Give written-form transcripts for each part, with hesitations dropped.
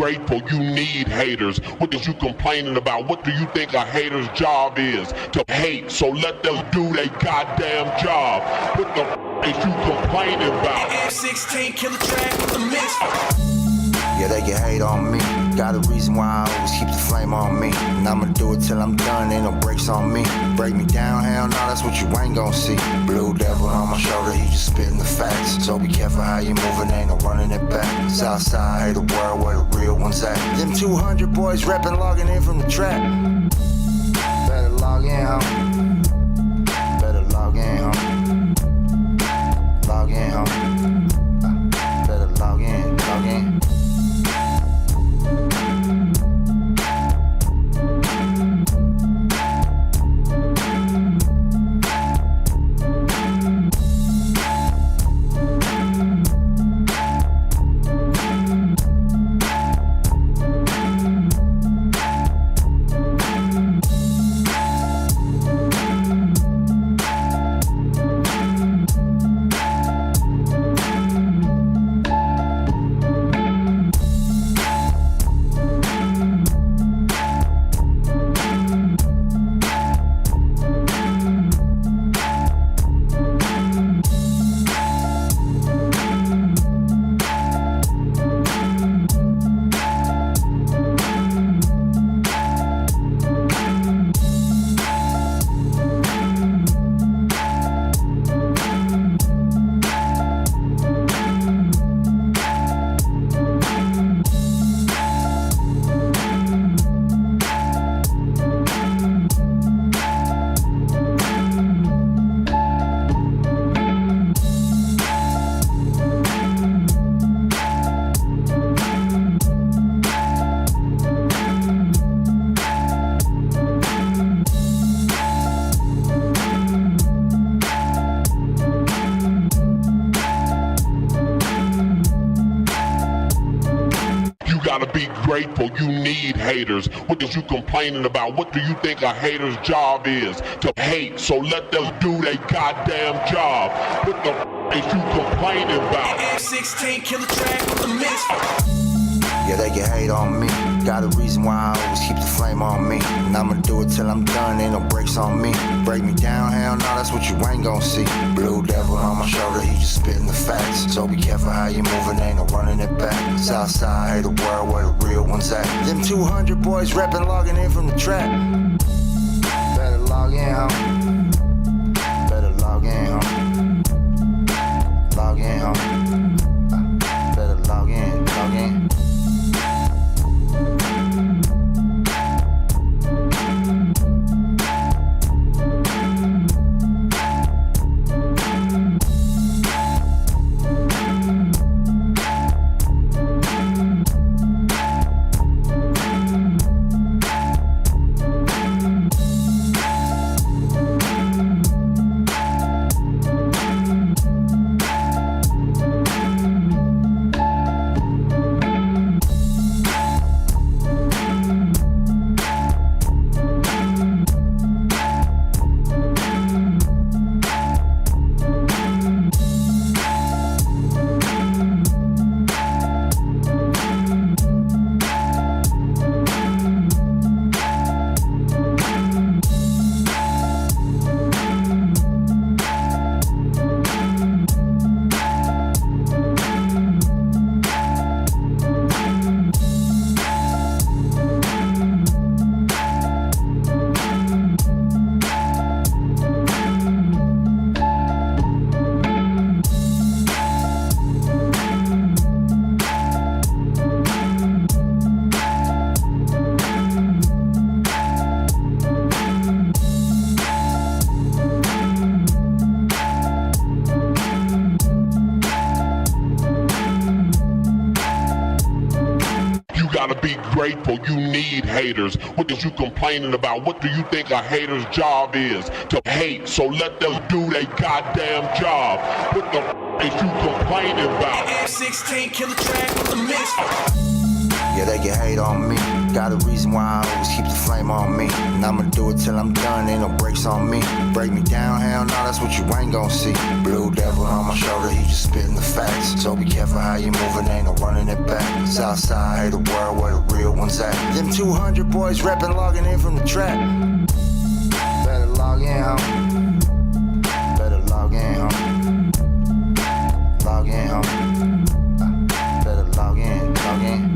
grateful, you need haters. What is you complaining about? What do you think a hater's job is? To hate, so let them do their goddamn job. What the is you complaining about? F16, kill the track with the mix. Yeah, they can hate on me. Got a reason why I always keep the flame on me. And I'ma do it till I'm done, ain't no brakes on me. Break me down, hell no, that's what you ain't gon' see. Blue devil on my shoulder, he just spitting the facts. So be careful how you moving, ain't no running it back. Southside, hate the world where the real ones at. Them 200 boys reppin', logging in from the trap. Better log in, homie. Better log in, homie. Log in, homie. Better log in, log in. Gotta be grateful, you need haters. What is you complaining about? What do you think a hater's job is? To hate, so let them do their goddamn job. What the is you complaining about? F16, kill the track with the mix. Yeah, they can hate on me. Got a reason why I always keep the flame on me. And I'ma do it till I'm done, ain't no brakes on me. Break me down, hell no, that's what you ain't gon' see. Blue devil on my shoulder, he just spitting the facts. So be careful how you moving, ain't no running it back. Southside, hate the world where the real ones at. Them 200 boys reppin', logging in from the trap. Better log in, homie. Better log in, homie. Log in, homie. Better log in, log in. Gotta be grateful, you need haters. What is you complaining about? What do you think a hater's job is? To hate, so let them do their goddamn job. What the is you complaining about? F16, kill the track with the mix. Yeah, they can hate on me. Got a reason why I always keep the flame on me. And I'ma do it till I'm done, ain't no brakes on me. Break me down, hell no, that's what you ain't gon' see. Blue devil on my shoulder, he just spitting the facts. So be careful how you moving, ain't no running it back. Southside, hey, the world where the real ones at. Them 200 boys reppin', logging in from the trap. Better log in, homie. Better log in, homie. Log in, homie. Better log in, log in.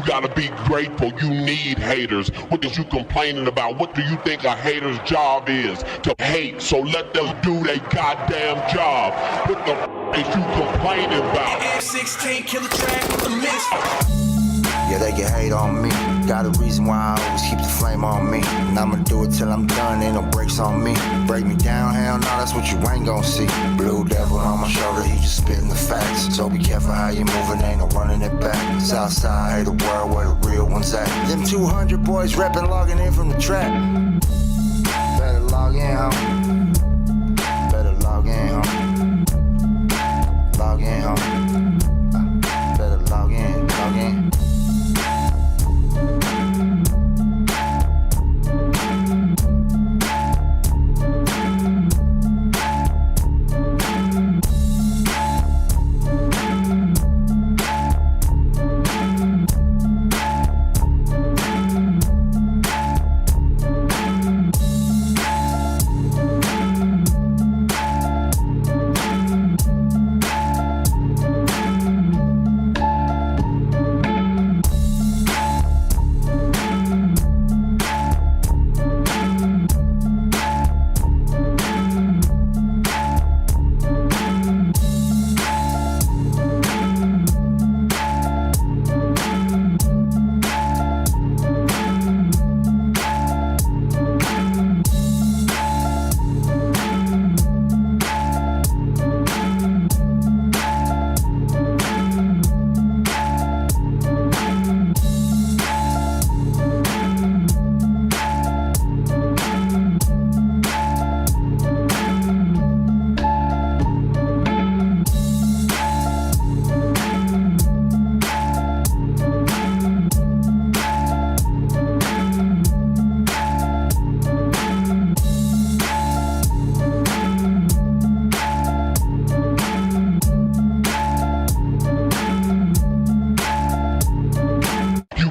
Gotta be grateful, you need haters. What is you complaining about? What do you think a hater's job is? To hate, so let them do their goddamn job. What the is you complaining about? F16 killer track with the mix. Yeah, they can hate on me. Got a reason why I always keep the flame on me. And I'ma do it till I'm done, ain't no brakes on me. Break me down, hell no, that's what you ain't gon' see. Blue devil on my shoulder, he just spitting the facts. So be careful how you moving, ain't no running it back. Southside, hey, the world where the real ones at. Them 200 boys reppin', logging in from the trap. Better log in, homie. Better log in, homie. Log in, homie. Better log in, log in.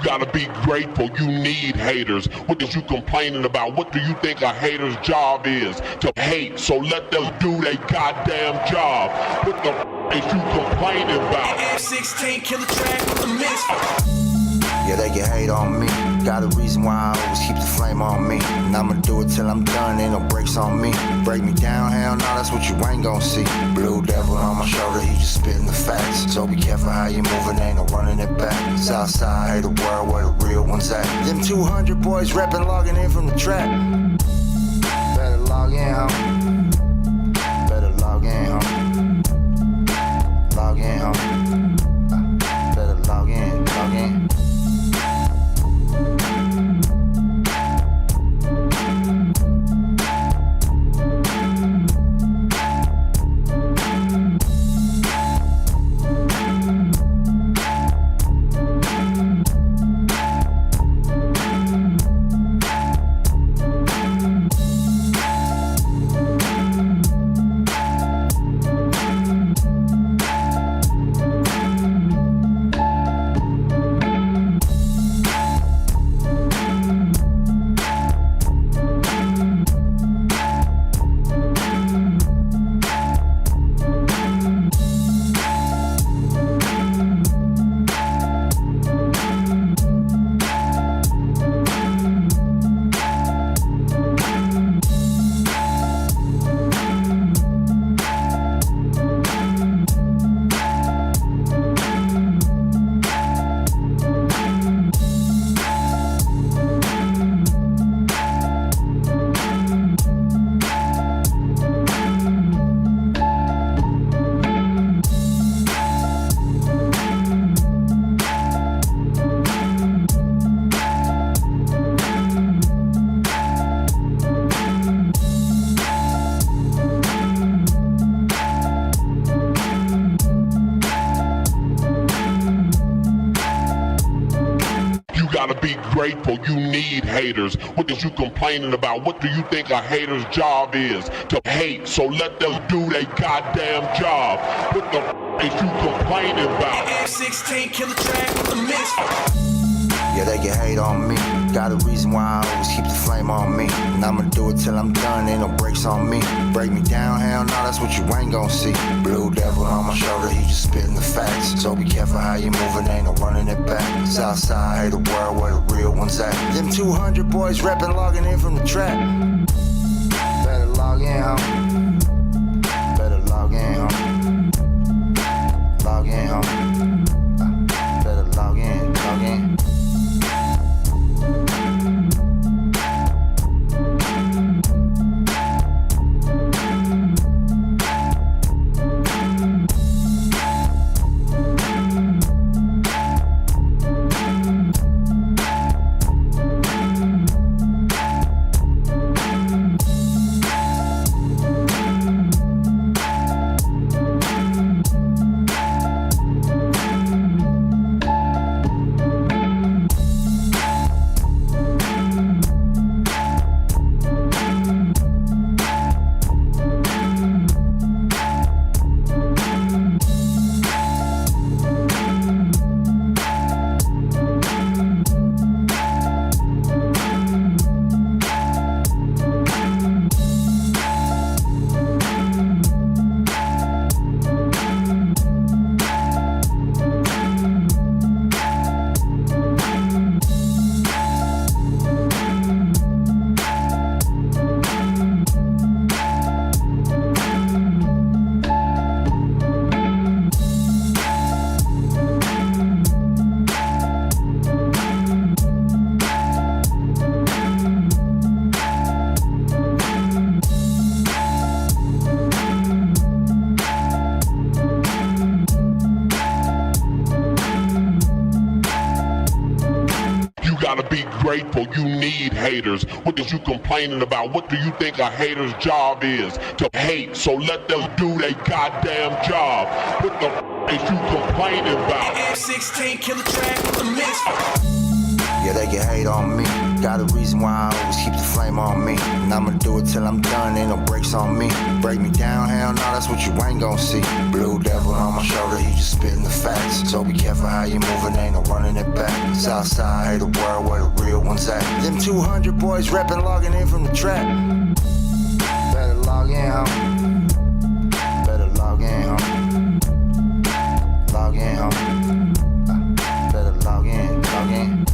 Gotta be grateful, you need haters. What is you complaining about? What do you think a hater's job is? To hate, so let them do their goddamn job. What the is you complaining about? F16 killer track with the mix. Yeah, they can hate on me. Got a reason why I always keep the flame on me. And I'ma do it till I'm done, ain't no brakes on me. Break me down, hell no, that's what you ain't gon' see. Blue devil on my shoulder, he just spitting the facts. So be careful how you moving, ain't no running it back. Southside, hey, the world where the real ones at. Them 200 boys reppin', logging in from the trap. Better log in, homie. Better log in, homie. Log in, homie. Better log in, log in. grateful. You need haters. What is you complaining about? What do you think a hater's job is? To hate. So let them do their goddamn job. What the is you complaining about? F16 kill the track with the mix. Yeah, they can hate on me. Got a reason why I always keep the flame on me. And I'ma do it till I'm done, ain't no brakes on me. Break me down, hell no, that's what you ain't gon' see. Blue devil on my shoulder, he just spitting the facts. So be careful how you moving, ain't no running it back. Southside, hate the world where the real ones at. Them 200 boys reppin', logging in from the trap. Better log in, homie. Better log in, homie. Log in, homie. Better log in, log in. Grateful. You need haters. What is you complaining about? What do you think a hater's job is? To hate. So let them do their goddamn job. What the is you complaining about? F16 kill the track with the mix. Yeah, they can hate on me. Got a reason why I always keep the flame on me. And I'ma do it till I'm done, ain't no brakes on me. Break me down, hell no, that's what you ain't gon' see. Blue devil on my shoulder, he just spitting the facts. So be careful how you moving, ain't no running it back. Southside, hate the world where the real ones at. Them 200 boys reppin', logging in from the trap. Better log in, homie. Better log in, homie. Log in, homie. Better log in, log in.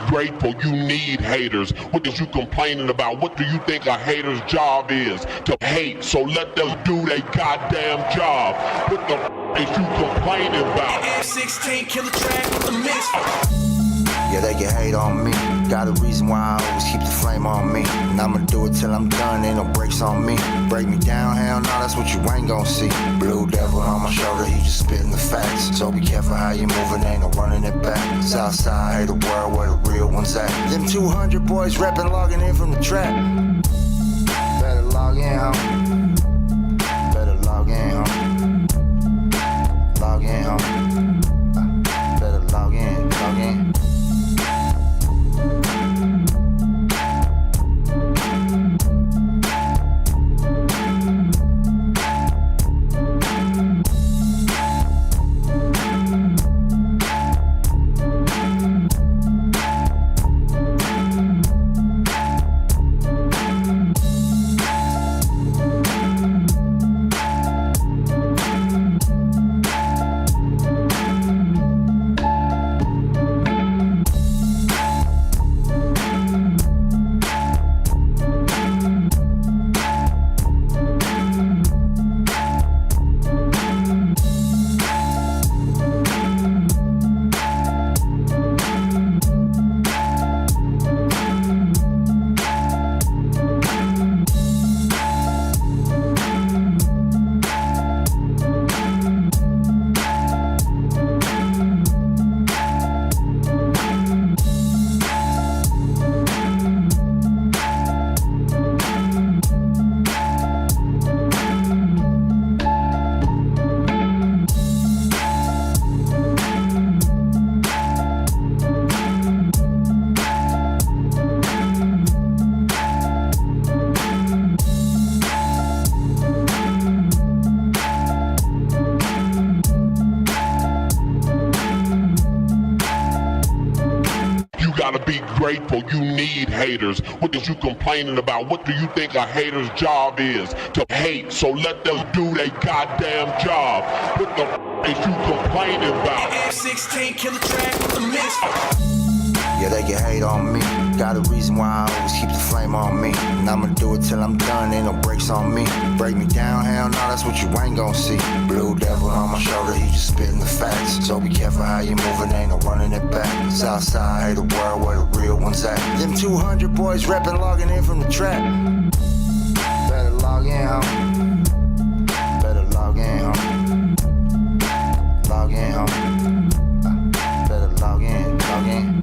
Grateful. You need haters. What is you complaining about? What do you think a hater's job is? To hate. So let them do their goddamn job. What the is you complaining about? F16 kill the track with the mix. Yeah, they can hate on me. Got a reason why I always keep the flame on me. And I'ma do it till I'm done, ain't no brakes on me. Break me down, hell no, that's what you ain't gon' see. Blue devil on my shoulder, he just spitting the facts. So be careful how you moving, ain't no running it back. Southside, hate the world where the real ones at. Them 200 boys reppin', logging in from the trap. Better log in, homie. Better log in, homie. Log in, homie. Better log in, log in. Gotta be grateful, you need haters. What is you complaining about? What do you think a hater's job is? To hate, so let them do their goddamn job. What the is you complaining about? F16 killer track with the mix. Yeah, they can hate on me. Got a reason why I always keep the flame on me. And I'ma do it till I'm done, ain't no brakes on me. Break me down, hell no, that's what you ain't gon' see. Blue devil on my shoulder, he just spitting the facts. So be careful how you moving, ain't no running it back. Southside, hate the world where the real ones at. Them 200 boys reppin', logging in from the trap. Better log in, homie. Better log in, homie. Log in, homie. Better log in, log in.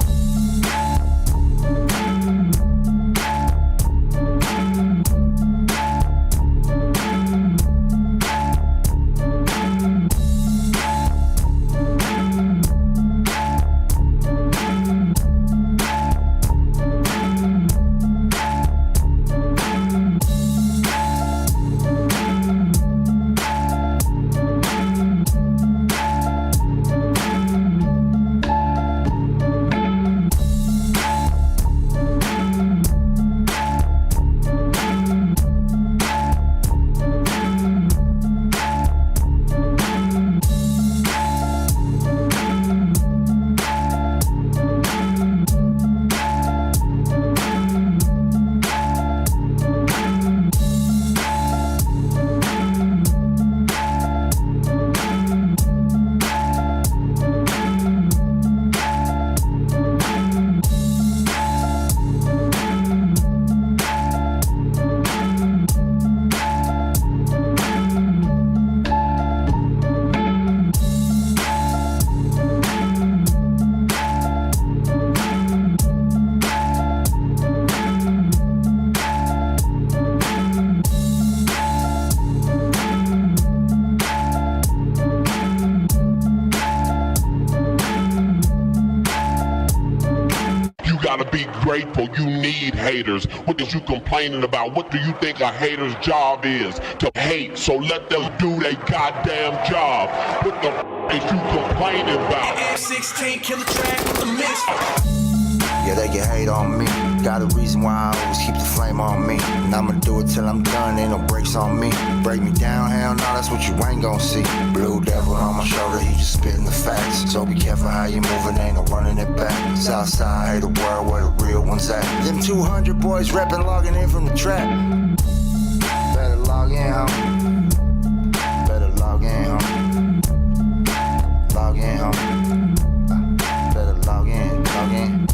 Gotta be grateful, you need haters. What is you complaining about? What do you think a hater's job is? To hate, so let them do their goddamn job. What the is you complaining about? F16 killer track with the mix. Yeah, they can hate on me. Got a reason why I always keep the flame on me. And I'ma do it till I'm done, ain't no brakes on me. Break me down, hell no, that's what you ain't gon' see. Blue devil on my shoulder, he just spitting the facts. So be careful how you moving, ain't no running it back. Southside, hate the world where the real ones at. Them 200 boys reppin', logging in from the trap. Better log in, homie. Better log in, homie. Log in, homie. Better log in, log in.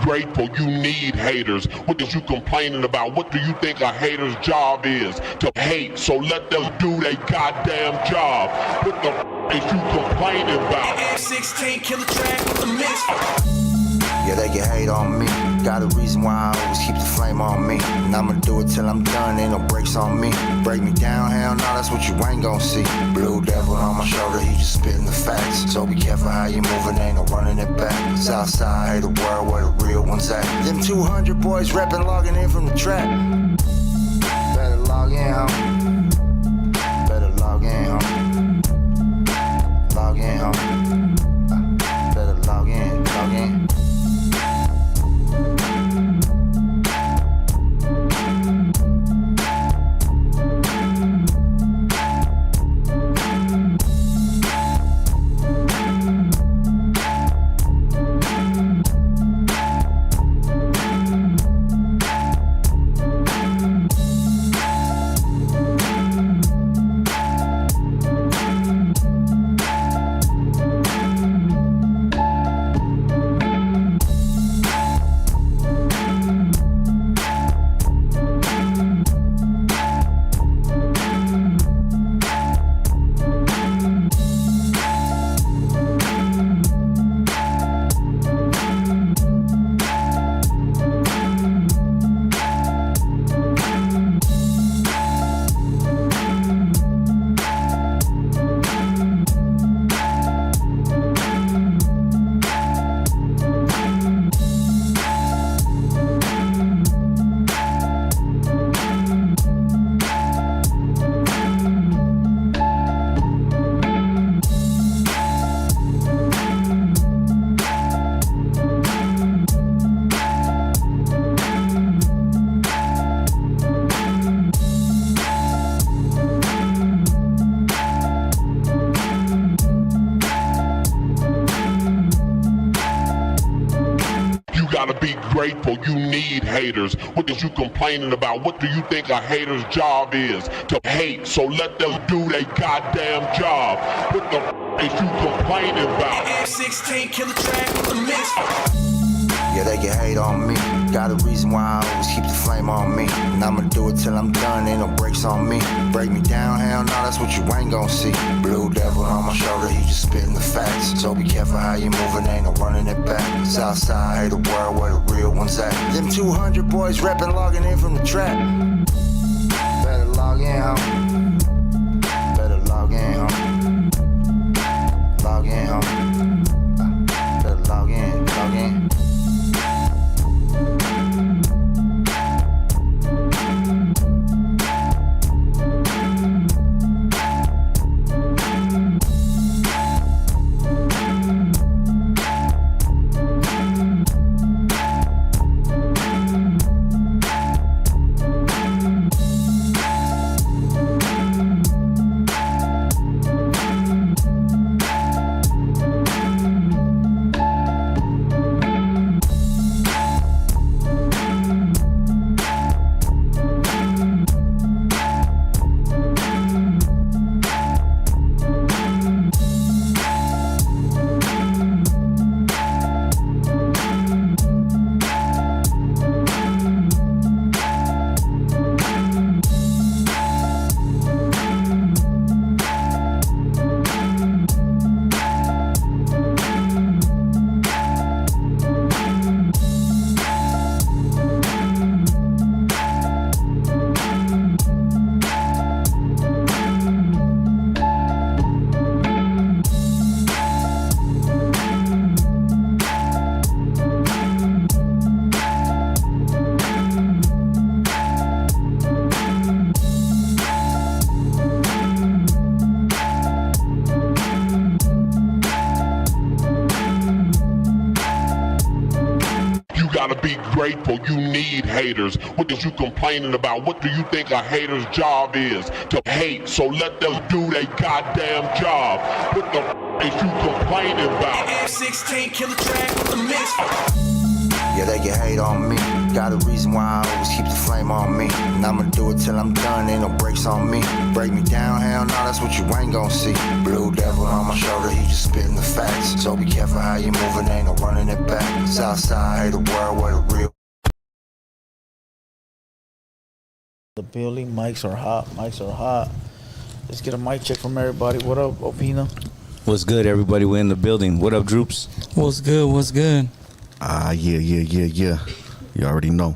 grateful you need haters. What is you complaining about? What do you think a hater's job is? To hate, so let them do their goddamn job. What the is you complaining about? F16 killer track with the mix. Yeah, they can hate on me. Got a reason why I always keep the flame on me. And I'ma do it till I'm done, ain't no brakes on me. Break me down, hell no, that's what you ain't gon' see. Blue devil on my shoulder, he just spitting the facts. So be careful how you moving, ain't no running it back. Southside, hey, the world where the real ones at. Them 200 boys reppin', logging in from the track. Better log in, homie. Better log in, homie. Log in, homie. Better log in, log in. Gotta be grateful you need haters. What is you complaining about? What do you think a hater's job is? To hate, so let them do their goddamn job. What the is you complaining about? F16 killer track with the mix. Yeah, they can hate on me. Got a reason why I always keep the flame on me. And I'ma do it till I'm done, ain't no brakes on me. Break me down, hell no, that's what you ain't gon' see. Blue devil on my shoulder, he just spitting the facts. So be careful how you moving, ain't no running it back. Southside, hey, the world where the real ones at. Them 200 boys reppin', logging in from the track. Better log in, homie. Better log in, homie. Log in, homie. Better log in, log in. Gotta be grateful you need haters. What is you complaining about? What do you think a hater's job is? To hate, so let them do their goddamn job. What the is you complaining about? F16 killer track with the mix. Yeah, they can hate on me. Got a reason why I always keep the flame on me. And I'ma do it till I'm done, ain't no brakes on me. Break me down, hell no, that's what you ain't gon' see. Blue devil on my shoulder, he just spitting the facts. So be careful how you moving, ain't no running it back. Southside, the world where the real. The building, mics are hot. Let's get a mic check from everybody. What up, Opina? What's good, everybody? We're in the building. What up, Droops? What's good? Yeah. You already know.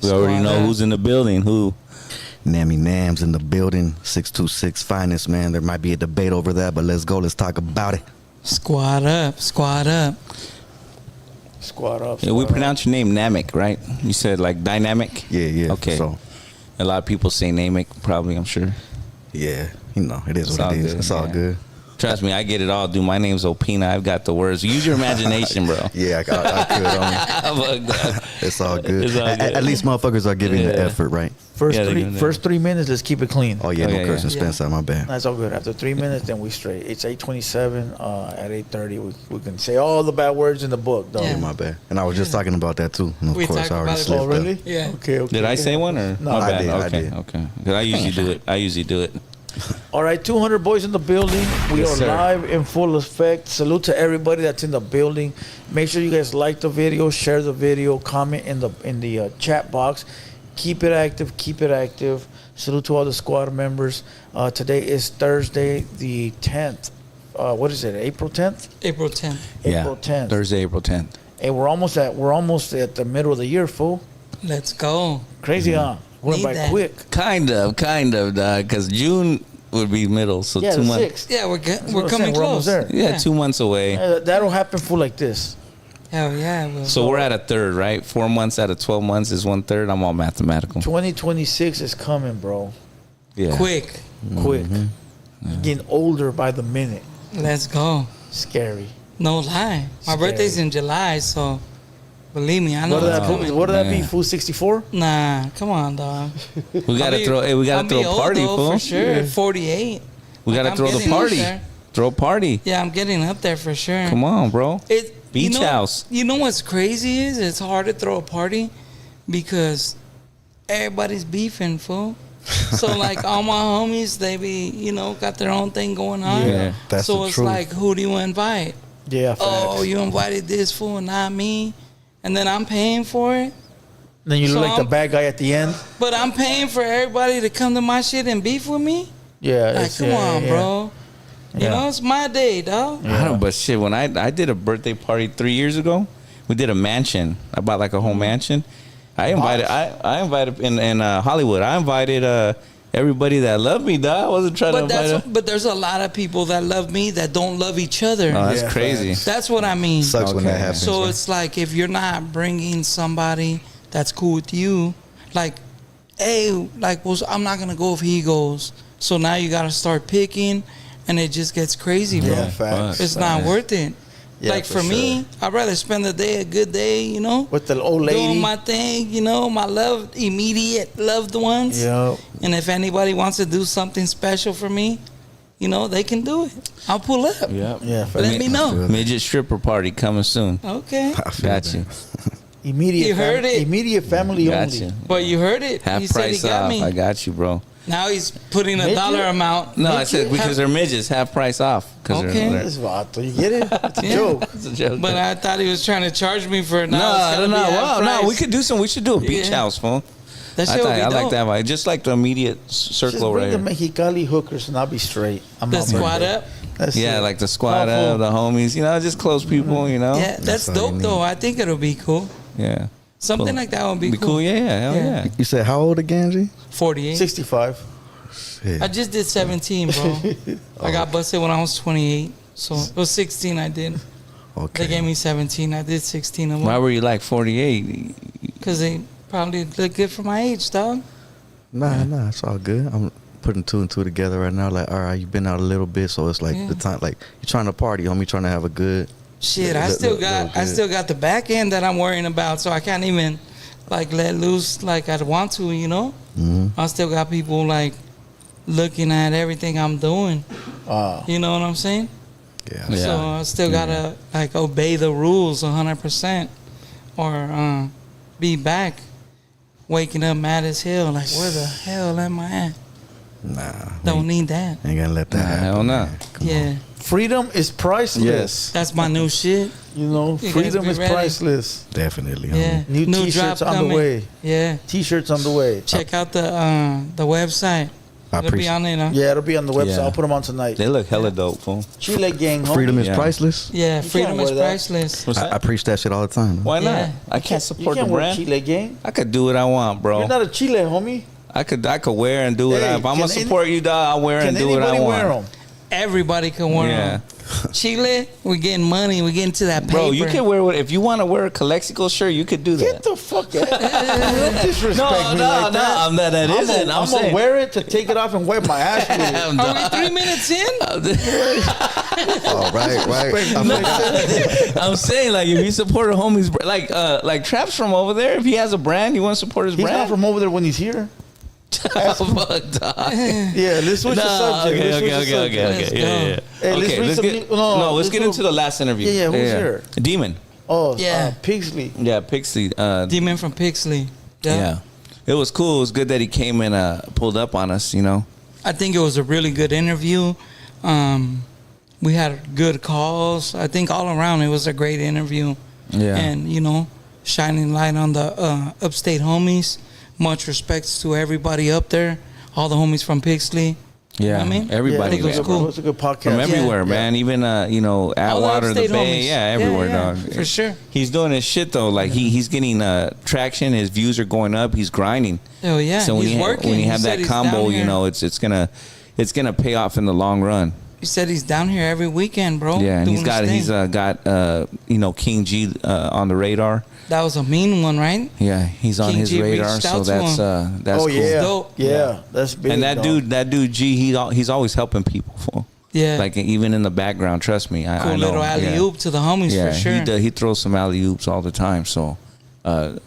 We already know who's in the building. Who? Nammy Nam's in the building. 626 Finest, man. There might be a debate over that, but let's go. Let's talk about it. Squad up. Yeah, we pronounce your name Namek, right? You said like dynamic? Yeah. Okay. So, a lot of people say Namek, probably, I'm sure. yeah, it is It's what all it is. good, It's all yeah. good. Trust me, I get it all, dude. My name's Opina. I've got the words. Use your imagination, bro. Yeah, I could. It's all good. It's all good. At least motherfuckers are giving the Yeah. effort, right? First 3 minutes, let's keep it clean. Oh, yeah, Oh, no yeah, cursing, yeah. Spencer. My bad. That's all good. After 3 minutes, then we straight. It's 8:27. At 8:30, we can say all the bad words in the book, though. Yeah. Yeah, my bad. And I was just talking about that, too. And of We course, talked I already about it. slipped Oh, up. really? Yeah. Okay. Did I say one or? No, My I bad. did, I Okay, did. okay. 'Cause I usually do it. All right, 200 boys in the building. We Yes, are sir. live in full effect. Salute to everybody that's in the building. Make sure you guys like the video, share the video, comment in the chat box. Keep it active. Salute to all the squad members. Today is Thursday, the 10th. What is it? April 10th. April 10th. April 10th. Thursday, April 10th. Hey, we're almost at the middle of the year, fool. Let's go. Crazy, huh? Went Need by that. quick. Kind of, dog. Because June would be middle, so Yeah, 2 the months. 6th. Yeah, we're That's what we're I'm coming saying, we're almost close. there. Yeah, 2 months away. That'll happen for like this. Hell yeah. We'll. So we're at a third, right? 4 months out of 12 months is 1/3. I'm all mathematical. 2026 is coming, bro. Yeah. Quick. Quick. You're getting older by the minute. Let's go. Scary. No lie. My Scary. birthday's in July, so believe me, I know What what's did coming. that be? Man. Fool 64? Nah, come on, dog. We gotta throw a party, fool. for sure. 48. We gotta I'm throw the getting up party. there. Throw a party. Yeah, I'm getting up there for sure. Come on, bro. Beach you know, house. You know what's crazy is it's hard to throw a party because everybody's beefing, fool. So like all my homies, they be got their own thing going on. Yeah, that's so the it's truth. like, who do you invite? Yeah, facts. Oh, you invited this fool, not me, and then I'm paying for it. Then you look so like the I'm- bad guy at the end. But I'm paying for everybody to come to my shit and beef with me. Yeah. Like, it's- come yeah, on, yeah. bro. You Yeah. know, it's my day, dog. I don't, but shit, when I did a birthday party 3 years ago, we did a mansion. I bought like a whole mansion. I invited in Hollywood. I invited everybody that loved me, dog. I wasn't trying to invite But there's a lot of people that love me that don't love each other. Oh, that's Yeah, crazy. That's what I mean. Sucks when Okay. that happens. So right? it's like if you're not bringing somebody that's cool with you, like, hey, like, well, I'm not gonna go if he goes. So now you gotta start picking, and it just gets crazy, bro. Yeah, facts. It's not worth it. Yeah, like for for me, I'd rather spend the day a good day, With the old lady. doing my thing, my immediate loved ones. Yeah. And if anybody wants to do something special for me, they can do it. I'll pull up. Yep. Yeah. Facts. Let me know. Midget stripper party coming soon. Okay. I feel Got that. you. Immediate. You heard it. Immediate family Got only. you. But you heard it. Half He said he price got off. me. I got you, bro. Now he's putting a Midget? dollar amount. No, I said because they're midgets, half price off. 'Cause Okay. they're- This vato, you get it? It's a Yeah. joke. It's a joke. But I thought he was trying to charge me for it. no, Wow, no, we could. could do some. We should do a beach Yeah. house, fool. That I shit would be like dope. that vibe. Just like the immediate Just circle bring right the here. Mexicali hookers and I'll be straight. I'm The not squad birthday. up. That's Yeah, it. like the squad Powerful. up, the homies. Just close people. Yeah, that's all you dope need. though. I think it'll be cool. Yeah. Something Cool. like that would be, Be cool. Yeah, hell Yeah. yeah. You said how old again, G? 48. 65. I just did 17, bro. I got busted when I was 28. So it was 16 I did. Okay. They gave me 17. I did 16 of Why them. were you like 48? Because they probably look good for my age, dog. Nah, it's all good. I'm putting two and two together right now. Like, all right, you've been out a little bit, so it's like Yeah. the time. Like, you're trying to party, homie, trying to have a good. Shit, I Look- still look- got look I good. still got the back end that I'm worrying about, so I can't even like let loose like I'd want to, Mm-hmm. I still got people like looking at everything I'm doing. You know what I'm saying? Yeah. Yeah. So I still gotta like obey the rules 100%. or be back waking up mad as hell. Like, where the hell am I at? Nah. Don't need that. Ain't gonna let that happen. Hell no. man. Come Yeah. on. Freedom is priceless. Yes. That's my new shit. You know, You freedom guys be is ready? priceless. Definitely. Yeah. Homie. New t-shirts drop on the coming. way. Yeah. T-shirts on the way. Check out the website. I It'll be appreciate on there, no? Yeah, it'll be on the website. Yeah. I'll put them on tonight. They look hella dope, fool. Chile gang, homie. Freedom is Yeah. priceless. Yeah, You freedom can't is wear that. priceless. What's I that? preach that shit all the time. Why not? Yeah. I can't You support can't the wear brand. Chile gang. I could do what I want, bro. You're not a Chile, homie. I could wear and do what Hey, I. If I'm can gonna support you, dog, I'll wear Can and do what I anybody want. wear them? Everybody can wear Yeah. them. Chile, we're getting money. We're getting to that paper. Bro, you can wear what if you want to wear a Calexico shirt, you could do that. Get the fuck out. Don't disrespect me no, like that. I'm not. That isn't. I'm gonna wear it to take it off and wipe my ass with it. Are we 3 minutes in? Oh, right. I'm saying, like, if you support a homie's like Trap's from over there, if he has a brand, you want to support his He's brand. not from over there when he's here. Fuck, dog. Yeah, let's switch the subject. Okay. Let's Yeah. go. Hey, let's Okay, read let's some get new- no, let's let's get do- into the last interview. Yeah, who's here? Demon. Oh, Yeah. Pigsley. Yeah, Pixie. Demon from Pixley. Yeah. It was cool. It was good that he came and pulled up on us, you know. I think it was a really good interview. We had good calls. I think all around it was a great interview. Yeah. And, you know, shining light on the upstate homies. Much respects to everybody up there. All the homies from Pixley. Yeah, You know what I mean? everybody, it was man. cool. It was a good podcast. From everywhere, Yeah. man. Even you know, All the Atwater, the upstate Bay, homies. yeah, everywhere, Yeah, dog. for sure. He's doing his shit though. Like he's getting traction. His views are going up. He's grinding. Oh, yeah. So when he's working. when you He have said that he's combo, down you here. know, it's gonna pay off in the long run. He said he's down here every weekend, bro. Yeah, and doing he's got his thing. you know, King G on the radar. That was a mean one, right? Yeah, he's on King his G radar. reached So out to that's him. Oh cool. yeah, dope. yeah, that's big. And that dog. dude G, he's always helping people. Fool. Yeah. Like even in the background, trust me. I Cool know. little alley yeah. oop to the homies Yeah, for sure. he throws some alley oops all the time. So,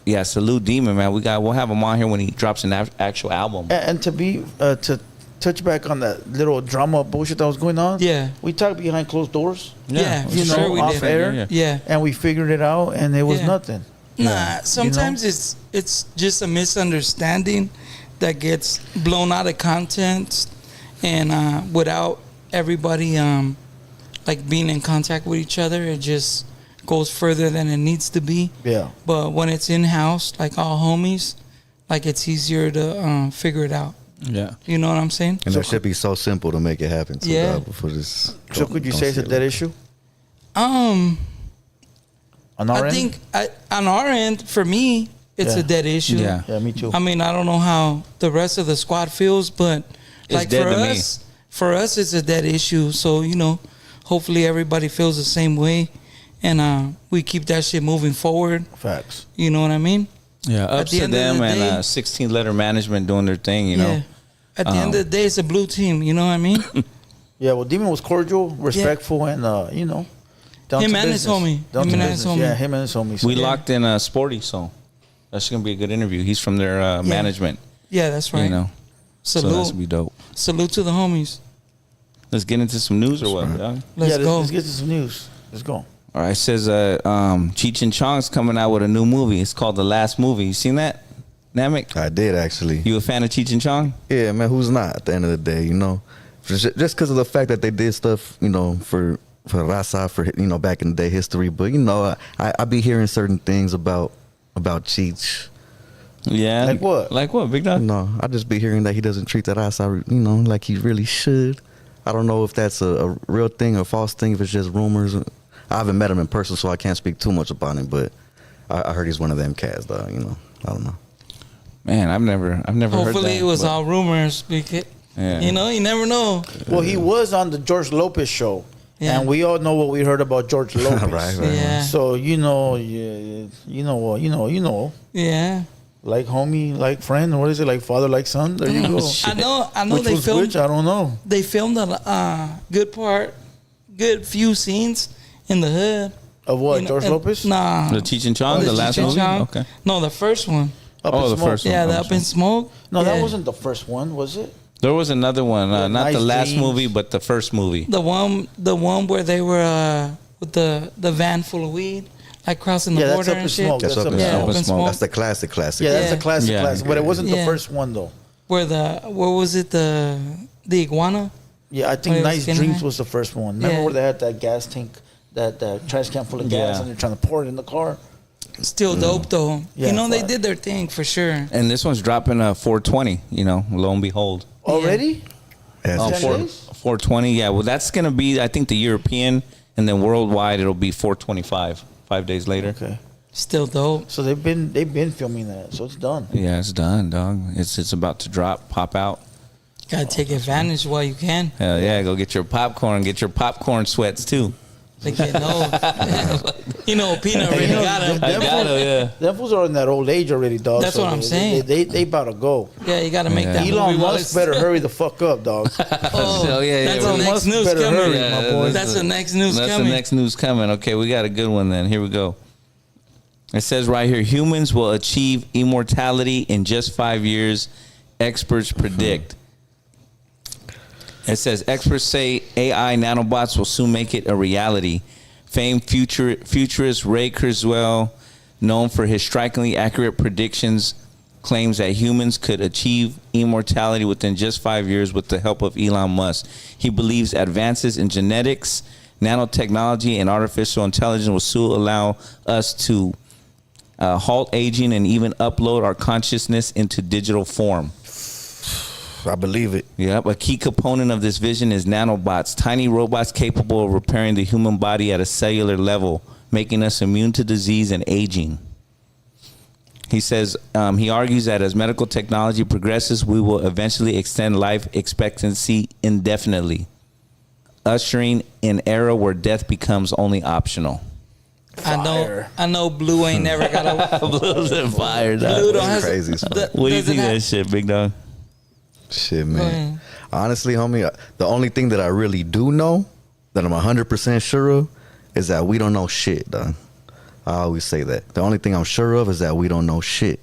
yeah, salute Demon, man. We'll have him on here when he drops an actual album. And to be to touch back on that little drama bullshit that was going on. Yeah. we talked behind closed doors. Yeah, you for know, sure we off did. air. Yeah. And we figured it out, and it was Yeah. nothing. Nah, sometimes it's just a misunderstanding that gets blown out of context, and without everybody like being in contact with each other, it just goes further than it needs to be. Yeah. But when it's in house, like all homies, like it's easier to figure it out. Yeah. You know what I'm saying? And that should be so simple to make it happen. Too, Yeah. dog, before this. So could you say it's a dead issue on our I end? think on our end, for me, it's Yeah. a dead issue. Yeah. Yeah, me too. I mean, I don't know how the rest of the squad feels, but like dead for to me. us, it's a dead issue. So you know, hopefully everybody feels the same way, and we keep that shit moving forward. Facts. You know what I mean? Yeah. Ups the to end of them the and day- 16-letter management doing their thing. You know. Yeah. At the end of the day, it's a blue team. You know what I mean? Yeah, well, Demon was cordial, respectful, and you know, down Him to and his business. homie. Down Him to and his business. homie. Yeah, him and his homies. We Yeah. locked in Sporty, so that's gonna be a good interview. He's from their management. Yeah, that's right. You know. So Salute, that's gonna be dope. salute to the homies. Let's get into some news or what? Dog? Let's yeah, go. Let's get to some news. Let's go. All right, it says Cheech and Chong's coming out with a new movie. It's called The Last Movie. You seen that, Namek? I did actually. You a fan of Cheech and Chong? Yeah, man. Who's not? At the end of the day, you know, just because of the fact that they did stuff, you know, for Raza, for you know, back in the day history. But you know, I be hearing certain things about Cheech. Yeah. Like what? Like what, Big Dog? You know, I just be hearing that he doesn't treat that Raza, you know, like he really should. I don't know if that's a real thing or false thing. If it's just rumors. I haven't met him in person, so I can't speak too much about him. But I heard he's one of them cats, though. You know, I don't know. Man, I've never heard that. Hopefully, it was but- all rumors. Because, Yeah. you know, you never know. Well, he was on the George Lopez show, Yeah. and we all know what we heard about George Lopez. Right. Yeah. So you know, you know what, you know, Yeah. like homie, like friend. What is it? Like father, like son. There you go. I know Which they was filmed. which? I don't know. They filmed a good few scenes in the hood. Of what? You know, George and- Lopez? Nah. The Cheech and Chong, the Cheech last and movie? Chong. Okay. No, the first one. Up Oh, in the Smoke. first one. Yeah, the Oh, Up in Smoke. No, that Yeah. wasn't the first one, was it? There was another one, not Nice the last Dreams. movie, but the first movie. The one where they were with the van full of weed. like crossing the Yeah, that's border Up in and shit. Smoke. That's That's up Up in in Yeah, smoke. Up in Smoke. That's the classic. Yeah, that's Yeah. a classic, Yeah. classic. But it wasn't the Yeah. first one though. Where what was it? The iguana. Yeah, I think Oh, yeah, Nice Skinner. Dreams was the first one. Remember Yeah. where they had that gas tank, that trash can full of gas, Yeah. and they're trying to pour it in the car. Still dope though. Yeah, you know they fuck. did their thing for sure. And this one's dropping 420. You know, lo and behold. Already? As Oh, it 10 should. days? 420. Yeah. Well, that's gonna be I think the European, and then worldwide it'll be 425. 5 days later. Okay. Still dope. So they've been filming that, so it's done. Yeah, it's done, dog. It's about to drop, pop out. Gotta take advantage while you can. Hell yeah, go get your popcorn sweats too. Like, you know, Peanut really got him. I got it, yeah. Them fools are in that old age already, dog. That's so what I'm they- saying. They about to go. Yeah, you gotta make Yeah. that Elon movie while Musk it's- better hurry the fuck up, dog. Oh, yeah, that's yeah, the next Musk news better coming. hurry, Yeah, my boy. That's the next news That's coming. the next news coming. Okay, we got a good one then. Here we go. It says right here, humans will achieve immortality in just 5 years, experts predict. It says experts say AI nanobots will soon make it a reality. Famed futurist Ray Kurzweil, known for his strikingly accurate predictions, claims that humans could achieve immortality within just 5 years with the help of Elon Musk. He believes advances in genetics, nanotechnology, and artificial intelligence will soon allow us to halt aging and even upload our consciousness into digital form. I believe it. Yep, a key component of this vision is nanobots, tiny robots capable of repairing the human body at a cellular level, making us immune to disease and aging. He says, he argues that as medical technology progresses, we will eventually extend life expectancy indefinitely, ushering an era where death becomes only optional. I know Blue ain't never got a Blue's on fire, dog. Blue don't have Crazy as fuck. What do you doesn't think of have- that shit, big dog? Shit, Go ahead. man. Honestly, homie, the only thing that I really do know, that I'm 100% sure of, is that we don't know shit, dog. I always say that. The only thing I'm sure of is that we don't know shit.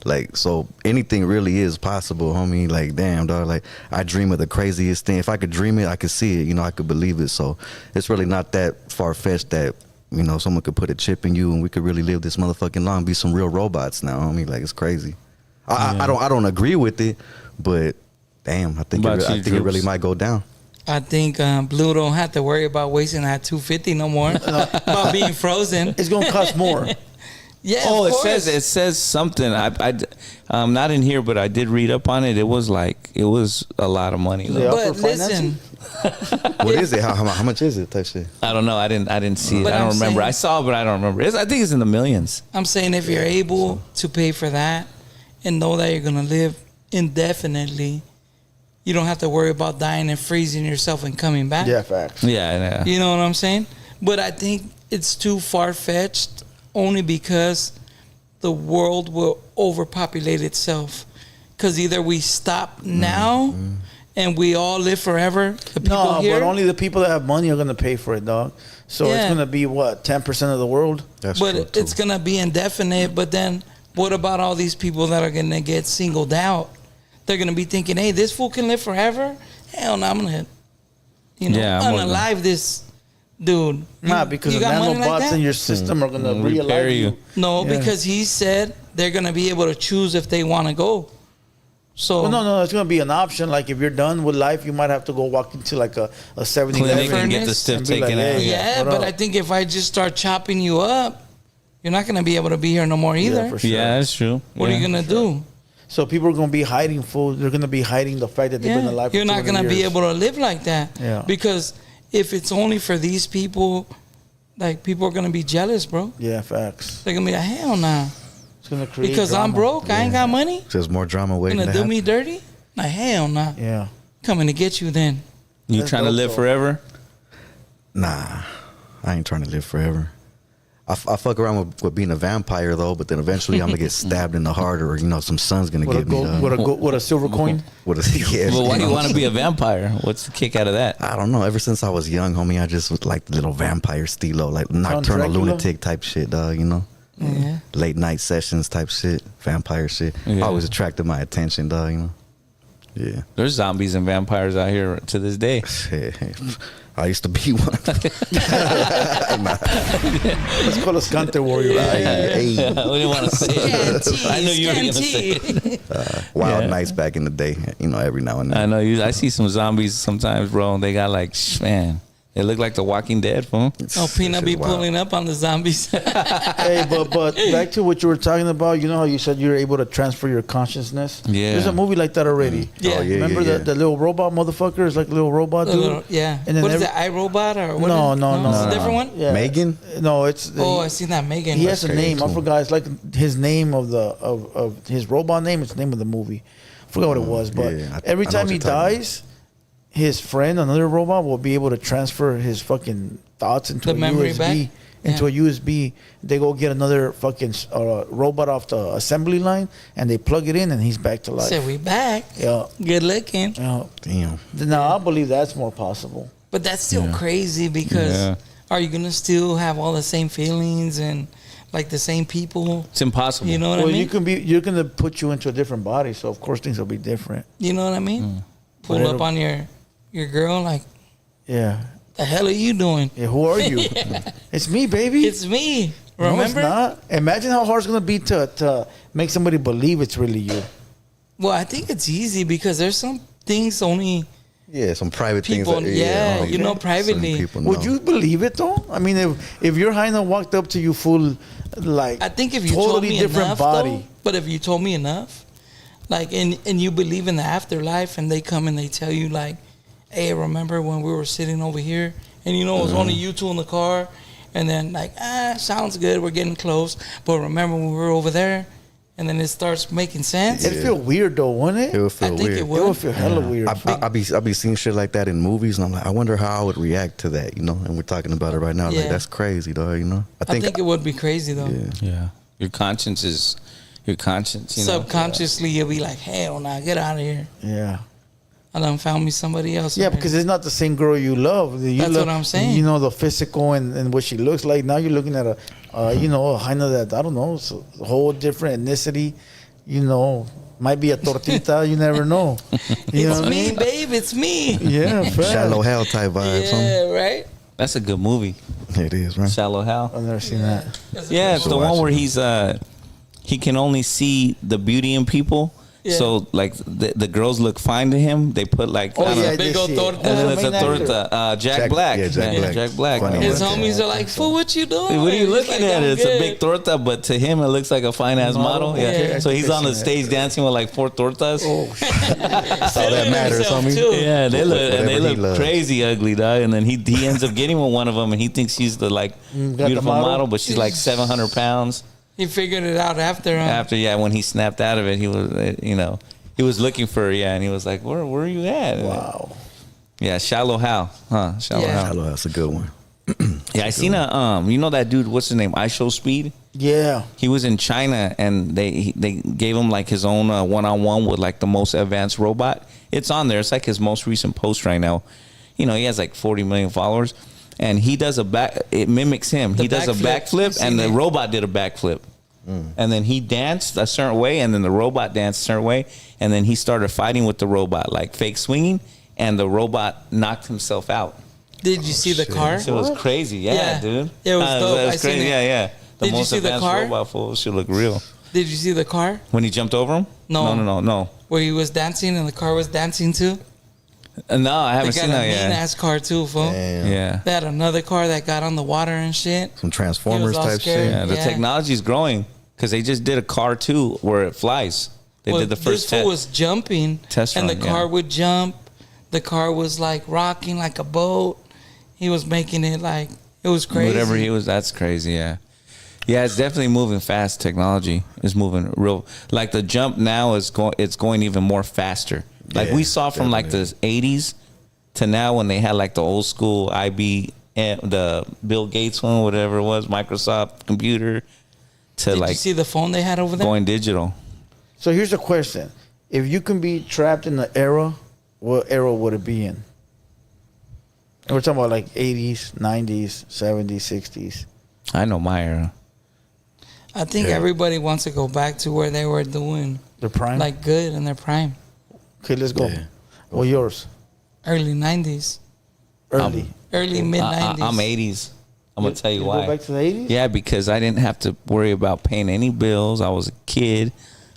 Like, so anything really is possible, homie. Like, damn, dog. Like, I dream of the craziest thing. If I could dream it, I could see it. You know, I could believe it. So it's really not that far-fetched that, you know, someone could put a chip in you and we could really live this motherfucking long, be some real robots now, homie. Like, it's crazy. I don't agree with it, but damn, I think About you, it really Droops? might go down. I think Blue don't have to worry about wasting that $250 no more. About being frozen. It's gonna cost more. Yeah. Oh, of it course. says something. I not in here, but I did read up on it. It was a lot of money. They though. offer But listen, financing? What is it? How much is it? Type shit. I don't know. I didn't see it. But I don't I'm remember. saying- I saw it, but I don't remember. I think it's in the millions. I'm saying if you're able to pay for that and know that you're gonna live indefinitely, you don't have to worry about dying and freezing yourself and coming back. Yeah, facts. Yeah. You know what I'm saying? But I think it's too far fetched only because the world will overpopulate itself. Because either we stop now and we all live forever. The people No, here, but only the people that have money are gonna pay for it, dog. So it's Yeah. gonna be what, 10% of the world? That's true, but too. it's gonna be indefinite. But then, what about all these people that are gonna get singled out? They're gonna be thinking, "Hey, this fool can live forever." Hell no, I'm gonna, Yeah, I'm gonna- unalive this dude. Nah, because the got money like nanobots that? in your system are gonna Repair realign you. you. No, Yeah. because he said they're gonna be able to choose if they want to go. So Well, no, it's gonna be an option. Like if you're done with life, you might have to go walk into like a 7-Eleven Clinic and get the Furnace stiff and be like, taken hey, out. yeah, what but up? I think if I just start chopping you up, you're not gonna be able to be here no more either. Yeah, for sure. Yeah, that's true. What are you gonna do? So people are gonna be hiding food. They're gonna be hiding the fact that they've been alive. For You're not 200 gonna be years. able to live like that. Yeah. Because if it's only for these people, like people are gonna be jealous, bro. Yeah, facts. They're gonna be like, hell nah. It's gonna create Because I'm drama. broke, I ain't got money. There's more drama waiting Gonna to do happen. me dirty? Like hell nah. Yeah. Coming to get you then. You That's trying to dope, live though. forever? Nah, I ain't trying to live forever. I fuck around with being a vampire though, but then eventually I'm gonna get stabbed in the heart, or some sun's gonna With a get me. gold, dog. with a silver coin. With a yeah. Well, why do you know. want to be a vampire? What's the kick out of that? I don't know. Ever since I was young, homie, I just was like the little vampire stilo, like nocturnal Dracula? lunatic type shit, dog. Yeah. Late night sessions type shit, vampire shit. Yeah. Always attracted my attention, dog. Yeah. There's zombies and vampires out here to this day. I I used to be one. Let's call us Scante Warrior. Hey, we didn't want to say it. I knew you were going to say it. wild Yeah. nights back in the day, you know, every now and then. I know you. I see some zombies sometimes, bro. And they got like, man, they look like the Walking Dead, fool. Oh, Peanut be Shit's wild. pulling up on the zombies. Hey, but back to what you were talking about. You know how you said you're able to transfer your consciousness. Yeah. There's a movie like that already. Yeah. Oh, yeah, Remember yeah, the little robot motherfucker? Is like a little robot dude. Yeah. And then What is every- it, iRobot or what? No, is it? no, no, It's a no. different one? Yeah. Megan? No, it's. Oh, I seen that Megan. He has a crazy name. I too. forgot. It's like his name of the of his robot name. It's the name of the movie. I forgot what it was. But yeah, every I know time what he you're talking dies, his friend, another robot, will be able to transfer his fucking thoughts into The a memory USB. back? Into Yeah. a USB. They go get another fucking robot off the assembly line, and they plug it in, and he's back to life. Said we back. Yeah. Good looking. Yeah. Damn. Now I believe that's more possible. But that's still crazy because Yeah. are you gonna still have all the same feelings and like the same people? It's impossible. You know what Well, I mean? you're gonna put you into a different body, so of course things will be different. You know what I mean? Mm. Pull But up it'll- on your girl like, Yeah. the hell are you doing? Yeah, who are you? It's me, baby. It's me. No, Remember? it's not. Imagine how hard it's gonna be to make somebody believe it's really you. Well, I think it's easy because there's some things only Yeah, some private people, things. That, yeah, only you know, certain privately. people Would know. you believe it though? I mean, if your hyena walked up to you full, like I think if you told totally me different enough, body. though, but if you told me enough, like, and you believe in the afterlife, and they come and they tell you, like, hey, remember when we were sitting over here, and you know it was only you two in the car, and then like, sounds good, we're getting close, but remember when we were over there, and then it starts making sense. It'd feel weird though, wouldn't it? It would I feel think weird. it It would would. feel hella weird. I be seeing shit like that in movies, and I'm like, I wonder how I would react to that, you know. And we're talking about it right now. Yeah. Like that's crazy, though, you know. I think it would be crazy though. Yeah. Yeah. Your conscience, you know. Subconsciously, you'll be like, hell nah, get out of here. Yeah. I done found me somebody else. Yeah, over because here. it's not the same girl you love. You That's love, what I'm saying. You know, the physical and what she looks like. Now you're looking at a hyena that, I don't know, it's a whole different ethnicity. You know, might be a tortita. You never know. You know It's what I me, mean? babe. It's me. Yeah, fair. Shallow hell type vibes. Yeah, right. That's a good movie. It is, right? Shallow Hal. I've never seen that. Yeah, it's the watch one it. where he can only see the beauty in people. Yeah. So like the girls look fine to him. They put like Oh, I don't yeah, know, big old I did see it. torta. and then That's it's a the main actor. torta. Jack Black. yeah, Jack Black. Jack Black. Funny man. His one. homies are like, "Fool, what you doing?" What are you He's looking like, at? "I'm It's a good." big torta, but to him it looks like a fine ass model. Model? Yeah. Okay, So I he's think on I've the seen stage dancing with like 4 tortas. Oh, That's all that matters, himself, homie. too. Yeah, they look and they Whatever he look loves. crazy ugly, dog. And then he ends up getting with one of them, and he thinks she's the like got the beautiful model? model, but she's like 700 pounds. He figured it out after. After when he snapped out of it, he was he was looking for her, and he was like, where are you at? wow. Yeah, Shallow Hal, huh? Shallow Yeah. Hal. Shallow, that's a good one. Yeah, I seen you know that dude, what's his name? I Show Speed. Yeah. He was in China, and they gave him like his own one-on-one with like the most advanced robot. It's on there. It's like his most recent post right now. You know, he has like 40 million followers, and he does it mimics him. The He does a backflip. I've backflip, seen and the it. robot did a backflip. And then he danced a certain way, and then the robot danced a certain way, and then he started fighting with the robot, like fake swinging, and the robot knocked himself out. Did you see the car? So it was crazy, yeah, dude. It was dope. I seen crazy, it. yeah. The Did you most see the advanced car? robot fool should look real. Did you see the car When he jumped over him? No. where he was dancing and the car was dancing too? No, I They haven't got seen a that mean yet. ass car too, fool. Damn. Yeah. They had another car that got on the water and shit. Some Transformers He was all type scared. shit. Yeah, the Yeah. technology's growing because they just did a car too where it flies. They Well, did the first this fool test. was jumping, test and run, the car yeah. would jump. The car was like rocking like a boat. He was making it like it was crazy. Whatever he was, that's crazy. Yeah, yeah, it's definitely moving fast. Technology is moving real. Like the jump now is going. It's going even more faster. Like Yeah, we saw from like the '80s to now when they had like the old school the Bill Gates one, whatever it was, Microsoft computer, to Did like you see the phone they had over there? going digital. So here's the question: if you can be trapped in the era, what era would it be in? And we're talking about like 80s, 90s, 70s, 60s. I know my era. I think everybody wants to go back to where they were doing The prime. like good in their prime, Okay, let's go. Yeah. Well, yours. early '90s. Early. Early mid 90s. I'm 80s. I'm gonna tell you why. Go back to the 80s? Yeah, because I didn't have to worry about paying any bills. I was a kid,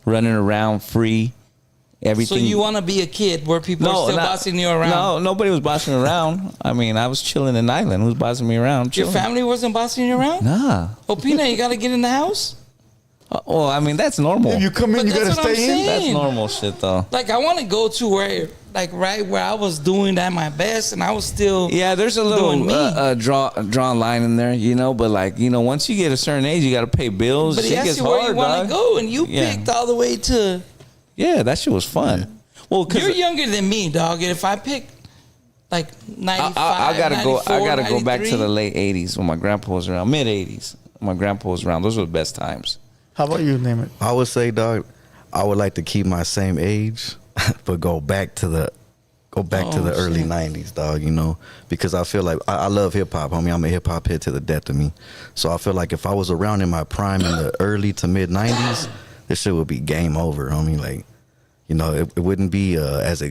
running around free. Everything. So you want to be a kid where people are still bossing you around? No, nobody was bossing around. I mean, I was chilling in Island. Who's bossing me around? Your Chilling. family wasn't bossing you around? Nah. Oh, Pina, you got to get in the house? Well, I mean, that's normal. If you come in, But you gotta that's what I'm stay in. saying. That's normal shit, though. Like, I want to go to where, like, right where I was doing at my best and I was still. Yeah, there's a Doing me. little draw line in there, you know. But like, you know, once you get a certain age, you got to pay bills. But he Shit asked gets you where hard, you want dog. to go and you Yeah. picked all the way to. Yeah, that shit was fun. Well, You're cause younger than me, dog. And if I pick like 95, I gotta go. I 94, gotta go back to 93, the late '80s when my grandpa was around. Mid '80s, when my grandpa was around. Those were the best times. How about you, name it? I would say, dog, I would like to keep my same age, but go back to the early shit. 90s, dog, you know, because I feel like I love hip hop, homie. I'm a hip hop head to the death of me. So I feel like if I was around in my prime in the early to mid 90s, this shit would be game over, homie. Like, you know, it wouldn't be as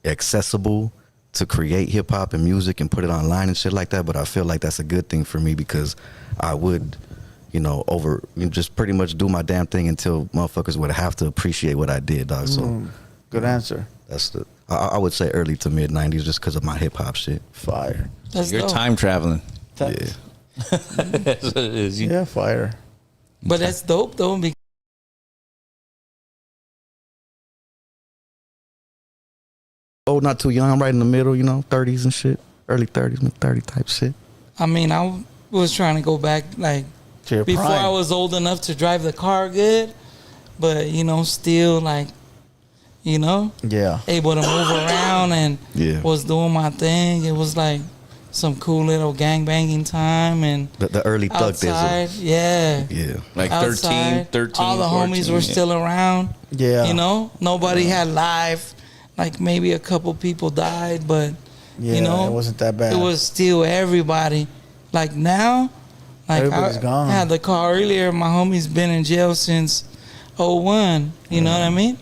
accessible to create hip hop and music and put it online and shit like that. But I feel like that's a good thing for me because I would, you know, just pretty much do my damn thing until motherfuckers would have to appreciate what I did, dog. So Good answer. that's I would say early to mid 90s just because of my hip hop shit. Fire. That's You're dope. time traveling. Yeah. That's what it is. Yeah, fire. But that's dope, though. Because Oh, not too young. I'm right in the middle, you know, 30s and shit. Early 30s, mid 30 type shit. I mean, I was trying to go back, like, To your before prime. I was old enough to drive the car good, but, you know, still, like, you know, Yeah. able to move around and Yeah. was doing my thing. It was like some cool little gang banging time and The early thug outside. dizzle. Yeah. Yeah. Like Outside, 13, all the 14, homies were yeah. still around. Yeah. You know, nobody had live. Like maybe a couple people died, but Yeah, you know, it wasn't that bad. It was still everybody. Like now, like Everybody's gone. I had the call earlier. My homie's been in jail since 01. You know what I mean?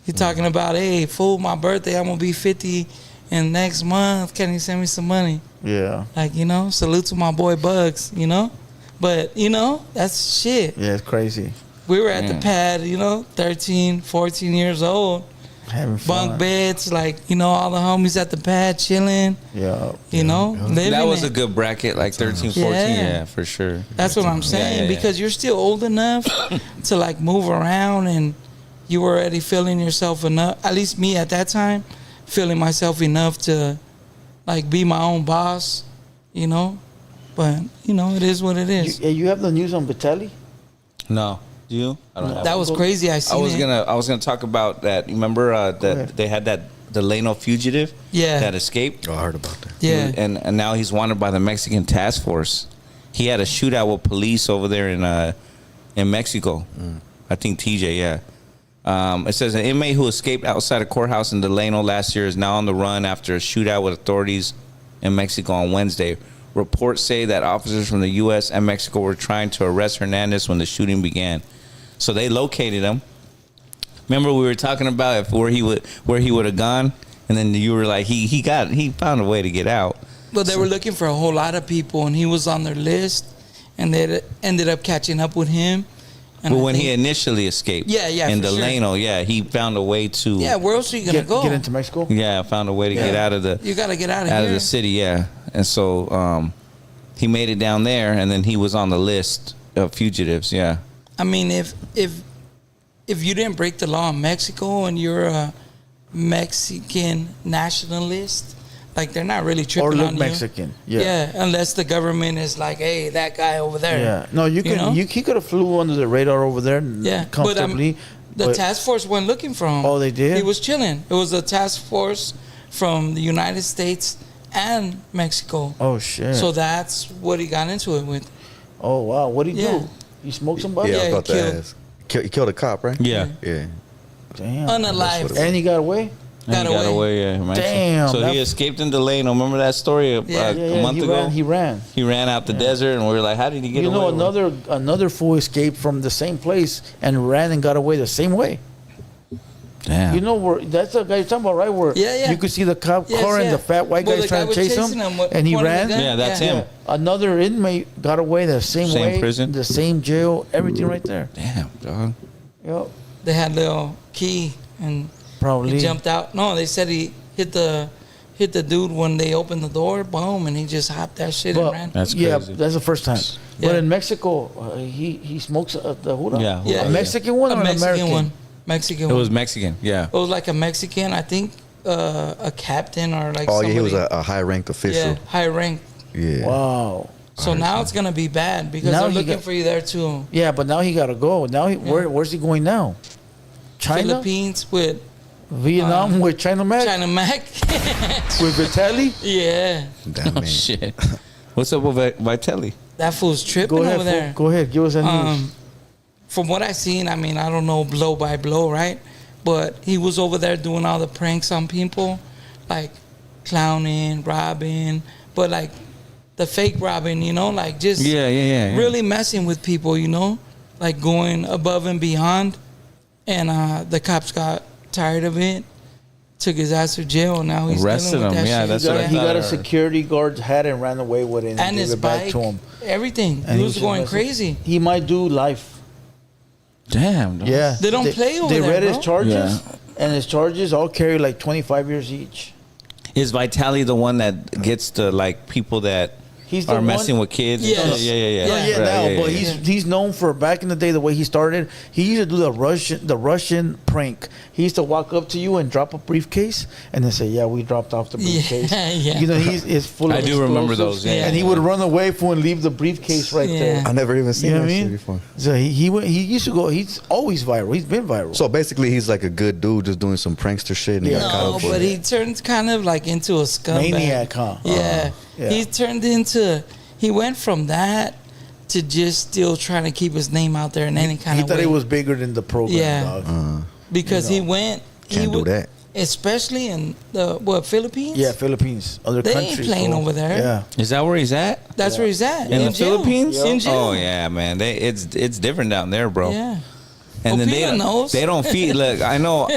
He talking about, hey, fool, my birthday, I'm gonna be 50 in next month. Can you send me some money? Yeah. Like, you know, salute to my boy Bugs, you know? But, you know, that's shit. Yeah, it's crazy. We were at the pad, you know, 13, 14 years old. Having fun. Bunk beds, like, you know, all the homies at the pad chilling, Yeah. you know, living That was it. a good bracket, like 13, 14. Yeah. Yeah, for sure. That's what I'm saying, yeah. because you're still old enough to, like, move around and you were already feeling yourself enough, at least me at that time, feeling myself enough to, like, be my own boss, you know? But, you know, it is what it is. You have the news on Vitelli? No, do you? I don't have. That was crazy. I seen it. I was gonna talk about that. You remember ahead. that they had that Delano fugitive Yeah. that escaped? Oh, I heard about that. Yeah. And now he's wanted by the Mexican task force. He had a shootout with police over there in Mexico. I think TJ, yeah. It says an inmate who escaped outside a courthouse in Delano last year is now on the run after a shootout with authorities in Mexico on Wednesday. Reports say that officers from the U.S. and Mexico were trying to arrest Hernandez when the shooting began. So they located him. Remember we were talking about where he would have gone, and then you were like he found a way to get out. But they were looking for a whole lot of people, and he was on their list, and they ended up catching up with him. And But I when he think- initially escaped, Yeah, in for sure. Delano, yeah, he found a way to yeah, where else are you gonna go? Get into Mexico? yeah, found a way to get out of the You gotta get out of out here. of the city, yeah. And so he made it down there, and then he was on the list of fugitives, yeah. I mean, if you didn't break the law in Mexico and you're a Mexican nationalist, like they're not really tripping Or look on you. Mexican. Yeah. Yeah. Unless the government is like, hey, that guy over there. Yeah. No, you can. know? He could have flew under the radar over there. Yeah, Comfortably. the but- task force went looking for him. Oh, they did? He was chilling. It was a task force from the United States and Mexico. Oh shit. So that's what he got into it with. Oh wow. What did he Yeah. do? He smoked somebody? Yeah, I Yeah, was about he to killed- ask. He killed a cop, right? Yeah. Yeah. Damn. Unalived. And he got away. Got he got away. away, yeah. Mexico. Damn, So that- he escaped in Delano. Remember that story Yeah. a month he ago? ran. He ran. He ran out the desert, and we were like, how did he get You away? know, another fool escaped from the same place and ran and got away the same way. Damn. You know where that's the guy you're talking about, right? Where Yeah. you could see the cop Yes, car and yeah. the fat white Well, guy the trying guy to was chase chasing him, him with- and he pointing the ran. gun. Yeah, that's him. Another inmate got away the same Same way, prison? the same jail, everything right there. Damn, dog. Yep. They had little key and Probably. he jumped out. No, they said he hit the dude when they opened the door. Boom, and he just hopped that shit and But, ran. That's yeah, crazy. that's the first time. But Yeah. in Mexico, he smokes the hula. Yeah, Yeah. A Mexican one or a an Mexican American? one. Mexican It one. was Mexican. Yeah. It was like a Mexican, I think, a captain or like. Oh yeah, he was somebody- a high ranked official. yeah, high rank. Yeah. Wow. So now it's gonna be bad because Now they're he looking got- for you there too. Yeah, but now he got to go. Now where's he going now? China, Philippines with Vietnam with China Mac, China Mac. with Vitaly. Yeah, That Oh man. shit. What's up with Vitelli? that fool's tripping Go ahead, over there. fool. Go ahead. Give us that news. From what I've seen, I mean, I don't know blow by blow, right? But he was over there doing all the pranks on people, like clowning, robbing, but like the fake robbing, you know, like just Yeah. really messing with people, you know, like going above and beyond. And the cops got tired of it, took his ass to jail. And now he's Arrested dealing with him, that yeah, shit. that's He what got, I he thought got I a heard. security guard's hat and ran away with it and, And gave his it back bike, to him. everything. And he was just going messing- crazy. He might do life. Damn. Dog. Yeah. They don't play over They there, read his bro. charges, Yeah. and his charges all carry like 25 years each. Is Vitali the one that gets the like people that He's the are one- messing with kids? and Yes. shit? Yeah. Yeah. Oh, yeah, Right, now, yeah, but yeah. he's known for back in the day the way he started. He used to do the Russian prank. He used to walk up to you and drop a briefcase, and then say, "Yeah, we dropped off the briefcase." Yeah. You know, he's full of. I do remember explosives, those, yeah. and he would run away from and leave the briefcase right Yeah. there. I never even seen You know that what I shit mean? before. So he went. He used to go. He's always viral. He's been viral. So basically, he's like a good dude just doing some prankster shit, and he got caught No, up for but it. he turned kind of like into a scumbag. Maniac, huh? Yeah. Yeah. He turned into. He went from that to just still trying to keep his name out there in any kind he of thought way. he was bigger than the program, Yeah. dog. because you he went. Can't he do would, that. Especially in the Philippines. Yeah, Philippines, other They ain't countries. playing bro. over there. Yeah. Is that where he's at? That's where he's at In the jail. Philippines? In jail. Oh yeah, man. It's different down there, bro. Yeah. And then Filipino knows. they don't feed. Look, I know.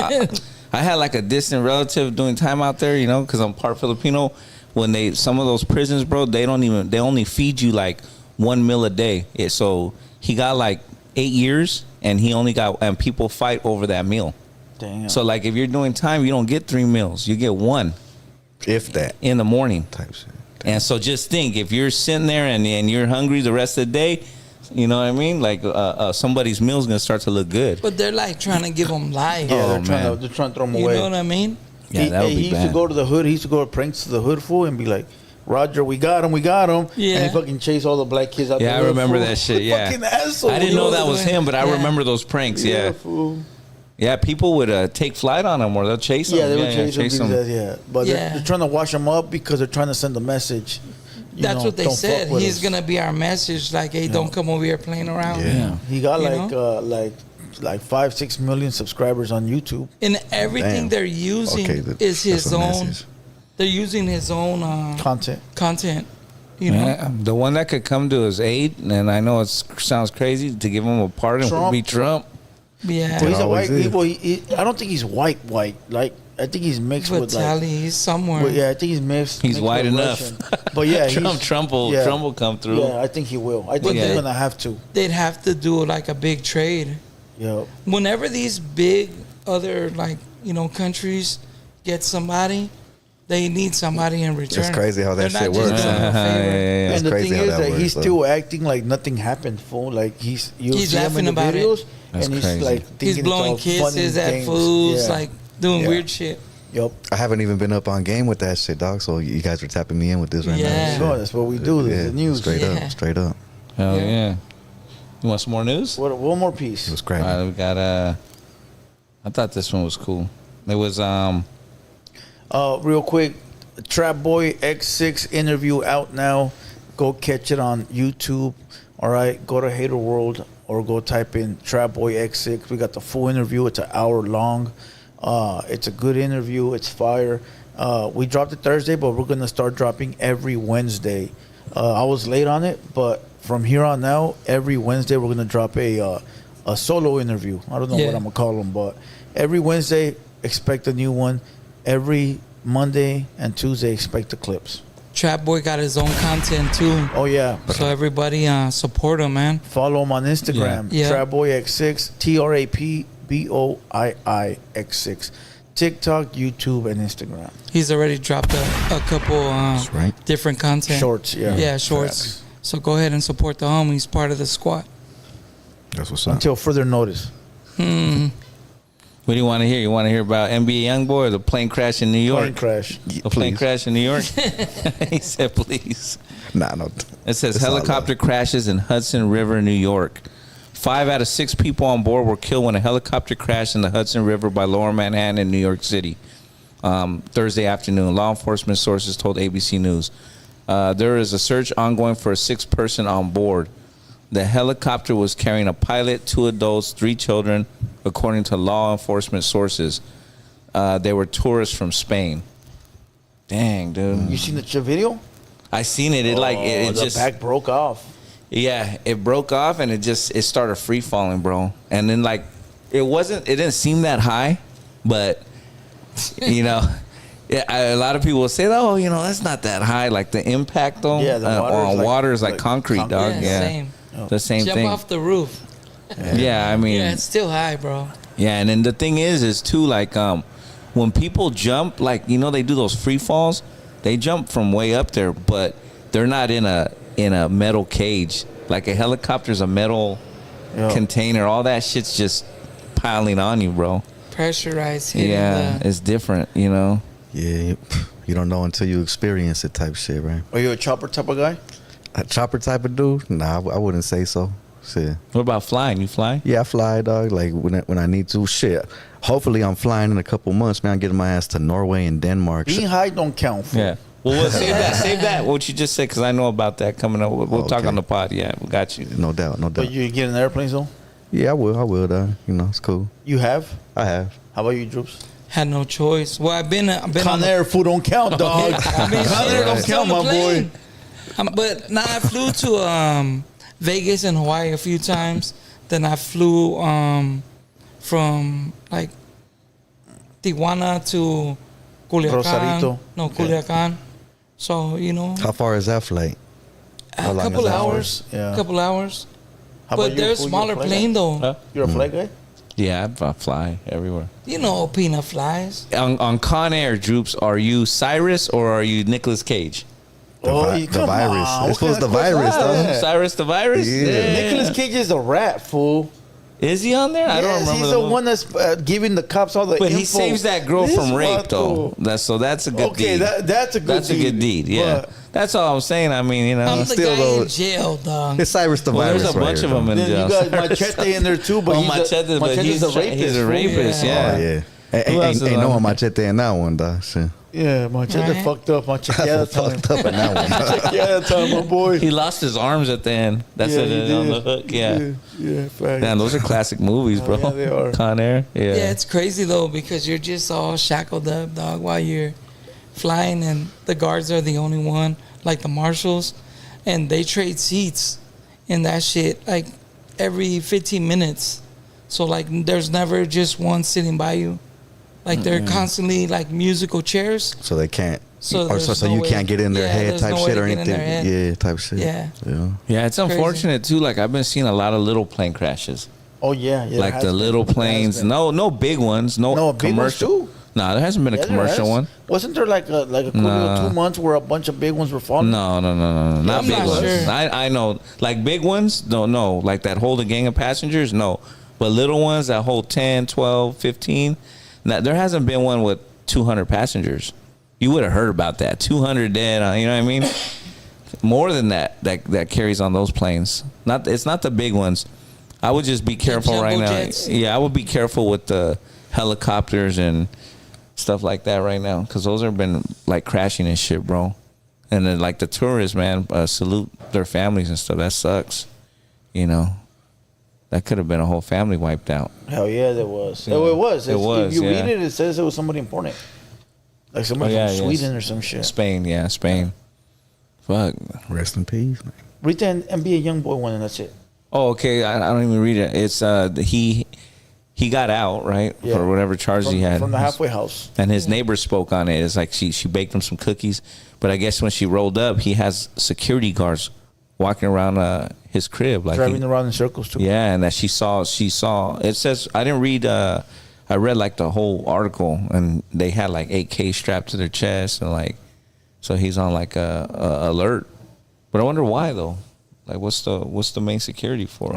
I had like a distant relative doing time out there, you know, because I'm part Filipino. When some of those prisons, bro, they only feed you like one meal a day. So he got like 8 years, and and people fight over that meal. Damn. So like if you're doing time, you don't get 3 meals, you get one If that in the morning. type shit. And so just think, if you're sitting there and you're hungry the rest of the day, you know what I mean? Like somebody's meal's gonna start to look good. But they're like trying to give him life. Yeah, Oh, they're trying man. to throw him You away. know what I mean? Yeah, that would he be used bad. to go to the hood. He used to go to pranks to the hood fool and be like, "Roger, we got him. Yeah. And he fucking chase all the black kids out. Yeah, the I hood, remember fool. that shit. Yeah, Fucking asshole. I didn't know that was Yeah. him, but I Yeah. remember those pranks. Yeah, fool. yeah. People would take flight on him, or they'll chase him. Yeah, they would chase him. Yeah, but Yeah. they're trying to wash him up because they're trying to send a message. You That's know, what they don't said. fuck with He's us. gonna be our message. Like, hey, don't come over here playing around. Yeah. He got You like 5-6 million subscribers on YouTube. And everything Damn. they're using Okay, is his that's a own. message. They're using his own Content. content. You know. Yeah, the one that could come to his aid, and I know it sounds crazy to give him a pardon, would Trump. be Trump. Yeah. Well, he's a always white. is. I don't think he's white. Like I think he's mixed with like. Vitaly, he's somewhere. But yeah, I think he's mixed. He's mixed white with enough. Russian. But yeah, Trump will come through. Yeah, I think he will. I think But he's they- gonna have to. They'd have to do like a big trade. Yeah. Whenever these big other countries get somebody, they need somebody in return. It's crazy how that They're shit not just works, doing huh? a favor. Yeah. It's And the crazy thing how is that that works, he's though. still acting like nothing happened, fool. Like he's He's see him laughing in the about it. videos, That's and he's crazy. like He's thinking it's blowing all fun and kisses at games. fools, Yeah. like doing Yeah. weird shit. Yep. I haven't even been up on game with that shit, dog. So you guys are tapping me in with this right Yeah. now. No, that's what we do. This is the news. Straight Yeah. up, straight up. Hell Yeah. yeah. You want some more news? One more piece. It was All crazy. right, we got I thought this one was cool. It was Real quick, Trap Boy X6 interview out now. Go catch it on YouTube. All right, go to Hater World or go type in Trap Boy X6. We got the full interview. It's an hour long. It's a good interview. It's fire. We dropped it Thursday, but we're gonna start dropping every Wednesday. I was late on it, but from here on now, every Wednesday we're gonna drop a a solo interview. I don't know Yeah. what I'm gonna call them, but every Wednesday expect a new one. Every Monday and Tuesday expect the clips. Trap Boy got his own content too. Oh yeah, So everybody support him, man. follow him on Instagram. Yeah. Trapboyx6, TRAPBOIIX6. TikTok, YouTube, and Instagram. He's already dropped a couple right. different content. Shorts, yeah. Yeah, shorts. Facts. So go ahead and support the homie. He's part of the squad. That's what's up. Until further notice. What do you want to hear? You want to hear about NBA YoungBoy or the plane crash in New York? Plane crash. The plane crash in New York? He said, please. Nah, no. It says It's all helicopter crashes in Hudson River, New York. 5 out of 6 people on board were killed when a helicopter crashed in the Hudson River by Lower Manhattan in New York City Thursday afternoon. Law enforcement sources told ABC News. There is a search ongoing for a 6th person on board. The helicopter was carrying a pilot, 2 adults, 3 children, according to law enforcement sources. They were tourists from Spain. Dang, dude. You seen the video? I seen it. It the just back broke off. Yeah, it broke off and it started free falling, bro. And then it didn't seem that high, but you know, a lot of people will say, oh, you know, that's not that high. Like the impact though, Yeah, the water is like concrete, dog. Yeah, Same. the same Jump thing. off the roof. Yeah, I mean, Yeah, it's still high, bro. yeah, and then the thing is too, like, when people jump, like, you know, they do those free falls, they jump from way up there, but they're not in a metal cage. Like a helicopter's a metal container. All that shit's just piling on you, bro. Pressurized. Hitting Yeah, it's different, you know. Yeah, you don't know until you experience it type shit, right? Are you a chopper type of guy? A chopper type of dude? Nah, I wouldn't say so. Shit. What about flying? You fly? Yeah, I fly, dog. Like when I need to. Shit. Hopefully, I'm flying in a couple months, man. I'm getting my ass to Norway and Denmark. Being high don't count. Fool. Yeah. Well, save that. What you just said, because I know about that coming up. We'll talk Okay. on the pod. Yeah, we got you. No doubt, no doubt. But you get in airplanes though? Yeah, I will, dog. You know, it's cool. You have? I have. How about you, Droops? Had no choice. Well, I've been on Con the, Air food don't count, dog. I mean, Con Air don't still count, on the my boy. plane. But now I flew to Vegas and Hawaii a few times. Then I flew from like Tijuana to Culiacan. Rosarito. No, Okay. Culiacan. So, you know, How far is that flight? How a long couple is that? hours. Yeah. Couple hours. How about But you, they're a fool? You smaller fly plane guy? though. Huh? You're a flight guy? Yeah, I fly everywhere. You know, peanut flies. On Con Air, Droops, are you Cyrus or are you Nicolas Cage? The come virus. on. It's What supposed kind the of virus, question is though. that? Cyrus the Virus? Yeah. Nicolas Cage is a rat, fool. Is he on there? I don't Yes, remember. he's the one that's giving the cops all the But info. he saves that girl This from rape, vato. though. That's a good Okay, deed. that's a good That's deed. a good deed. Yeah, But that's all I'm saying. I mean, you know, I'm the still guy though- in jail, dog. It's Cyrus the well, virus. there's a bunch right of here, them in then jail. you got Machete in there too, but Oh, he's Machete, but Machete's a rapist. he's a fool. rapist. Yeah. Yeah. Oh, yeah. Who else is Ain't on no there? one Machete in that one, dog. Shit. Yeah, Machete Right. fucked up. Macheteada time. Fucked up in that one. dog. Yeah, time, my boy. He lost his arms at the end. That's Yeah, it he on the did. hook. Yeah. Yeah, fact. Damn, those are classic movies, bro. yeah, they are. Con Air. Yeah. Yeah, it's crazy though because you're just all shackled up, dog, while you're flying, and the guards are the only one, like the marshals, and they trade seats in that shit like every 15 minutes. So like, there's never just one sitting by you. Like they're constantly like musical chairs. So they can't. So So, there's so no you way- can't get in their yeah, head there's type no way shit to or get in anything. their head. Yeah, type shit. Yeah. Yeah. Yeah, it's Crazy. unfortunate too. Like I've been seeing a lot of little plane crashes. Oh yeah, yeah. Like the little planes. No big ones. No, No, big ones commercial. too. No, there hasn't been a Yeah, there commercial has. one. Wasn't there like a cool Nah. little 2 months where a bunch of big ones were falling? No, not I'm big not ones. sure. I know, like big ones, no, like that hold a gang of passengers, no. But little ones that hold 10, 12, 15, now, there hasn't been one with 200 passengers. You would have heard about that. 200 dead, you know what I mean? More than that carries on those planes. It's not the big ones. I would just be careful jumbo right now. jets? Yeah, I would be careful with the helicopters and stuff like that right now, because those have been like crashing and shit, bro. And then like the tourists, man, salute their families and stuff. That sucks, you know. That could have been a whole family wiped out. Hell yeah, there was. Yeah. Oh, it was. It was, If you yeah. read it, it says it was somebody important, like somebody Oh, yeah, from yes. Sweden or some shit. Spain, yeah, Spain. Fuck. Rest in peace, man. Read the NBA YoungBoy one, and that's it. Oh, okay. I don't even read it. It's he got out, right, Yeah. for whatever charge he had from the halfway house. and his neighbor spoke on it. It's like she baked him some cookies, but I guess when she rolled up, he has security guards walking around his crib, like Driving around in circles too. yeah, and that she saw. It says I didn't read. I read like the whole article, and they had like AK strapped to their chest, and like, so he's on like a alert. But I wonder why though. Like, what's the main security for?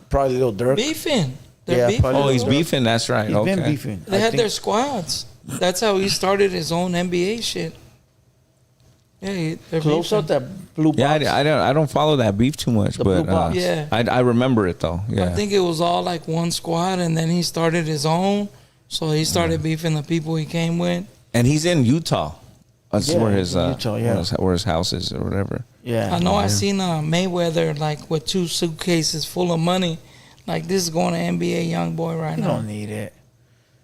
Probably Lil Durk. Beefing. They're Yeah, beefing. probably Oh, he's Durk. beefing. That's right. He's okay. been beefing. They I had think- their squads. That's how he started his own NBA shit. Yeah, they're Close beefing. out that blue box. Yeah, I don't follow that beef too much, The but blue box. Yeah. I remember it though. Yeah, I think it was all like one squad, and then he started his own. So he started beefing the people he came with. and he's in Utah. That's Yeah, where his in Utah, yeah. where his house is or whatever. Yeah. I know I seen Mayweather like with 2 suitcases full of money. Like, this is going to NBA young boy right You now. don't need it.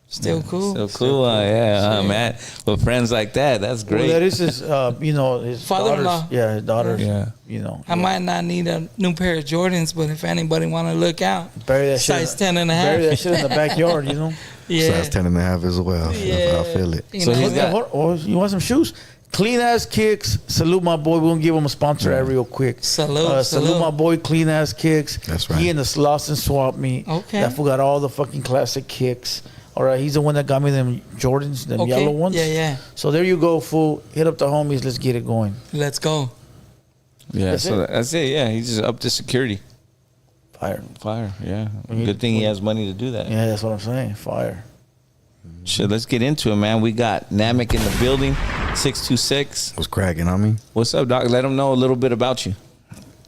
Still cool. So cool, man. With friends like that, that's Well, great. that is his, his Father-in-law. daughters. Yeah, his daughters. Yeah. You know. I might not need a new pair of Jordans, but if anybody want to look out, bury that shit. size 10 and a half. Bury that shit in the backyard. You know. Yeah. Size 10 and a half as well. Yeah. I feel it. You So know, he's got- Oh, you want some shoes? Clean ass kicks. Salute my boy. We're gonna give him a sponsor ad real quick. Salute, salute salute. my boy. Clean ass kicks. That's right. He and the Lost and Swap Meet. Okay. That fool got all the fucking classic kicks. All right, he's the one that got me them Jordans, them Okay. yellow ones. Yeah, yeah. So there you go, fool. Hit up the homies. Let's get it going. Let's go. Yeah, That's so it. that's it. Yeah, he's just up to security. Fire. Fire. Yeah, When you- good thing he has money to do that. Yeah, that's what I'm saying. Fire. Shit, let's get into it, man. We got Namek in the building, 626. What's cracking on me? What's up, Doc? Let them know a little bit about you.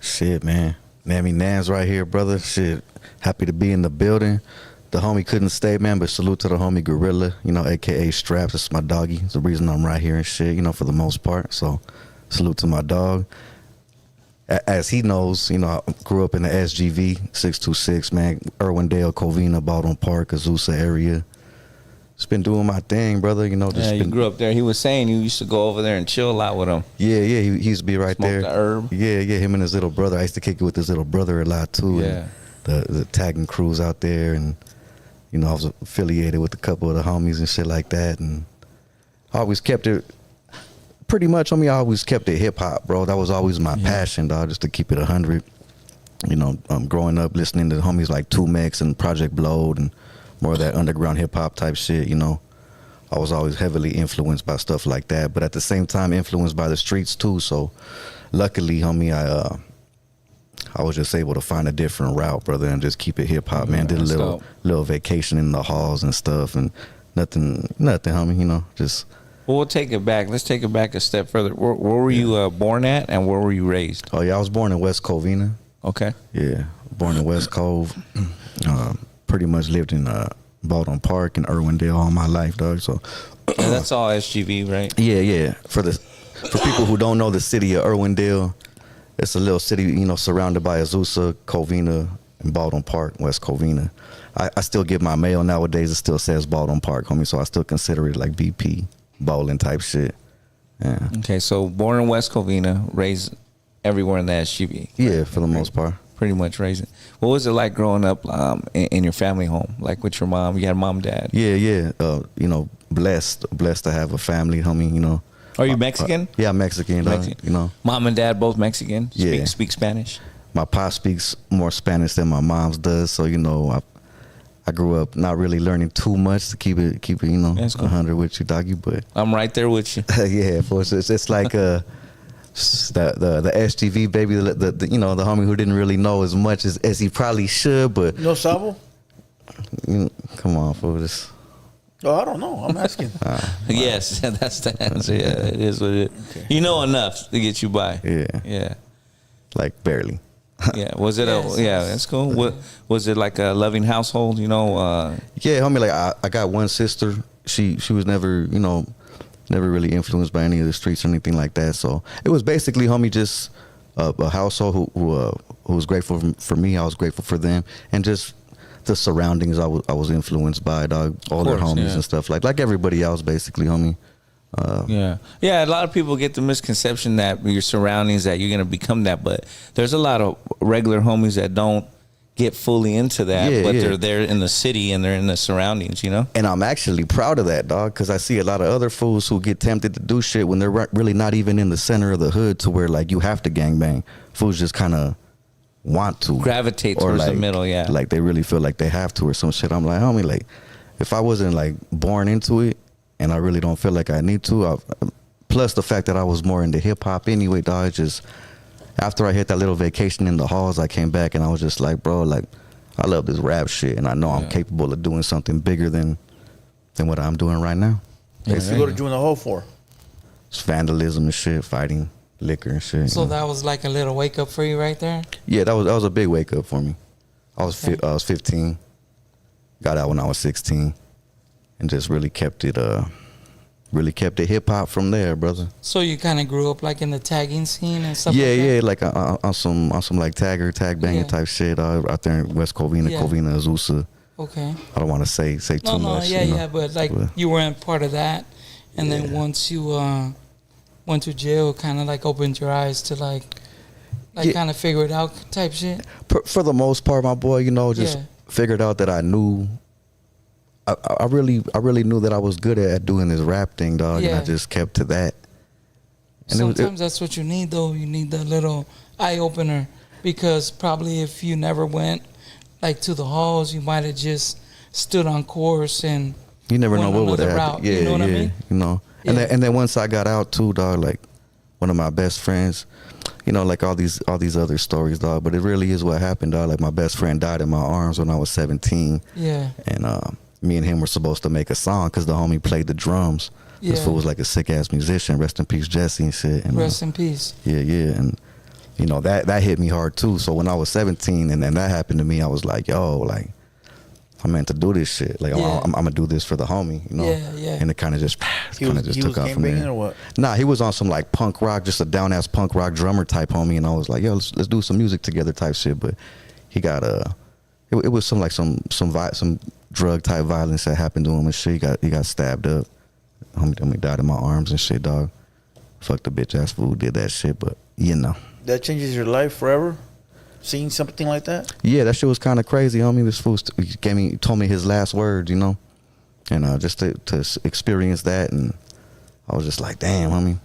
Shit, man. Nammy Nans right here, brother. Shit. Happy to be in the building. The homie couldn't stay, man, but salute to the homie Gorilla, you know, a.k.a. Straps. It's my doggy. It's the reason I'm right here and shit, you know, for the most part. So salute to my dog. As he knows, you know, I grew up in the SGV, 626, man. Irwindale, Covina, Baldwin Park, Azusa area. Just been doing my thing, brother, you know. Just Yeah, you been, grew up there. He was saying you used to go over there and chill a lot with him. Yeah, he used to be right Smoke there. the herb. Yeah, him and his little brother. I used to kick it with his little brother a lot too. Yeah. And the tagging crews out there, and you know, I was affiliated with a couple of the homies and shit like that, and I always kept it. Pretty much, I always kept it hip hop, bro. That was always my passion, dog. Just to keep it 100. You know, growing up listening to homies like 2Mex and Project Blowed and more of that underground hip hop type shit. You know, I was always heavily influenced by stuff like that, but at the same time influenced by the streets too. So, luckily, homie, I was just able to find a different route, brother, and just keep it hip hop, man. Did a that's little dope. vacation in the halls and stuff, and nothing, homie. You know, just. Well, we'll take it back. Let's take it back a step further. Where were you born at, and where were you raised? Oh yeah, I was born in West Covina. Okay. Yeah, born in West Cove. Pretty much lived in Baldwin Park and Irwindale all my life, dog. So And that's all SGV, right? yeah. For people who don't know the city of Irwindale, it's a little city, you know, surrounded by Azusa, Covina, and Baldwin Park, West Covina. I still get my mail nowadays. It still says Baldwin Park, homie. So I still consider it like BP bowling type shit. Yeah. Okay, so born in West Covina, raised everywhere in the SGV. Yeah, for the most part. Pretty much raised. What was it like growing up in your family home, like with your mom? You had mom, and dad. Yeah. You know, blessed to have a family, homie. You know. Are you Mexican? Yeah, I'm Mexican, dog. Mexican. You know. Mom and dad both Mexican. Yeah. Speak Spanish. My pa speaks more Spanish than my mom's does, so you know, I grew up not really learning too much to keep it, you know, That's cool. 100 with you, doggy. But I'm right there with you. yeah, for it's like the SGV baby, the you know, the homie who didn't really know as much as he probably should, but No sabo? you know, come on, for this. Oh, I don't know. I'm asking. Yes, that's the answer. Yeah, it is what it is. You know enough to get you by. Yeah. Yeah. Like barely. Yeah. Was it Yes, yeah, that's cool. What was it like a loving household, you know? Yeah, homie, like I got one sister. She was never, you know, never really influenced by any of the streets or anything like that. So it was basically, homie, just a household who was grateful for me. I was grateful for them, and just the surroundings I was influenced by, dog. All their course, homies yeah. and stuff like everybody else, basically, homie. Yeah. A lot of people get the misconception that your surroundings, that you're gonna become that, but there's a lot of regular homies that don't get fully into that, but they're there in the city and they're in the surroundings, you know. And I'm actually proud of that, dog, because I see a lot of other fools who get tempted to do shit when they're really not even in the center of the hood, to where like you have to gangbang. Fools just kind of want to gravitate towards the middle, like they really feel like they have to or some shit. I'm like, homie, like if I wasn't like born into it, and I really don't feel like I need to. Plus the fact that I was more into hip hop anyway, dog. Just after I hit that little vacation in the halls, I came back and I was just like, bro, like I love this rap shit, and I know I'm capable of doing something bigger than what I'm doing right now. What you go to join the hole for? It's vandalism and shit, fighting liquor and shit. So that was like a little wake up for you right there. Yeah, that was a big wake up for me. I was 15, got out when I was 16, and just really kept it hip hop from there, brother. So you kind of grew up like in the tagging scene and stuff. Yeah, like that? like on some like tag banging type shit out there in West Covina, Covina, Azusa. Okay. I don't want to say too much. But like you weren't part of that, and then once you went to jail, kind of like opened your eyes to like kind of figure it out type shit. For the most part, my boy, you know, just figured out that I knew. I really knew that I was good at doing this rap thing, dog, and I just kept to that. And sometimes that's what you need, though. You need the little eye opener, because probably if you never went like to the halls, you might have just stood on course and you never know what would happen. Yeah, you know what I mean? You know, and then once I got out too, dog, like one of my best friends, you know, like all these other stories, dog, but it really is what happened, dog. Like my best friend died in my arms when I was 17. Yeah. And me and him were supposed to make a song because the homie played the drums. This fool was like a sick ass musician. Rest in peace, Jesse and shit. And, rest in peace. Yeah, and you know that hit me hard too. So when I was 17 and then that happened to me, I was like, yo, like I meant to do this shit. Like I'm gonna do this for the homie, you know. Yeah. And it kind of just took off from there. Or what? Nah, he was on some like punk rock, just a down ass punk rock drummer type homie, and I was like, yo, let's do some music together type shit. But he got it was some drug type violence that happened to him and shit. He got stabbed up. Homie died in my arms and shit, dog. Fuck the bitch ass fool did that shit, but you know. That changes your life forever? Seeing something like that? Yeah, that shit was kind of crazy, homie. This fool told me his last words, you know, and just to experience that, and I was just like, damn, homie,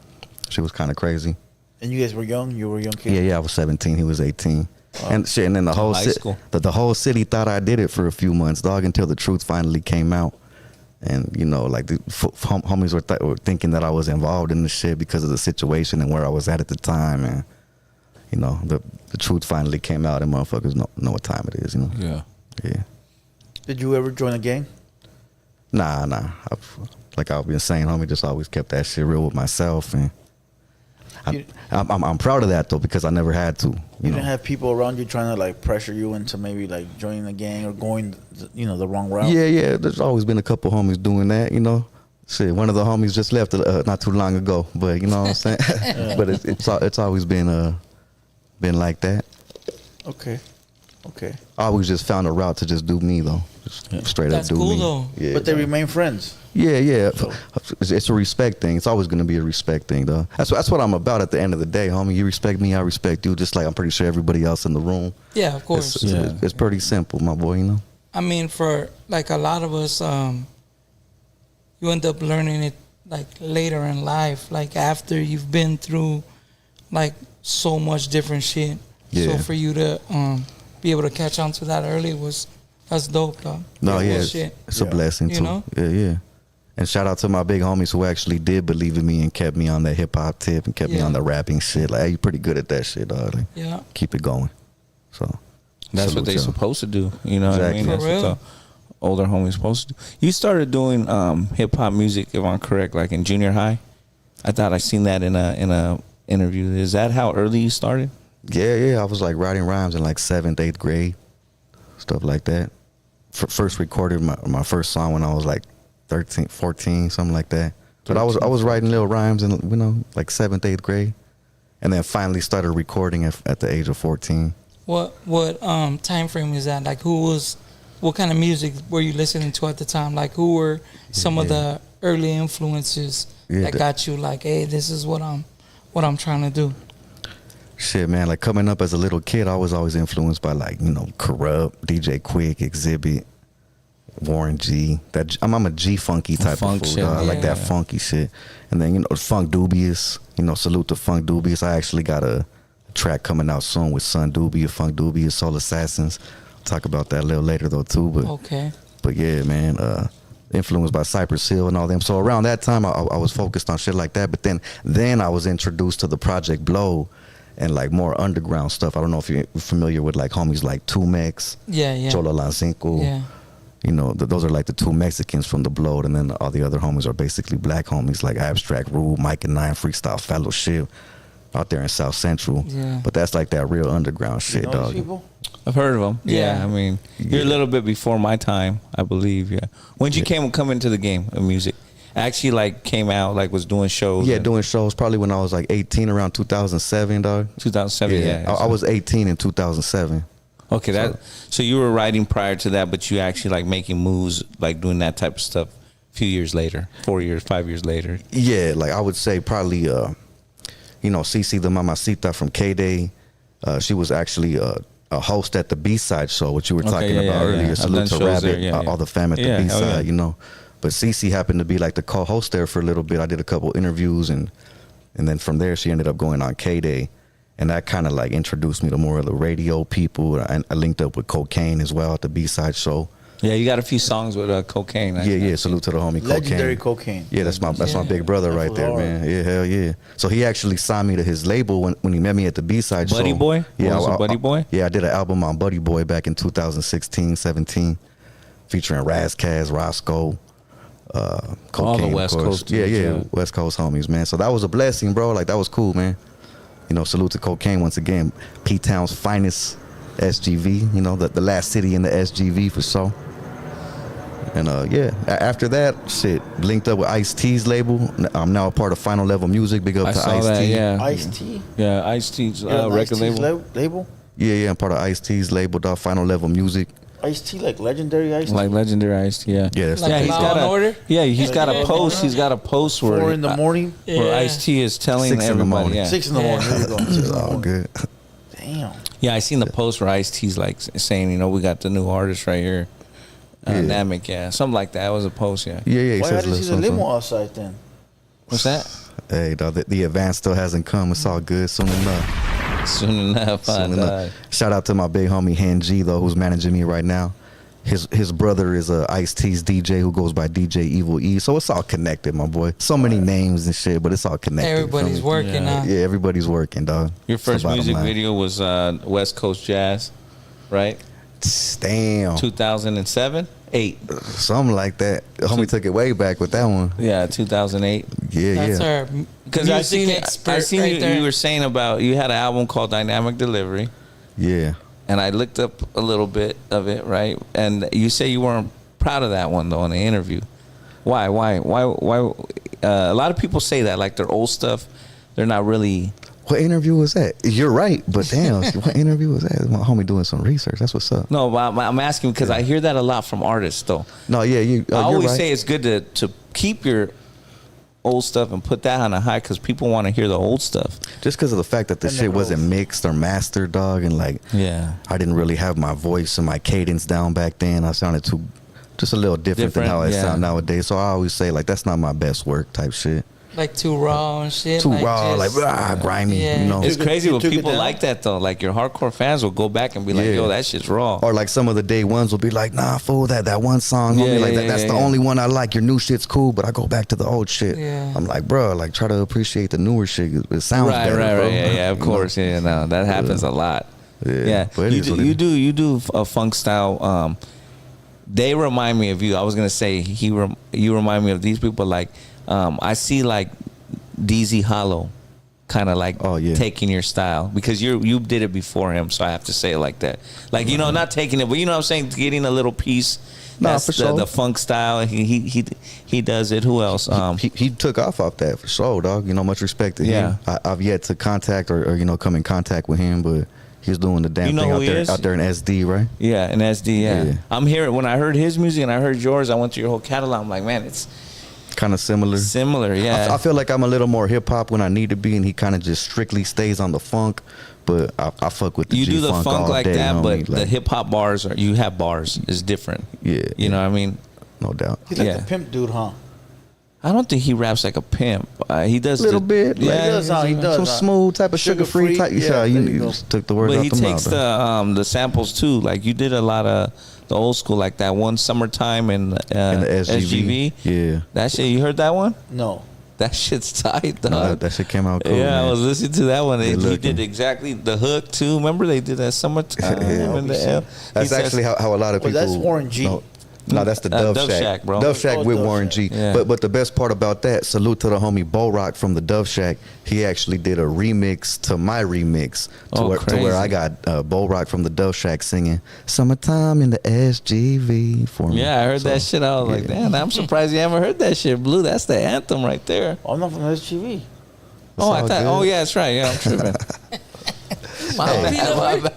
shit was kind of crazy. And you guys were young? You were a young kid? Yeah, I was 17. He was 18. And shit, and then the whole city thought I did it for a few months, dog, until the truth finally came out. And you know, like the homies were thinking that I was involved in the shit because of the situation and where I was at the time, and you know, the truth finally came out, and motherfuckers know what time it is, you know. Yeah. Did you ever join a gang? Nah. Like I've been saying, homie, just always kept that shit real with myself, and I'm proud of that though, because I never had to. You didn't have people around you trying to like pressure you into maybe like joining a gang or going, the wrong route. Yeah. There's always been a couple homies doing that, you know. Shit, one of the homies just left not too long ago, but you know what I'm saying. But it's always been like that. Okay. I always just found a route to just do me though, just straight up do me. That's cool though. Yeah, but they remain friends. Yeah. It's a respect thing. It's always gonna be a respect thing, though. That's what I'm about at the end of the day, homie. You respect me, I respect you. Just like I'm pretty sure everybody else in the room. Yeah, of course. It's pretty simple, my boy. You know. I mean, for like a lot of us, you end up learning it like later in life, like after you've been through like so much different shit. Yeah. So for you to be able to catch on to that early that's dope, dog. No, it's a blessing too. You know? Yeah. And shout out to my big homies who actually did believe in me and kept me on that hip hop tip and kept me on the rapping shit. Like, hey, you pretty good at that shit, dog. Like, keep it going. So that's what they supposed to do. You know what I mean? For That's real? what the older homies supposed to do. You started doing hip hop music, if I'm correct, like in junior high. I thought I seen that in a interview. Is that how early you started? Yeah. I was like writing rhymes in like 7th, 8th grade, stuff like that. First recorded my first song when I was like 13, 14, something like that. But I was writing little rhymes in, you know, like 7th, 8th grade, and then finally started recording at the age of 14. What time frame is that? Like, what kind of music were you listening to at the time? Like, who were some of the early influences Yeah, that got you like, hey, this is what I'm trying to do? Shit, man, like coming up as a little kid, I was always influenced by like, Corrupt, DJ Quick, Exhibit, Warren G. I'm a G funky type Funk of fool, shit, dog. I like that yeah. funky shit. And then, Funk Dubious, salute to Funk Dubious. I actually got a track coming out soon with Son Dubious, Funk Dubious, Soul Assassins. I'll talk about that a little later though too. Okay. But yeah, man, influenced by Cypress Hill and all them. So around that time, I was focused on shit like that. But then I was introduced to the Project Blow and like more underground stuff. I don't know if you're familiar with like homies like Tumex, Yeah. Chola Lancinco. Yeah. Those are like the two Mexicans from the Blow, and then all the other homies are basically black homies like Abstract Rule, Mike and Nine, Freestyle Fellowship, out there in South Central. Yeah. But that's like that real underground shit, You know dog. these people? I've heard of them. Yeah, Yeah. I mean, you're a little bit before my time, I believe. Yeah. When did you come into the game of music? Actually, like came out, like was doing shows. Yeah, doing shows probably when I was like 18, around 2007, dog. 2007. Yeah, I was 18 in 2007. Okay, so you were writing prior to that, but you actually like making moves, like doing that type of stuff a few years later, 4 years, 5 years later. Yeah, like I would say probably, Cece the Mamacita from K-Day. She was actually a host at the B-side show, what you were talking about earlier. I've Salute done to shows Rabbit, there, yeah. all the fam at the Yeah, B-side, yeah. But Cece happened to be like the co-host there for a little bit. I did a couple interviews, and then from there she ended up going on K-Day. And that kind of like introduced me to more of the radio people. I linked up with Cocaine as well at the B-side show. Yeah, you got a few songs with Cocaine. Yeah. Salute to the homie Legendary Cocaine. Cocaine. Yeah, that's my big brother That right was there, hard. man. Yeah, hell yeah. So he actually signed me to his label when he met me at the B-side show. Buddy Boy? Yeah, Was it Buddy Boy? Yeah, I did an album on Buddy Boy back in 2016, 17, featuring Razkaz, Roscoe, Cocaine, All the of West course. Coast dudes, Yeah, yeah. West Coast homies, man. So that was a blessing, bro. Like that was cool, man. Salute to Cocaine once again. P-Town's finest SGV. The last city in the SGV for sure. And after that, shit, linked up with Ice-T's label. I'm now a part of Final Level Music. Big up I to saw that. Ice-T. Yeah, Ice-T? Yeah, Ice-T's You're on record Ice-T's label. label? Yeah, I'm part of Ice-T's label, dog. Final Level Music. Ice-T, like legendary Ice-T? Like legendary Ice-T. Yeah. Yeah, that's Like Yeah, the he's Law got and Order? he's got a post. He's got a post where 4 in the morning? where Yeah. Ice-T is telling 6 in the everybody. morning. Yeah. 6 in the morning. There you go. 6 in It's the all morning. good. Damn. Yeah, I seen the post where Ice-T's like saying, we got the new artist right here. Yeah. Namek, yeah. Something like that. It was a post, yeah. Yeah, he Why says did you see the something. limo outside then? What's that? Hey, dog, the advance still hasn't come. It's all good. Soon enough. Soon enough. Soon enough. Shout out to my big homie Han G, though, who's managing me right now. His brother is Ice-T's DJ who goes by DJ Evil E. So it's all connected, my boy. So many names and shit, but it's all connected. you feel Everybody's me? working now. Yeah, everybody's working, dog. Your It's the first bottom music line. video was West Coast Jazz, right? Damn. 2007? 8. Something like that. Homie took it way back with that one. Yeah, 2008. Yeah, That's yeah. our Because I music seen expert right you, there. you were saying about you had an album called Dynamic Delivery, Yeah. and I looked up a little bit of it, right? And you say you weren't proud of that one though in the interview. Why? A lot of people say that like their old stuff, they're not really. What interview was that? You're right, but damn, what interview was that? My homie doing some research. That's what's up. No, but I'm asking because I hear that a lot from artists though. No, yeah, I you're always right. say it's good to keep your old stuff and put that on a high because people want to hear the old stuff. Just because of the fact that the And the shit wasn't growth. mixed or mastered, dog, and like Yeah. I didn't really have my voice and my cadence down back then. I sounded just a little different than how I Different, yeah. sound nowadays. So I always say like that's not my best work type shit. like too raw and shit. Too like raw, just- like grimy, Yeah. you know. It's crazy you when took it people down? like that though. Like your hardcore fans will go back and be like, Yeah. "Yo, that shit's raw." Or like some of the day ones will be like, nah, fool, that one song, homie, Yeah, like yeah, that's yeah, the yeah. only one I like. Your new shit's cool, but I go back to the old shit. Yeah. I'm like, bro, like try to appreciate the newer shit. It sounds Right, better, right, bro. right. Yeah, of You know? course. Yeah, no, that happens a lot. Yeah, but it is what it is. you do a funk style. They remind me of you. I was gonna say you remind me of these people. Like I see like DZ Hollow, kind of like Oh, yeah. taking your style because you did it before him. So I have to say it like that. Like not taking it, but you know what I'm saying, getting a little piece. Nah, That's for sure. the funk style. He does it. Who else? He took off that for sure, dog. Much respect to him. I've yet to contact or come in contact with him, but he's doing the damn You know thing who out he there is? out there in SD, right? Yeah, in SD. Yeah. Yeah. I'm hearing when I heard his music and I heard yours. I went through your whole catalog. I'm like, man, Kind of similar. Similar, yeah. I feel like I'm a little more hip hop when I need to be, and he kind of just strictly stays on the funk. But I fuck with the you do the G-funk funk all like day, that, homie. but the Like, hip hop bars you have bars is different. Yeah, you know what I mean. no doubt. He's like Yeah. the pimp dude, huh? I don't think he raps like a pimp. He does Little bit, Yeah, like, he does, huh? He does. Some smooth type of sugar-free type. Yeah, Yeah, there you you go. just took the words But out he the takes mouth. the samples too. Like you did a lot of the old school, like that one Summertime in In the SGV. Yeah. That shit, you heard that one? No. That shit's tight, dog. No, that shit came out cool. Yeah, man. I was listening to that one. He looking. did exactly the hook too. Remember they did that Summertime Yeah, in the L. That's actually how a lot of Well, people. that's Warren G. No, that's the Dove, Dove Shack. Shack, bro. Dove Shack with Dove Warren Shack. G. Yeah. But the best part about that, salute to the homie Bo Rock from the Dove Shack. He actually did a remix to my remix to where I got Bo Rock from the Dove Shack singing "Summertime in the SGV" for me. Yeah, I heard So, that shit. I was like, damn, I'm surprised you haven't heard that shit, Blue. That's the anthem right there. I'm not from SGV. Oh, I all thought. good. Oh, yeah, that's right. Yeah, I'm tripping. my bad. My bad.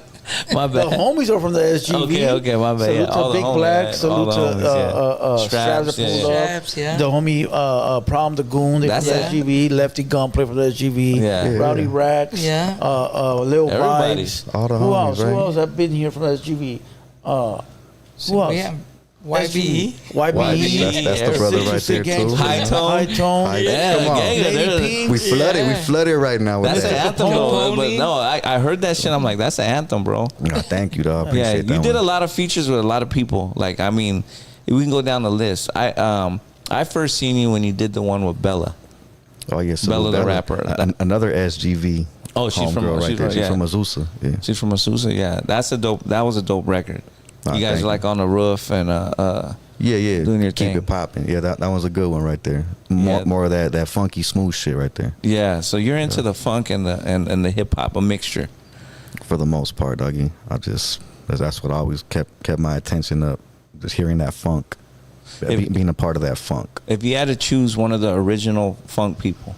My The bad. homies are from the SGV. Okay, my bad. Salute Yeah, to all the Big homies, Black. yeah, all Salute the to homies, yeah. Straps that Straps, yeah, pulled yeah. up. Straps, yeah. The homie Prom the Goon. They from That's the it. SGV. Lefty Gun play for the SGV. Yeah. Yeah. Rowdy Rax. Yeah. Lil Everybody. Vibes. All the Who homies, else? right? Who else have been here from the SGV? Who else? Yeah. YBE. YBE. That's the brother right there too. High Tone. High Tone. High- Yeah, Come on. gang, Lady they're- P. We flooded right now with That's the that. anthem, bro. But Pony. no, I heard that shit. I'm like, that's the anthem, bro. No, thank you, dog. Yeah, Appreciate you that did a one. lot of features with a lot of people. Like, I mean, we can go down the list. I first seen you when you did the one with Bella. Oh yes, Bella the rapper. Another SGV. Oh, she's from- homegirl right she's there. from- She's yeah. from Azusa. Yeah. She's from Azusa. Yeah, that was a dope record. Nah, You guys thank are like on the roof and Yeah. Doing your Keep thing. it popping. Yeah, that was a good one right there. Yeah. More of that funky smooth shit right there. yeah. So you're into the funk and the hip hop, a mixture. For the most part, doggy. That's what always kept my attention up. Just hearing that funk, being a part of that funk. If you had to choose one of the original funk people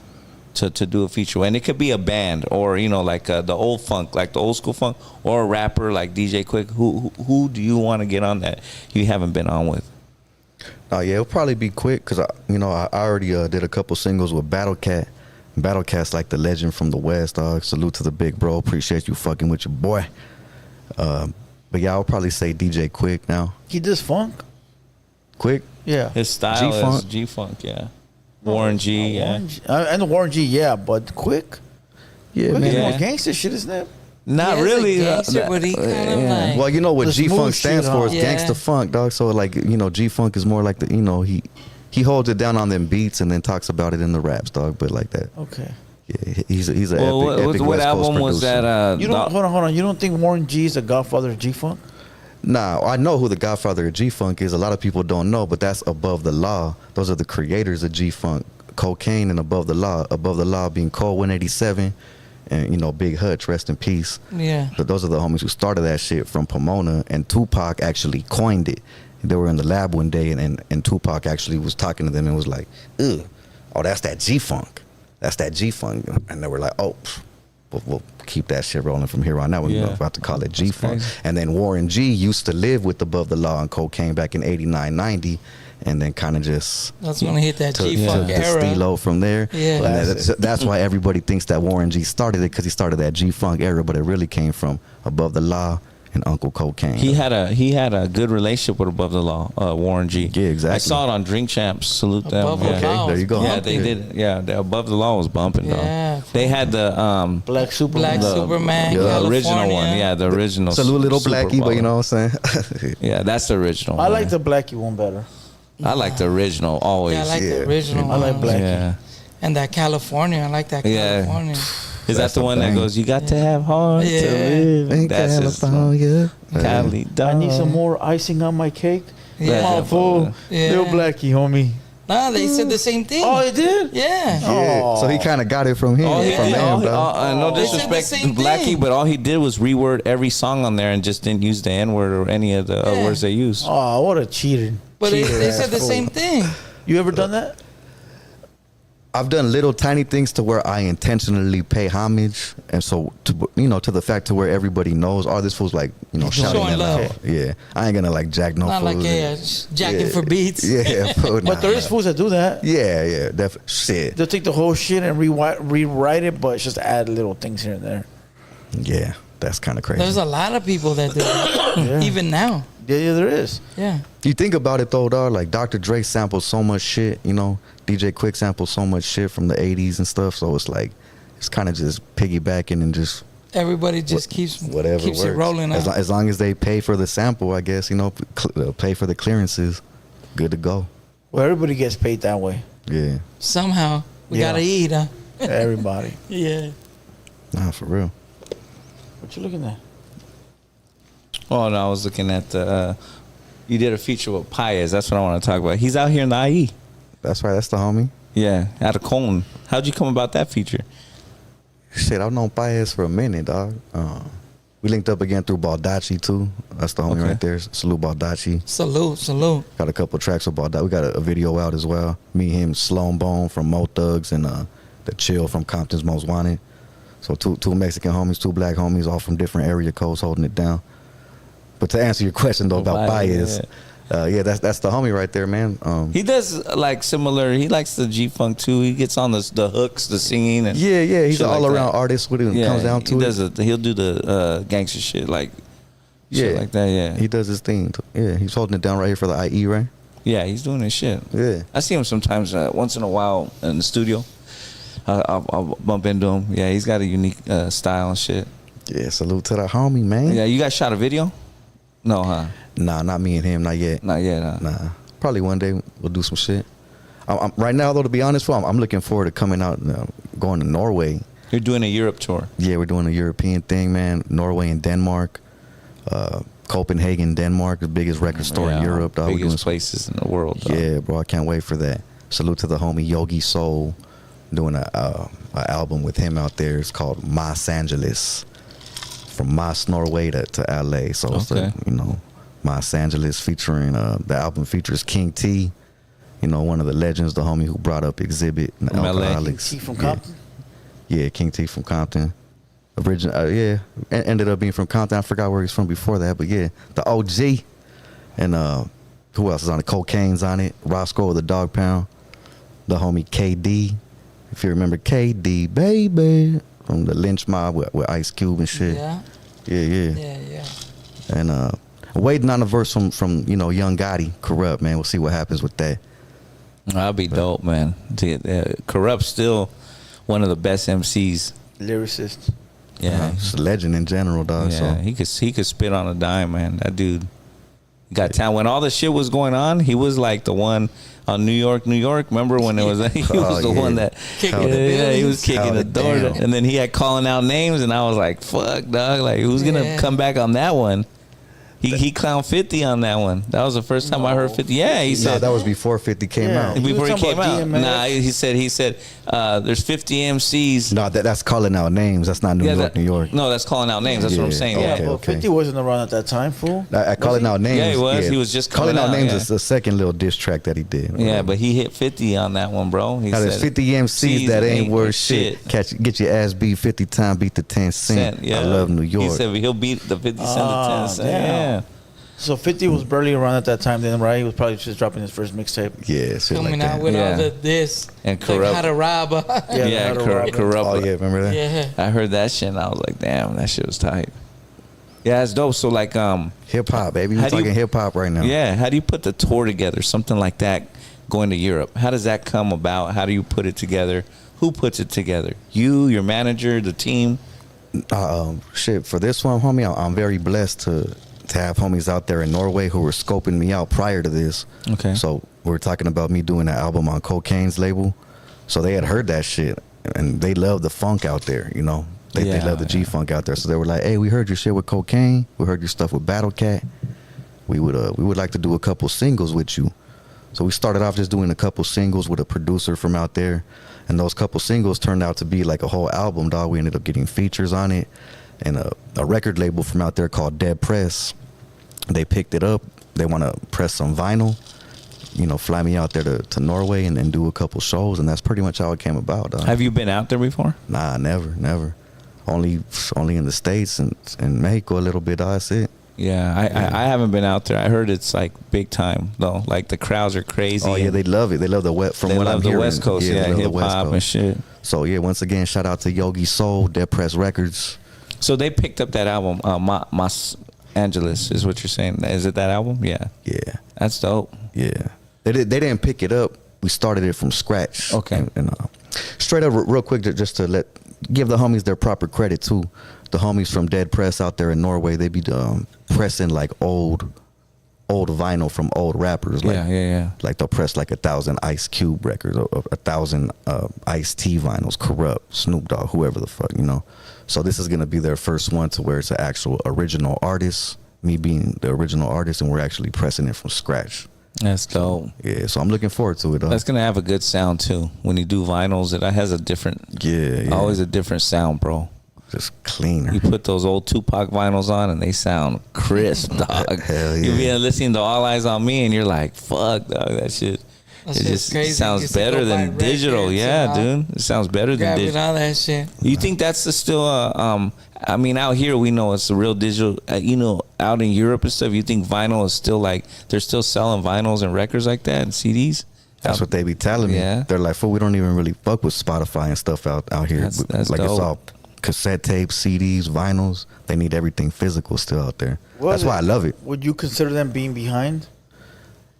to do a feature, and it could be a band or like the old funk, like the old school funk, or a rapper like DJ Quick, who do you want to get on that you haven't been on with? Oh yeah, it'll probably be quick because I already did a couple singles with Battle Cat. Battle Cat's like the legend from the West, dog. Salute to the big bro. Appreciate you fucking with your boy. But yeah, I'll probably say DJ Quick now. He does funk. Quick. Yeah. His style G-Funk. is G-Funk, yeah. Warren G, yeah. Warren G. And the Warren G, yeah, but Quick. Yeah, Quick man. is Yeah. more gangster shit, isn't it? Not He is a really. gangster, but he kind of like. Well, you know what The G smooth Funk stands shit, for huh? is Yeah. gangsta funk, dog. So like G Funk is more like he holds it down on them beats and then talks about it in the raps, dog. But like that, Okay. yeah, he's an Well, epic what West Coast album was producer. that? You don't hold on. You don't think Warren G is the godfather of G Funk? Nah, I know who the godfather of G Funk is. A lot of people don't know, but that's Above the Law. Those are the creators of G Funk, Cocaine and Above the Law. Above the Law being Cole 187, and Big Hutch, rest in peace. Yeah. But those are the homies who started that shit from Pomona, and Tupac actually coined it. They were in the lab one day, and Tupac actually was talking to them and was like, "Ugh, oh, that's that G Funk, that's that G Funk," and they were like, "Oh, we'll keep that shit rolling from here on out. We're Yeah. about to call it G Funk." crazy. And then Warren G used to live with Above the Law and Cocaine back in 89, 90, and then kind of just That's when I hit that took G-Funk the era. stilo from there. Yeah. And that's why everybody thinks that Warren G started it, because he started that G-Funk era, but it really came from Above the Law and Uncle Cocaine. He had a good relationship with Above the Law, Warren G. Yeah, exactly. I saw it on Drink Champs. Salute them. Above the yeah. Okay, Law there you go. Yeah, they did. Yeah, the Above the Law was bumping, Yeah. though. They had the Black Superman. Black Superman, yeah, the original California. one. Yeah, the original. Salute little Super Blackie, but you Bowl. know what I'm saying? Yeah, that's the original. I like man. the Blackie one better. I like the original always. Yeah, I like Yeah. the original. I like one. Black. Yeah. And that California. I like that Yeah. California. Is that That's the the one that thing. goes? You got to have heart Yeah. to live. In That's his song. California. Cali, I need dog. some more icing on my cake. Yeah. Come on, fool. Yeah. Little Blackie, homie. Nah, they said the same thing. Oh, it did? Yeah. Yeah. So he kind of got it from him. All he from did, them, dog. no They said the disrespect same to Blackie, thing. but all he did was reword every song on there and just didn't use the N word or any of the Yeah. words they used. Oh, what a cheater. But Cheater they said the asshole. same thing. You ever done that? I've done little tiny things to where I intentionally pay homage, and so to the fact to where everybody knows, oh, this fool's like shouting Showing that love. loud. Yeah, I ain't gonna like jack no Not like fools. jacking for beats. Yeah, But there is fools that do that. Yeah, definitely. Shit. They'll take the whole shit and rewrite it, but just add little things here and there. Yeah, that's kind of crazy. There's a lot of people that do that. Yeah. Even now. Yeah, there is. Yeah. You think about it though, dog. Like Dr. Dre sampled so much shit. DJ Quick sampled so much shit from the '80s and stuff. So it's like it's kind of just piggybacking and just Everybody just keeps whatever keeps works. it rolling out. As long as they pay for the sample, I guess pay for the clearances. Good to go. Well, everybody gets paid that way. Yeah. Somehow we Yeah. gotta eat, huh? Everybody. Yeah. Nah, for real. What you looking at? Oh no, I was looking at the. You did a feature with Paez. That's what I want to talk about. He's out here in the IE. That's right. That's the homie. Yeah, out of Colton. How'd you come about that feature? Shit, I've known Paez for a minute, dog. We linked up again through Baldacci too. That's the homie Okay. right there. Salute Baldacci. Salute. Got a couple tracks with Baldacci. We got a video out as well. Me, him, Sloan Bone from Mo Thugs, and the Chill from Compton's Most Wanted. So two Mexican homies, two black homies, all from different area codes holding it down. But to answer your question though about Paez, that's the homie right there, man. He does like similar. He likes the G Funk too. He gets on the hooks, the singing, and yeah, he's shit an all like around that. artist when it comes down to he it. does he'll do the gangster shit like shit like that. Yeah, he does his thing. Yeah, he's holding it down right here for the IE, right? yeah, he's doing his shit. Yeah. I see him sometimes once in a while in the studio. I'll bump into him. Yeah, he's got a unique style and shit. Yeah, salute to the homie, man. Yeah, you guys shot a video? No, huh? Nah, not me and him, not yet. Not yet. Huh? Nah, probably one day we'll do some shit. Right now, though, to be honest, I'm looking forward to coming out, going to Norway. You're doing a Europe tour. Yeah, we're doing a European thing, man. Norway and Denmark, Copenhagen, Denmark, the biggest record store in Europe. Dog. Biggest We're doing places in the world. Dog. Yeah, bro, I can't wait for that. Salute to the homie Yogi Soul, doing a album with him out there. It's called Mas Angeles, from Mas Norway to LA. So it's Okay. Mas Angeles featuring the album features King T, one of the legends, the homie who brought up Exhibit and From LA. Alcoholics. T from Compton? Yeah, King T from Compton. Ended up being from Compton. I forgot where he's from before that, but yeah, the OG. And who else is on it? Cocaine's on it. Roscoe with the Dog Pound. The homie KD. If you remember KD, baby, from the Lynch Mob with Ice Cube and shit. Yeah. Yeah. And waiting on a verse from Young Gotti, Corrupt, man. We'll see what happens with that. That'd be dope, man. Corrupt's still one of the best MCs. Lyricist. Yeah, Just a legend in general, dog. yeah. So He could spit on a dime, man. That dude got talent. When all the shit was going on, he was like the one on New York. Remember when it was? He was the one that Kicking the buildings. he was kicking Held the it door, down. and then he had calling out names, and I was like, "Fuck, dog! Like, who's gonna come back on that one?" He clowned 50 on that one. That was the first time I heard 50. Yeah, he nah, said that was before 50 came Yeah. out. He was before he talking came about out. DMX. Nah, he said there's 50 MCs. No, that's calling out names. That's not New York, New York. No, that's calling out names. That's what I'm Yeah. saying. Oh, Yeah. okay, But okay. 50 wasn't around at that time, fool. I calling out names. Yeah, he was. He was just calling coming out out, names. yeah. Is the second little diss track that he did. Yeah, but he hit 50 on that one, bro. He Now there's said 50 MCs that ain't worth shit. Get your ass beat 50 times, beat the 10 cent. Yeah. I love New York. He said he'll beat the 50 cent to 10 cent. damn. Yeah. So 50 was barely around at that time then, right? He was probably just dropping his first mixtape. yeah, shit Coming like out that. with Yeah. all the this And like Corrupt. how to rob. Yeah, How to Rob. Corrupt. Oh yeah, remember that? Yeah. I heard that shit and I was like, damn, that shit was tight. Yeah, it's dope. So like, Hip hop, baby. How We're do you- talking hip hop right now. yeah, how do you put the tour together? Something like that, going to Europe. How does that come about? How do you put it together? Who puts it together? You, your manager, the team? Shit, for this one, homie, I'm very blessed to have homies out there in Norway who were scoping me out prior to this. Okay. So we're talking about me doing an album on Cocaine's label. So they had heard that shit and they love the funk out there, you know. They love the G funk out there. So they were like, "Hey, we heard your shit with Cocaine. We heard your stuff with Battle Cat. We would like to do a couple singles with you." So we started off just doing a couple singles with a producer from out there, and those couple singles turned out to be like a whole album, dog. We ended up getting features on it, and a record label from out there called Dead Press. They picked it up. They want to press some vinyl. fly me out there to Norway and do a couple shows, and that's pretty much how it came about. Have you been out there before? Nah, never. Only in the States and Mexico a little bit. That's it. Yeah, I haven't been out there. I heard it's like big time though. Like the crowds are crazy. Oh yeah, they love it. They love the West Coast. Yeah, hip hop and shit. So yeah, once again, shout out to Yogi Soul, Dead Press Records. So they picked up that album, Mas Angeles, is what you're saying. Is it that album? Yeah. Yeah. That's dope. Yeah. They didn't pick it up. We started it from scratch. Okay. And straight up, real quick, just to give the homies their proper credit too. The homies from Dead Press out there in Norway, they be pressing like old vinyl from old rappers. Like, yeah. Like they'll press like 1,000 Ice Cube records, or 1,000 Ice-T vinyls, Corrupt, Snoop Dogg, whoever the fuck, So this is gonna be their first one to where it's an actual original artist, me being the original artist, and we're actually pressing it from scratch. That's dope. Yeah, so I'm looking forward to it. That's gonna have a good sound too. When you do vinyls, it has a different, always a different sound, bro. Just cleaner. You put those old Tupac vinyls on and they sound crisp, dog. Hell yeah. You be listening to All Eyes on Me and you're like, fuck, dog, that shit. It just crazy. sounds better than digital. Yeah, dude. It sounds better than digital. All that shit. You think that's still I mean, out here we know it's the real digital. Out in Europe and stuff, you think vinyl is still like they're still selling vinyls and records like that and CDs? That's what they be telling me. Yeah. They're like, fool, we don't even really fuck with Spotify and stuff out here. That's like dope. It's all cassette tapes, CDs, vinyls. They need everything physical still out there. That's why I love it. Would you consider them being behind?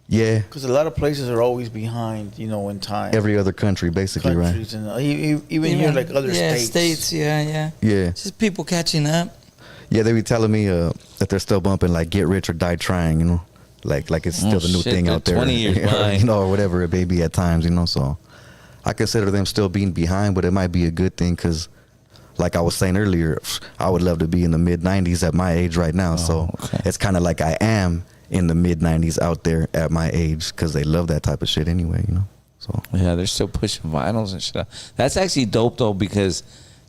Yeah. Because a lot of places are always behind, in time. Every other country, basically, Countries right? And even here, like other states. Yeah. Yeah. Just people catching up. Yeah, they be telling me that they're still bumping like "Get Rich or Die Trying," like it's still the new thing out there, 20 years behind. or whatever it may be at times, So I consider them still being behind, but it might be a good thing because, like I was saying earlier, I would love to be in the mid '90s at my age right now. It's kind of like I am in the mid '90s out there at my age because they love that type of shit anyway, So yeah, they're still pushing vinyls and shit. That's actually dope though because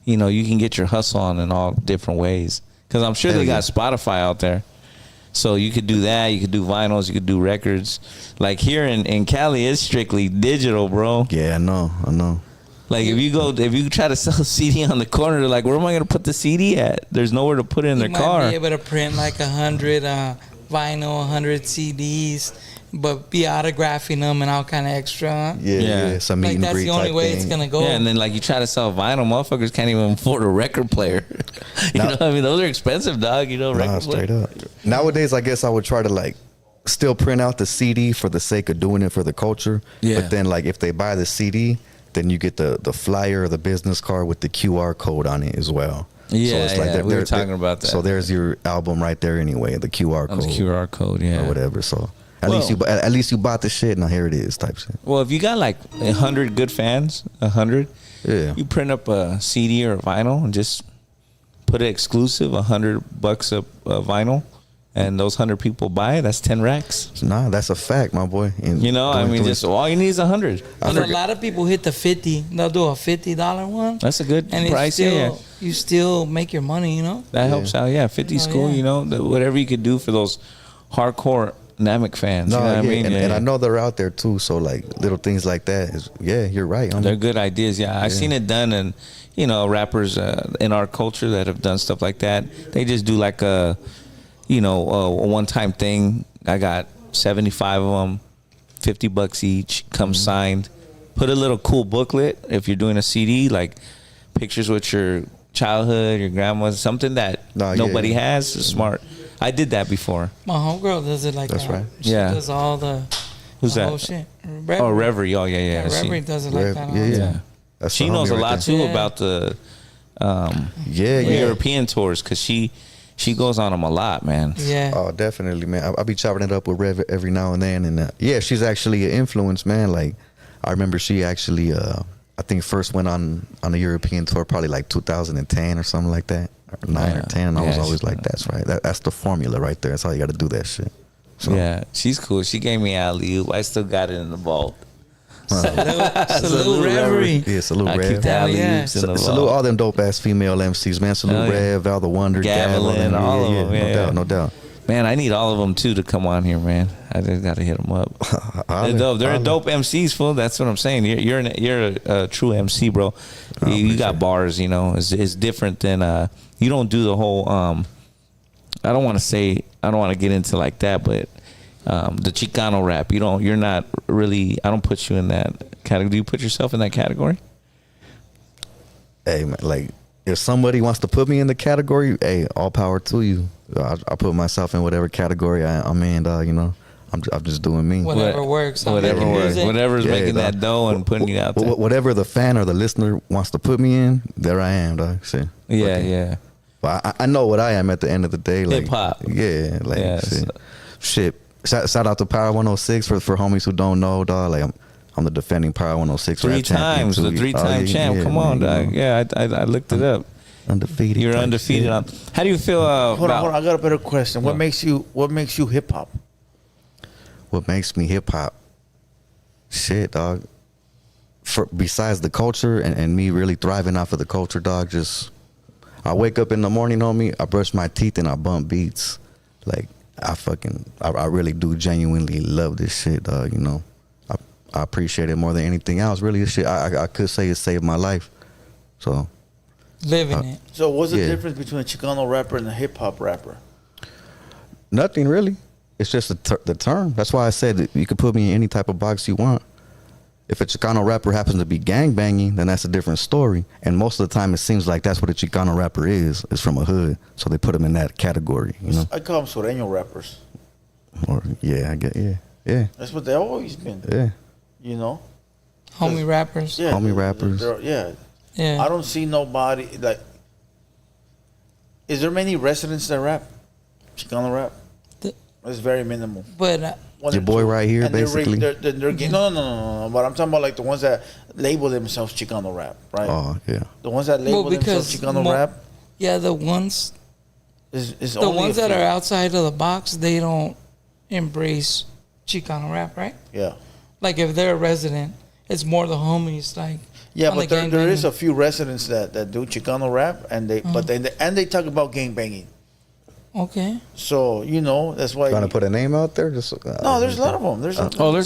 you can get your hustle on in all different ways. Because I'm sure they got Spotify out there. So you could do that. You could do vinyls. You could do records. Like here in Cali, it's strictly digital, bro. Yeah, I know. Like if you try to sell a CD on the corner, they're like, where am I going to put the CD at? There's nowhere to put it in their car. You might be able to print like 100 vinyl, 100 CDs, but be autographing them and all kind of extra. Yeah. Some meet and that's greet the only type way thing. it's going to go. Yeah, and then like you try to sell vinyl, motherfuckers can't even afford a record player. You know what I mean? Those are expensive, dog. Record straight player. up. Nowadays, I guess I would try to like still print out the CD for the sake of doing it for the culture. Yeah. But then like if they buy the CD, then you get the flyer or the business card with the QR code on it as well. Yeah, so it's like we were talking about that. So there's your album right there anyway, the QR code. The QR code, yeah. Or whatever. So at least you bought the shit. Now here it is, type shit. Well, if you got like 100 good fans, 100, yeah, you print up a CD or a vinyl and just put it exclusive, $100 a vinyl, and those 100 people buy it. That's 10 racks. Nah, that's a fact, my boy. And just all you need is 100. And a lot of people hit the 50. They'll do a $50 one. That's a good and price. You still make your money, That helps out. Yeah, 50 is cool. Whatever you could do for those hardcore Namek fans. No, you know what I mean? And I know they're out there too. So like little things like that you're right. They're good ideas. Yeah, I've seen it done, and rappers in our culture that have done stuff like that. They just do like a one-time thing. I got 75 of them, $50 each. Come signed. Put a little cool booklet if you're doing a CD, like pictures with your childhood, your grandma's, something that nobody has. It's smart. I did that before. My homegirl does it like that. That's right. She does all the Who's that? whole shit. Reverie. Oh, yeah. Reverie does it like that. Yeah. She knows a lot too about the European tours because she goes on them a lot, man. Yeah. Oh, definitely, man. I'll be chopping it up with Rev every now and then, and she's actually an influence, man. Like I remember she actually, I think first went on a European tour probably like 2010 or something like that. 9 or 10. I was always like, that's right. That's the formula right there. That's how you got to do that shit. So. Yeah, she's cool. She gave me alley-oop. I still got it in the vault. Salute Reverie. Yeah, salute I Rev. keep the alley-oops in the vault. Salute all them dope ass female MCs, man. Salute Rev, Al the Wonder, Gavelin, all of them. No doubt. Man, I need all of them too to come on here, man. I just got to hit them up. They're dope. They're dope MCs, fool. That's what I'm saying. You're a true MC, bro. You got bars. You know, it's different than you don't do the whole. I don't want to get into like that, but the Chicano rap. You're not really. I don't put you in that category. Do you put yourself in that category? Hey, man, like if somebody wants to put me in the category, hey, all power to you. I put myself in whatever category I'm in, dog. You know, I'm just doing me. Whatever works. Whatever works. Whatever's making that dough and putting you out there. Whatever the fan or the listener wants to put me in, there I am, dog. See? Yeah. But I know what I am at the end of the day. Like, hip hop. Yeah, like shit. Shout out to Power 106 for homies who don't know, dog. Like I'm the defending Power 106 three times, the 3-time champ. Yeah, Come on, man, dog. Yeah, I looked it up. Undefeated. You're undefeated. How do you feel? Hold on. I got a better question. What makes you hip hop? What makes me hip hop? Shit, dog. Besides the culture and me really thriving off of the culture, dog. Just I wake up in the morning, homie. I brush my teeth and I bump beats. Like I really do genuinely love this shit, dog. You know, I appreciate it more than anything else. Really, this shit I could say it saved my life. So. Living it. So what's the difference between a Chicano rapper and a hip hop rapper? Nothing really. It's just the term. That's why I said that you could put me in any type of box you want. If a Chicano rapper happens to be gang banging, then that's a different story. And most of the time, it seems like that's what a Chicano rapper is. It's from a hood, so they put them in that category. You know. I call them sureño rappers. Or I get yeah. That's what they always been. Yeah. You know. Homie rappers. Yeah. Homie rappers. Yeah. I don't see nobody like. Is there many residents that rap, Chicano rap? It's very minimal. But your boy right here, basically. They're no. But I'm talking about like the ones that label themselves Chicano rap, right? Oh yeah. The ones that label themselves Chicano rap. Yeah, the ones. Is the ones that are outside of the box, they don't embrace Chicano rap, right? Yeah. Like if they're a resident, it's more the homies, like. Yeah, but there is a few residents that do Chicano rap, and they talk about gang banging. Okay. So you know that's why. Trying to put a name out there, just no. There's a lot of them. There's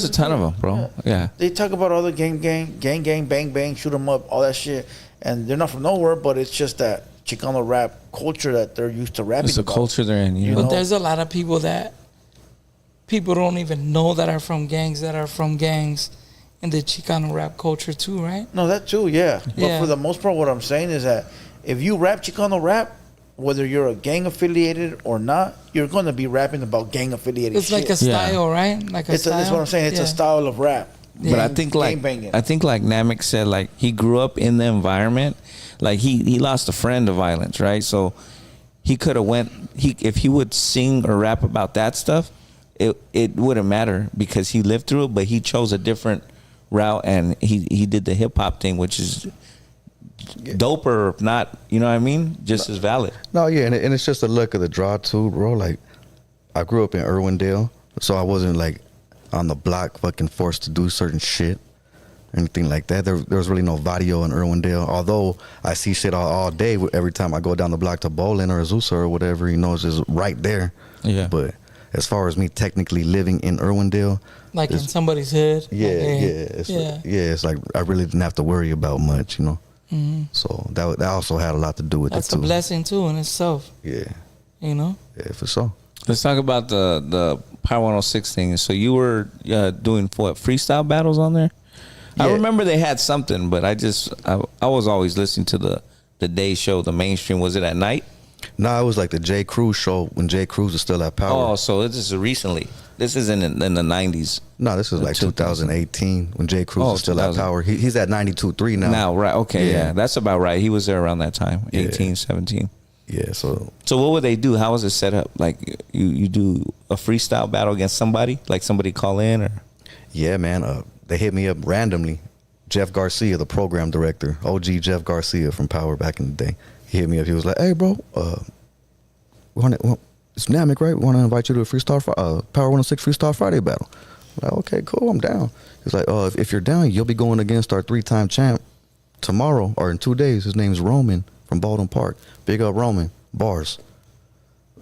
a ton of them, bro. Yeah. They talk about all the gang, bang, bang, shoot them up, all that shit, and they're not from nowhere, but it's just that Chicano rap culture that they're used to rapping. It's the culture they're in, you know? But there's a lot of people that people don't even know that are from gangs in the Chicano rap culture too, right? No, that too, yeah. But for the most part, what I'm saying is that if you rap Chicano rap, whether you're a gang affiliated or not, you're going to be rapping about gang affiliated It's shit. like a style, right? Like a style. That's what I'm saying. It's a style of rap. But I think like Namek said, like he grew up in the environment. Like he lost a friend to violence, right? So he could have if he would sing or rap about that stuff, it wouldn't matter because he lived through it, but he chose a different route and he did the hip hop thing, which is doper, if not, you know what I mean? Just as valid. No, yeah, and it's just a look of the draw too, bro. Like I grew up in Irwindale, so I wasn't like on the block fucking forced to do certain shit. Anything like that. There was really no Vadio in Irwindale. Although I see shit all day every time I go down the block to Bowling or Azusa or whatever, you know, it's just right there. Yeah. But as far as me technically living in Irwindale, like in somebody's hood. It's like I really didn't have to worry about much, you know. Mm-hmm. So that also had a lot to do with it too. That's a blessing too in itself. Yeah. You know. Yeah, for sure. Let's talk about the Power 106 thing. So you were doing what, freestyle battles on there? Yeah. I remember they had something, but I was always listening to the day show, the mainstream. Was it at night? No, it was like the J. Cruz show when J. Cruz was still at Power. Oh, so this is recently. This isn't in the 90s. No, this is like 2018 when J. Cruz was still at Power. He's at 92.3 now. Now, right. Okay, yeah. That's about right. He was there around that time, 18, 17. Yeah, so what would they do? How was it set up? Like you do a freestyle battle against somebody? Like somebody call in or? Yeah, man. They hit me up randomly. Jeff Garcia, the program director, OG Jeff Garcia from Power back in the day. He hit me up. He was like, "Hey, bro, it's Namek, right? We want to invite you to a Power 106 Freestyle Friday battle." I'm like, okay, cool, I'm down. He's like, if you're down, you'll be going against our 3-time champ tomorrow or in 2 days. His name's Roman from Baldwin Park. Big up Roman. Bars.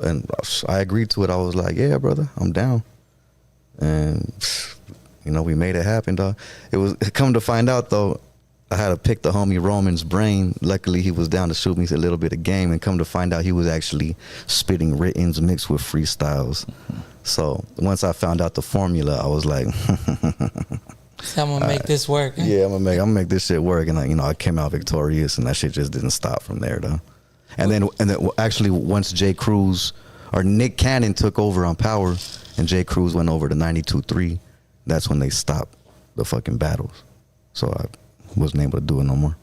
And I agreed to it. I was like, yeah, brother, I'm down. And, you know, we made it happen, dog. It was, come to find out, though, I had to pick the homie Roman's brain. Luckily, he was down to shoot me a little bit of game, and come to find out he was actually spitting writtens mixed with freestyles. So once I found out the formula, I was like, So I'm gonna make this work. yeah, I'm gonna make this shit work. And you know, I came out victorious, and that shit just didn't stop from there, though. And then actually, once Jay Cruz or Nick Cannon took over on Power, and Jay Cruz went over to 92.3, that's when they stopped the fucking battles. So I wasn't able to do it no more.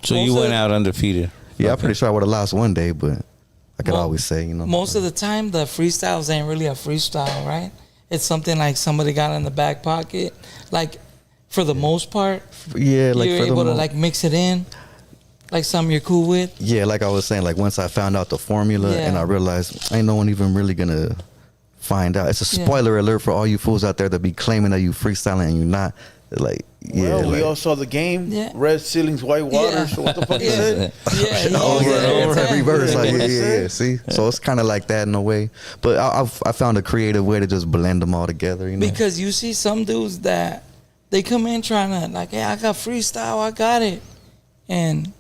So you went out undefeated. Yeah, I'm pretty sure I would have lost one day, but I could always say, you know. Most of the time, the freestyles ain't really a freestyle, right? It's something like somebody got in the back pocket. Like, for the most part, yeah, like you're for able the to like mix it in, like something you're cool with. Yeah, like I was saying, like once I found out the formula, and I realized ain't no one even really gonna find out. It's a spoiler alert for all you fools out there that be claiming that you freestyling and you not. Like, yeah, well, we all saw the game. Yeah. Red ceilings, white water. So what the fuck is it? Over every verse. Like, yeah. See, so it's kind of like that in a way. But I found a creative way to just blend them all together. You know, because you see some dudes that they come in trying to like, hey, I got freestyle, I got it, and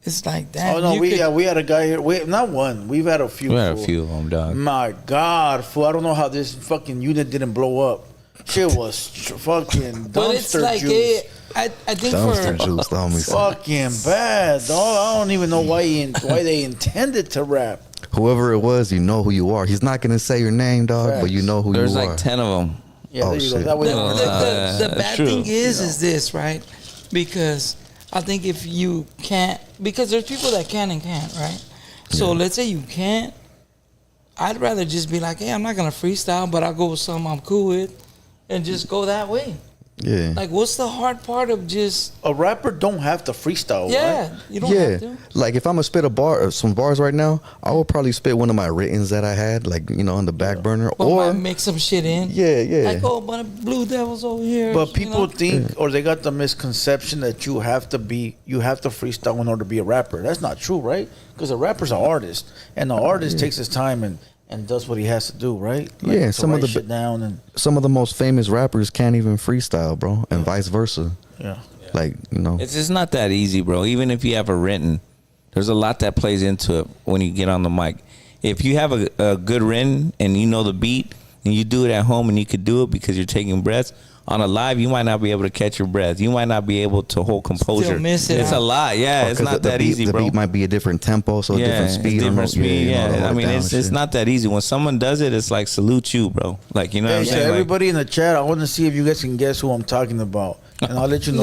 it's like that. Oh no, we had a guy here. Not one. We've had a few. We had a few of them, dog. My God, fool! I don't know how this fucking unit didn't blow up. Shit was fucking dumpster but it's like juice. I think dumpster for juice, the homie said. Fucking bad, dog. I don't even know why they intended to rap. Whoever it was, you know who you are. He's not gonna say your name, dog, Facts. but you know who There's you are. like 10 of them. Yeah, there you go. That way the bad thing is this, right? Because I think if you can't, because there's people that can and can't, right? So let's say you can't. I'd rather just be like, hey, I'm not gonna freestyle, but I'll go with something I'm cool with. And just go that way. Yeah. Like, what's the hard part of just a rapper don't have to freestyle? Yeah, right? you don't have to. Like if I'm gonna spit some bars right now, I would probably spit one of my writtens that I had, like on the back burner, but or might mix some shit in. Yeah. Like, oh, but Blue Devils over here. But people think, or they got the misconception that you have to freestyle in order to be a rapper. That's not true, right? Because a rapper's an artist, and the artist takes his time and does what he has to do, right? Like, some of the shit down and some of the most famous rappers can't even freestyle, bro, and vice versa. Yeah. Like, it's just not that easy, bro. Even if you have a written, there's a lot that plays into it when you get on the mic. If you have a good written and you know the beat and you do it at home and you could do it because you're taking breaths, on a live, you might not be able to catch your breath. You might not be able to hold composure. Still miss it. It's a lot. Yeah, it's not that easy, bro. The beat might be a different tempo, so a different speed. Different speed. Yeah, I mean, it's not that easy. When someone does it, it's like salute you, bro. Like, you know what I'm saying? Everybody in the chat, I want to see if you guys can guess who I'm talking about, and I'll let you know.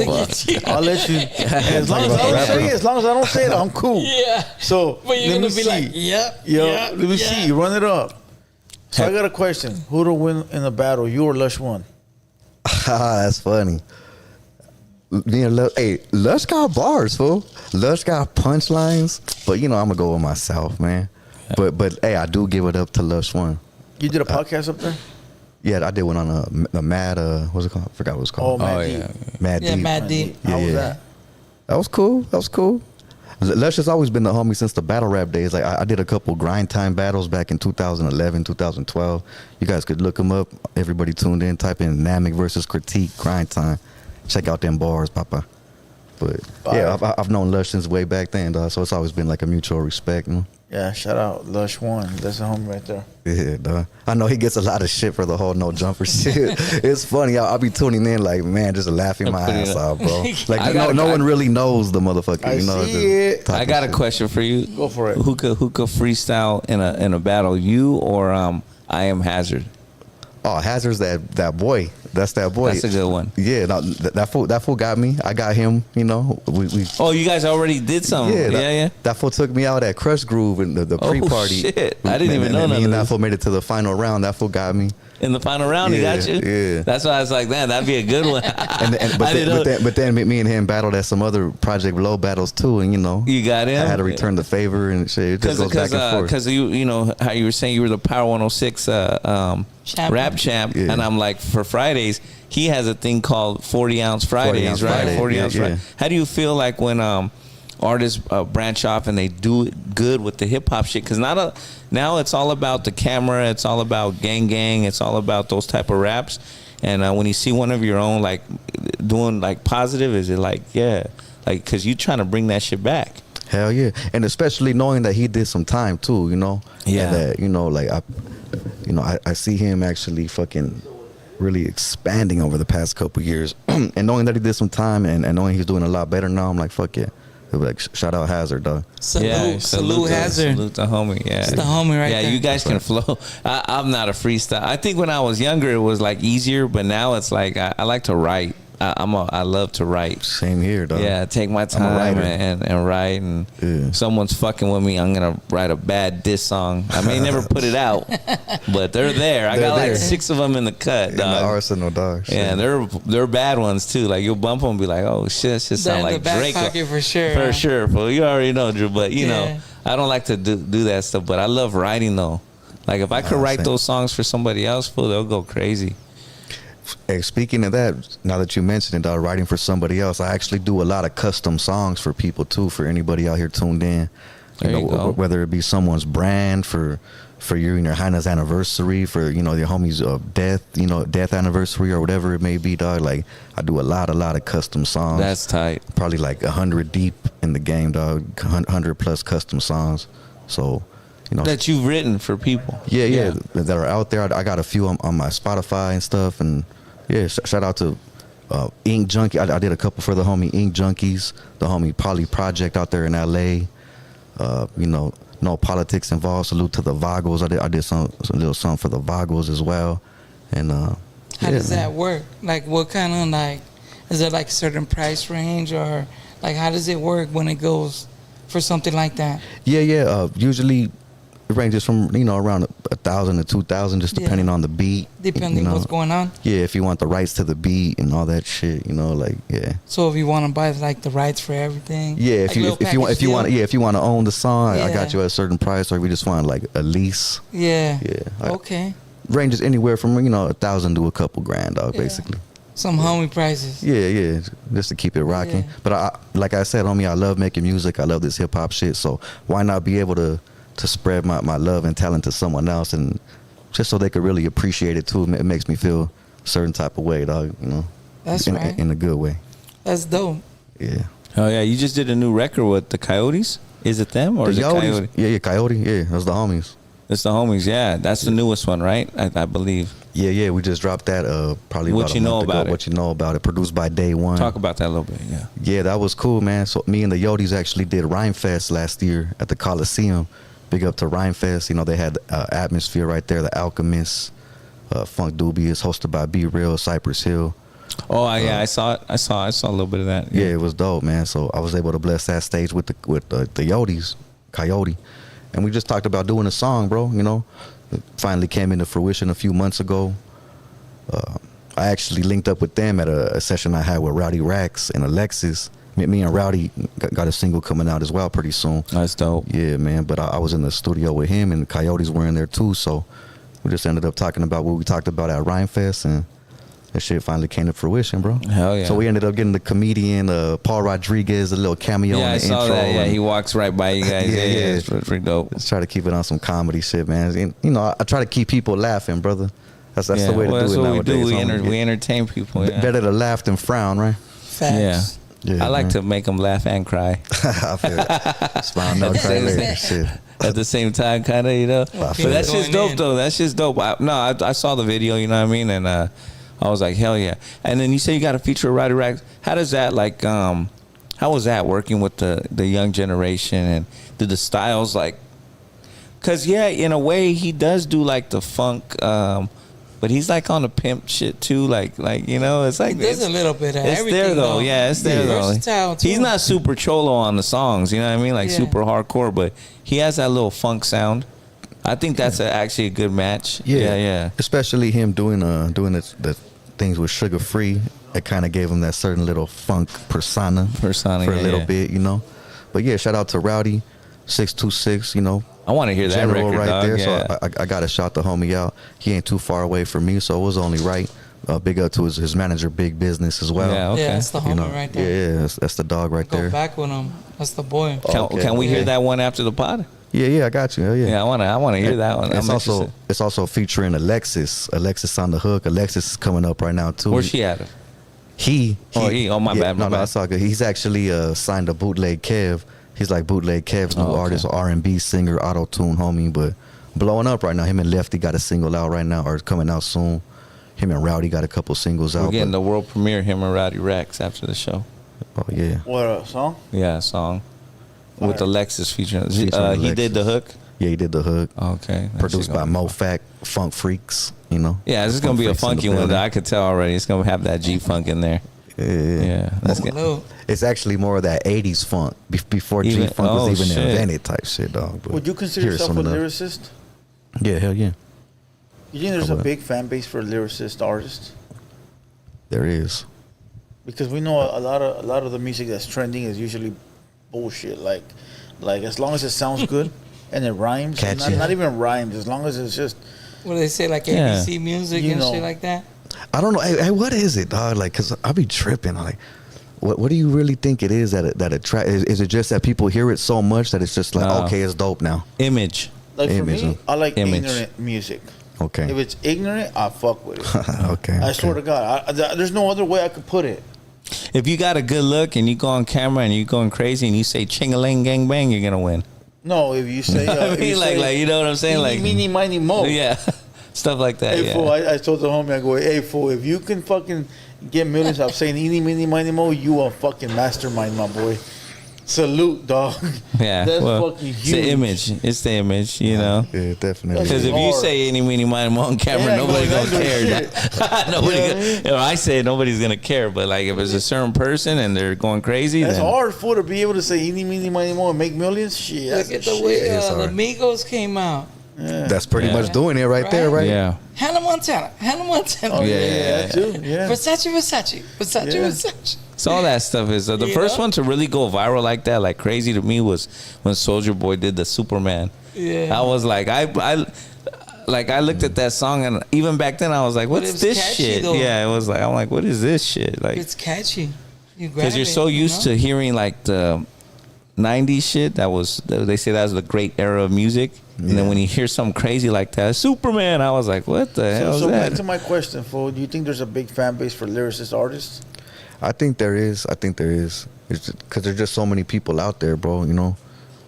I'll let you. As long as I don't say it, I'm cool. Yeah. So but you're gonna be like, let me see. Run it up. So I got a question: who to win in the battle, you or Lush One? That's funny. Hey, Lush got bars, fool. Lush got punchlines, but I'm gonna go with myself, man. But hey, I do give it up to Lush One. You did a podcast up there? Yeah, I did one on a Mad. What's it called? I forgot what it's called. Mad Deep. Mad Deep. Mad Deep. How was that? That was cool. Lush has always been the homie since the battle rap days. Like I did a couple grind time battles back in 2011, 2012. You guys could look them up. Everybody tuned in. Type in Namek versus Critique grind time. Check out them bars, Papa. But yeah, I've known Lush since way back then, dog. So it's always been like a mutual respect. Yeah, shout out Lush One. That's a homie right there. Yeah, dog. I know he gets a lot of shit for the whole no jumper shit. It's funny. I'll be tuning in like, man, just laughing my ass off, bro. Like no one really knows the motherfucker. I see it. I got a question for you. Go for it. Who could freestyle in a battle? You or I Am Hazard? Oh, Hazard's that boy. That's that boy. That's a good one. Yeah, that fool got me. I got him. We Oh, you guys already did something. Yeah. That fool took me out at Crush Groove in the pre-party. Oh shit! I didn't even know that. Me and that fool made it to the final round. That fool got me. In the final round, he got you. Yeah. That's why I was like, man, that'd be a good one. but then me and him battled at some other Project Low battles too, and you got him. I had to return the favor and shit. It just goes back and forth. Because you know how you were saying you were the Power 106 rap champ, and I'm like, for Fridays he has a thing called 40 ounce Fridays, right? 40 ounce Fridays. How do you feel like when artists branch off and they do it good with the hip hop shit. Because now it's all about the camera. It's all about gang. It's all about those type of raps. And when you see one of your own like doing like positive, is it like like because you trying to bring that shit back? Hell yeah, and especially knowing that he did some time too, you know. Yeah. And that, you know, like I see him actually fucking really expanding over the past couple years, and knowing that he did some time and knowing he's doing a lot better now, I'm like, fuck yeah. Like, shout out Hazard, dog. Salute Hazard. Salute the homie. Yeah, it's the homie right there. Yeah, you guys can flow. I'm not a freestyle. I think when I was younger, it was like easier, but now it's like I like to write. I love to write. Same here, dog. Yeah, take my time and write. And if someone's fucking with me, I'm gonna write a bad diss song. I may never put it out, but they're there. I got like 6 of them in the cut, in dog. the arsenal, dog. Yeah, they're bad ones too. Like you'll bump them and be like, oh shit, that shit sound like back Drake. Pocket for sure. For sure, fool. You already know, Drew. But you know, I don't like to do that stuff. But I love writing though. Like if I could write those songs for somebody else, fool, they'll go crazy. Hey, speaking of that, now that you mentioned it, writing for somebody else, I actually do a lot of custom songs for people too. For anybody out here tuned in, you know, whether it be someone's brand for your Hannah's anniversary, for your homie's death anniversary or whatever it may be, dog. Like I do a lot of custom songs. That's tight. Probably like 100 deep in the game, dog. 100 plus custom songs. So. That you've written for people. Yeah, that are out there. I got a few on my Spotify and stuff, and shout out to Ink Junkie. I did a couple for the homie Ink Junkies, the homie Poly Project out there in LA. No politics involved. Salute to the Vagos. I did some little something for the Vagos as well. And how does that work? Like what kind of like, is there like a certain price range, or like how does it work when it goes for something like that? Yeah. Usually it ranges from around 1,000 to 2,000, just depending on the beat. Depending what's going on. Yeah, if you want the rights to the beat and all that shit, So if you want to buy like the rights for everything. Yeah, if you want to own the song, Yeah. I got you at a certain price, or if you just want like a lease. Yeah. Yeah. Okay. Ranges anywhere from 1,000 to a couple grand, dog. Basically. Some homie prices. Yeah, just to keep it rocking. Yeah. But like I said, homie, I love making music. I love this hip hop shit. So why not be able to spread my love and talent to someone else, and just so they could really appreciate it too. It makes me feel a certain type of way, dog. That's right. In a good way. That's dope. Yeah. Oh yeah, you just did a new record with the Coyotes. Is it them or is it Coyote? Yeah, Coyote. Yeah, that's the homies. It's the homies. Yeah, that's the newest one, right? I believe. Yeah. We just dropped that probably What about you a know month about ago. it? What you know about it? Produced by Day One. Talk about that a little bit. Yeah. Yeah, that was cool, man. So me and the Yotis actually did Rhyme Fest last year at the Coliseum. Big up to Rhyme Fest. They had Atmosphere right there, the Alchemist, Funk Dubious, hosted by Be Real, Cypress Hill. Oh yeah, I saw it. I saw a little bit of that. Yeah, it was dope, man. So I was able to bless that stage with the Yotis, Coyote, and we just talked about doing a song, bro. It finally came into fruition a few months ago. I actually linked up with them at a session I had with Rowdy Rax and Alexis. Me and Rowdy got a single coming out as well pretty soon. That's dope. Yeah, man. But I was in the studio with him, and the Coyotes were in there too. So we just ended up talking about what we talked about at Rhyme Fest, and that shit finally came to fruition, bro. Hell yeah. So we ended up getting the comedian Paul Rodriguez, a little cameo in the intro. Yeah, I saw that. Yeah, he walks right by you guys. yeah, it's pretty dope. Let's try to keep it on some comedy shit, man. And, I try to keep people laughing, brother. That's the way to do it nowadays. We entertain people. Yeah. Better to laugh than frown, right? Facts. Yeah, I like to make them laugh and cry. I feel it. Smile, no, cry later. Shit. At the same time, kind of, But that's just dope, though. That's just dope. I saw the video, you know what I mean? And I was like, hell yeah. And then you say you got a feature of Rowdy Rax. How does that, like, how was that working with the young generation? And did the styles, like, because, in a way, he does do, like, the funk, but he's like on the pimp shit too, like it's like there's a little bit of it's everything. There though, yeah, it's there though. Versatile too. He's not super cholo on the songs, you know what I mean, like super hardcore, but he has that little funk sound. I think that's actually a good match. Yeah. Especially him doing the things with Sugar Free. It kind of gave him that certain little funk persona for a little bit, But yeah, shout out to Rowdy 626. I want to hear that General record, right dog. there. Yeah. So I got to shout the homie out. He ain't too far away from me, so it was only right. Big up to his manager, Big Business as well. Yeah, okay. Yeah, that's the homie right there. Yeah, that's the dog right Go there. back with him. That's the boy. Can we hear that one after the pod? Yeah, I got you. Hell yeah. Yeah, I wanna hear that one. It's also featuring Alexis. Alexis on the hook. Alexis is coming up right now too. Where's she at? Oh, my bad. No, it's all good. He's actually signed to Bootleg Kev. He's like Bootleg Kev's new artist, R&B singer, auto-tune homie, but blowing up right now. Him and Lefty got a single out right now, or coming out soon. Him and Rowdy got a couple singles out. We're getting the world premiere, him and Rowdy Rex, after the show. Oh yeah. What, a song? Yeah, a song with Alexis featuring. He Alexis. did the hook. Yeah, he did the hook. Okay. Produced by Mofac, Funk Freaks. You know. Yeah, this is gonna be a funky one. I could tell already. It's gonna have that G funk in there. Yeah, that's good. It's actually more of that '80s funk before G funk was even invented, type shit, dog. But would you consider yourself a lyricist? Yeah, hell yeah. You think there's a big fan base for lyricist artists? There is. Because we know a lot of the music that's trending is usually bullshit. Like as long as it sounds good and it rhymes, not even rhymes. As long as it's just What do they say, like ABC music and shit like that? I don't know. Hey, what is it, dog? Like, cause I be tripping. Like, what do you really think it is that attract? Is it just that people hear it so much that it's just like, okay, it's dope now? Image. Like Image, for me, I like Image. ignorant music. Okay. If it's ignorant, I fuck with it. Okay. I swear to God, there's no other way I could put it. If you got a good look and you go on camera and you're going crazy and you say ching-a-ling, gang, bang, you're gonna win. No, if you say, I mean, like, you know what I'm saying? Like, meeny, miny, mo. yeah, stuff like that. Hey, Yeah. fool, I told the homie, I go, hey, fool, if you can fucking get millions of saying eeny, meeny, miny, mo, you a fucking mastermind, my boy. Salute, dog. Yeah, That's well, fucking huge. it's the image. It's the image, you know. Yeah, definitely. Because if you say any, meeny, miny, mo on camera, nobody's gonna care. Nobody. I say nobody's gonna care. But like, if it's a certain person and they're going crazy, that's then hard for to be able to say eeny, meeny, miny, mo and make millions. Shit. Look at the way the Migos came out. Yeah. That's pretty much doing it right there, right? yeah. Hannah Montana. Oh, yeah, that too. Yeah. Versace. So all that stuff is the first one to really go viral like that, like crazy to me, was when Soulja Boy did the Superman. Yeah. I was like, I looked at that song, and even back then I was like, what's this catchy, shit? though. Yeah, it was like, I'm like, what is this shit? Like, It's catchy. because you're so used to hearing like the 90s shit they say that was the great era of music. And then when you hear something crazy like that, Superman, I was like, what the hell is So that? back to my question, fool. Do you think there's a big fan base for lyricist artists? I think there is. It's because there's just so many people out there, bro. You know,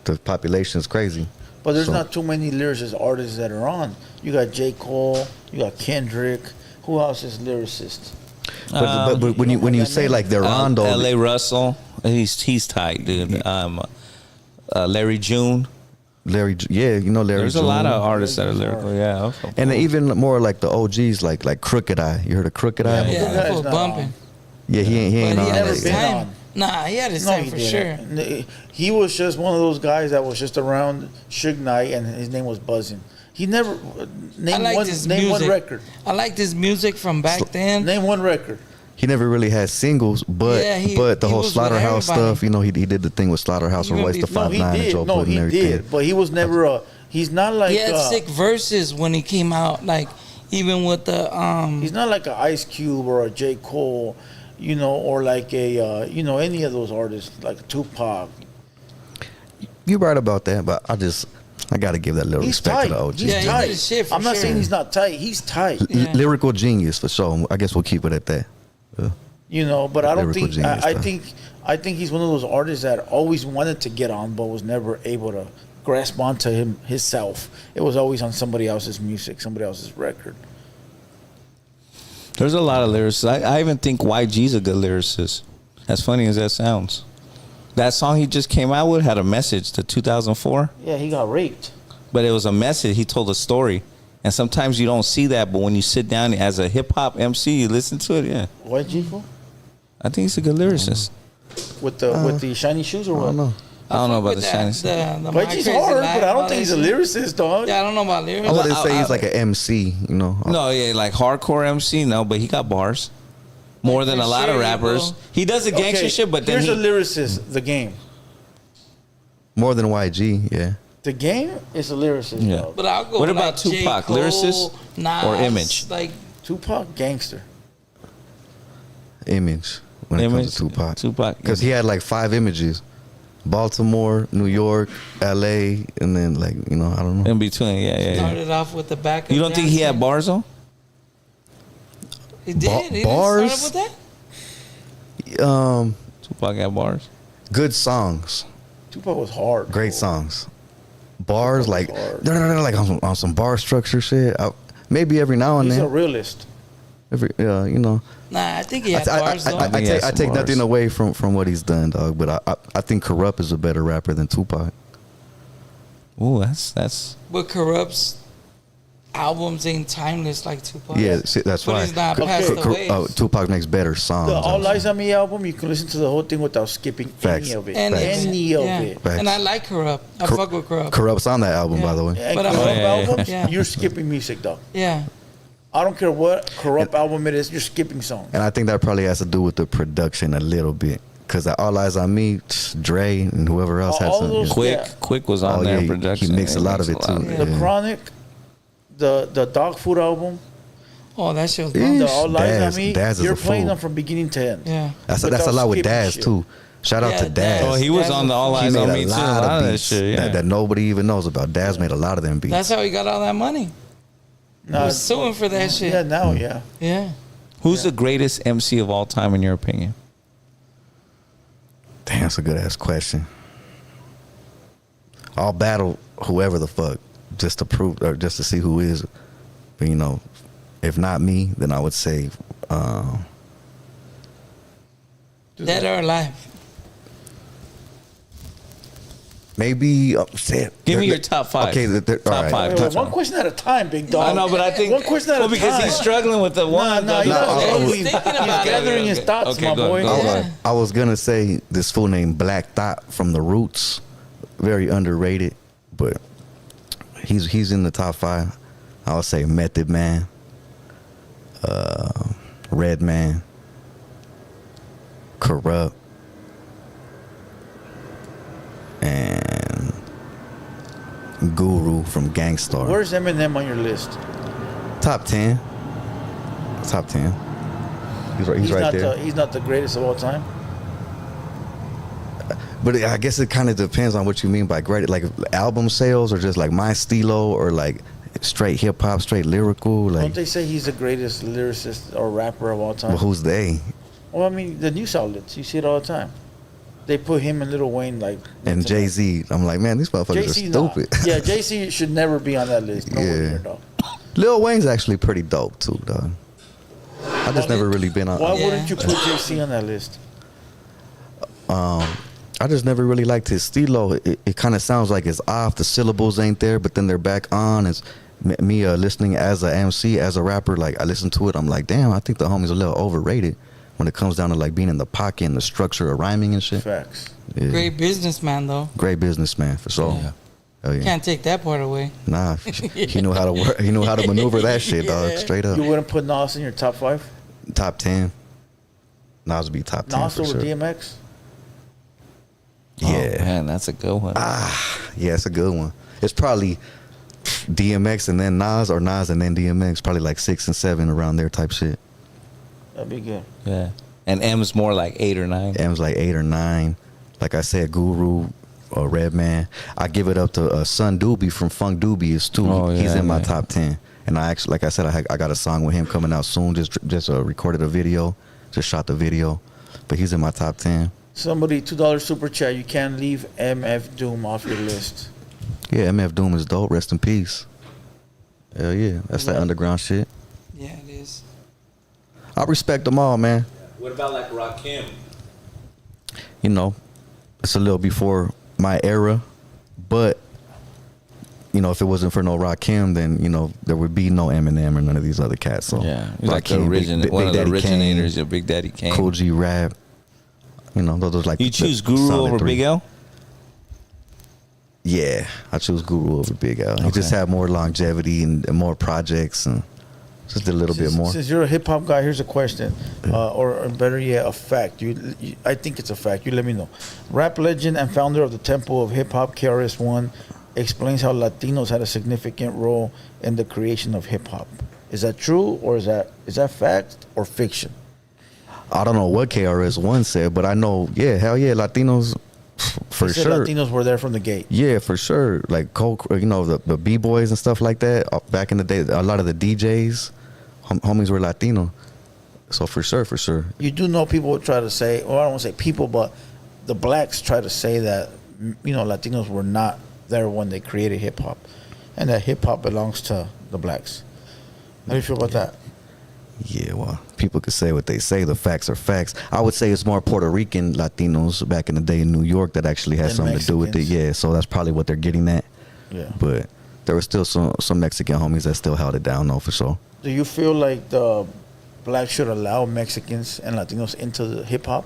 the population is crazy. But there's not too many lyricist artists that are on. You got J. Cole, you got Kendrick. Who else is lyricist? But when you say like they're on though, L.A. Russell, he's tight, dude. Larry June. Larry, yeah, you know Larry. There's a lot of artists that are lyrical, yeah. And even more like the OGs, like Crooked Eye. You heard of Crooked Eye? Yeah, That that is was not bumping. Yeah, he ain't But on. he had Like, his been time. on. Nah, he had his No, time he for sure. didn't. He was just one of those guys that was just around Suge Knight, and his name was Buzzin'. He never name one record. I liked his music from back then. Name one record. he never really had singles, but Yeah, but the he whole was with Slaughterhouse everybody. stuff, you know, he did the thing with Slaughterhouse, Even Royce the before- 5'9" and Joe No, Budden he and everything. did. But he was never a. He's not like. He had sick verses when he came out, like even with the He's not like an Ice Cube or a J. Cole, you know, or like a any of those artists like Tupac. You're right about that, but I got to give that little He's respect tight. to the OG. He's Yeah, he tight. did his shit for I'm not sure. saying he's not tight. He's tight. Yeah. Lyrical genius for sure. I guess we'll keep it at that. You know, but I don't Lyrical think. genius, I though. think he's one of those artists that always wanted to get on, but was never able to grasp onto himself. It was always on somebody else's music, somebody else's record. There's a lot of lyricists. I even think YG's a good lyricist. As funny as that sounds. That song he just came out with had a message to 2004, Yeah, he got raped. but it was a message. He told a story. And sometimes you don't see that, but when you sit down as a hip hop MC, you listen to it, yeah. YG fool? I think he's a good lyricist. With the shiny shoes or I what? don't know. I don't know about the With shiny that, stuff. the My YG's Crazy hard, Life, but I all don't think he's a that shit. lyricist, dog. Yeah, I don't know about lyrics. I would say he's like an MC, you know. No, yeah, like hardcore MC, no, but he got bars. More than for a lot of sure he rappers. will. He does the gangster Okay, shit, but then here's he... a lyricist. The Game. More than YG, yeah. The Game is a lyricist. Yeah. Dog. But I'll go What with about like J. Tupac, Cole, lyricist Nas, or image? Like Tupac, gangster. image when it comes to Tupac. Tupac. Because he had like 5 images. Baltimore, New York, LA, and then like, I don't know. In between, yeah. Started off with the back. You don't think he had bars though? He did. He Bars? didn't start with that. Tupac had bars. Good songs. Tupac was hard. Great songs. Bars, like, hard. like on some bar structure shit. Maybe every now and He's then. a realist. Nah, I think he had bars though. I take bars. nothing away from what he's done, dog. But I think Corrupt is a better rapper than Tupac. Ooh, that's. But Corrupt's albums ain't timeless like Tupac. Yeah, see, that's But why. he's not past the waves. Tupac makes better songs. The All I'm Eyes on Me album, you can listen to the whole thing without skipping Facts. any of it. And Facts. Any of yeah. it. Facts. And I like Corrupt. I Cor- fuck with Corrupt. Corrupt's on that album, Yeah. by the way. And But I'm- Corrupt Yeah. albums, Yeah. you're skipping music, though. Yeah. I don't care what Corrupt album it is, you're skipping songs. And I think that probably has to do with the production a little bit. Because All Eyes on Me, Dre, and whoever else had All some. those- Quick. Yeah. Quick was on Oh, there yeah, in he production. mixed a lot of it, mixed too. of Yeah. The Chronic, the Dog Food album, Oh, that shit was Yeah. bomb. the All Eyes Daz- on Me, Daz is you're a playing fool. them from beginning to end. Yeah. That's a Without lot with skipping Daz, shit. too. Shout out Yeah, to Daz. Oh, he was Daz on the All He Eyes made on a Me too. A lot lot of of that beats shit. Yeah. that nobody even knows about. Daz made a lot of them beats. That's how he got all that money. He Nah, was suing for that shit. yeah, now, yeah. Yeah. Who's the greatest MC of all time in your opinion? Damn, that's a good ass question. I'll battle whoever the fuck just to prove or just to see who is. But if not me, then I would say Dead or alive. maybe shit. Give me your top 5. Okay, Top all right. 5. Wait, Top one 5. question at a time, big dog. I know, but I think one question at a time. because he's struggling with the one. Nah, he's No, not I struggling. was- He's Thinking about it. gathering his thoughts, Okay, my go, boy. go. Yeah. I was gonna say this fool named Black Thought from the Roots, very underrated, but he's in the top 5. I would say Method Man, Red Man, Corrupt, and Guru from Gangstar. Where's Eminem on your list? Top 10. Top 10. He's right not there. he's not the greatest of all time. But I guess it kind of depends on what you mean by great, like album sales or just like my stilo or like straight hip hop, straight lyrical. Like, Don't they say he's the greatest lyricist or rapper of all time? well, who's they? Well, I mean, the news outlets, you see it all the time. They put him and Lil Wayne like. And Jay Z. I'm like, man, these motherfuckers are Jay-Z, stupid. Yeah, Jay-Z should never be on that list. No Yeah. one here, dog. Lil Wayne's actually pretty dope too, dog. I just never really been on. Why Yeah. wouldn't you put Jay-Z on that list? I just never really liked his stilo. It kind of sounds like it's off. The syllables ain't there, but then they're back on. It's me listening as a MC, as a rapper. Like I listen to it, I'm like, damn, I think the homie's a little overrated when it comes down to like being in the pocket and the structure of rhyming and shit. Facts. Yeah. Great businessman though. Great businessman for sure. Yeah. Hell yeah. Can't take that part away. Nah, he knew how to work. He knew how to maneuver that shit, dog. Straight up. You wouldn't put Nas in your top 5? Top 10. Nas would be top 10 Nas for over sure. DMX? Oh, Yeah. man, that's a good one. Yeah, it's a good one. It's probably DMX and then Nas, or Nas and then DMX. Probably like 6 and 7 around there type shit. That'd be good. Yeah. And M's more like 8 or 9. M's like 8 or 9. Like I said, Guru or Redman. I give it up to Son Doobie from Funk Doobies too. Oh, He's yeah, in my yeah. top 10. And I actually, like I said, I got a song with him coming out soon. Just recorded a video. Just shot the video. But he's in my top 10. Somebody, $2 super chat. You can't leave MF Doom off your list. Yeah, MF Doom is dope. Rest in peace. Hell yeah. That's that Yeah. underground shit. Yeah, it is. I respect them all, man. What about like Rakim? You know, it's a little before my era, but if it wasn't for no Rakim, then there would be no Eminem or none of these other cats. So Yeah. He's like the Rakim, one of the Daddy originators Kane, of Big Daddy Kane. Cool G Rap. Those are like You the choose Guru solid over 3. Big L? Yeah, I choose Guru over Big L. He Okay. just had more longevity and more projects and just a little bit more. Since you're a hip hop guy, here's a question, or better yet, a fact. I think it's a fact. You let me know. Rap legend and founder of the Temple of Hip Hop, KRS-One, explains how Latinos had a significant role in the creation of hip hop. Is that true, or is that fact or fiction? I don't know what KRS-One said, but I know, yeah, hell yeah, Latinos, for He said sure. Latinos were there from the gate. Yeah, for sure. Like, the B-boys and stuff like that, back in the day, a lot of the DJs, homies were Latino. So for sure. You do know people would try to say, or I don't want to say people, but the blacks try to say that, Latinos were not there when they created hip-hop. And that hip-hop belongs to the blacks. How do you feel about that? Yeah, well, people could say what they say. The facts are facts. I would say it's more Puerto Rican Latinos back in the day in New York that actually had And something to do with it. Mexicans. Yeah, so that's probably what they're getting at. Yeah. But there were still some Mexican homies that still held it down, though, for sure. Do you feel like the blacks should allow Mexicans and Latinos into the hip-hop?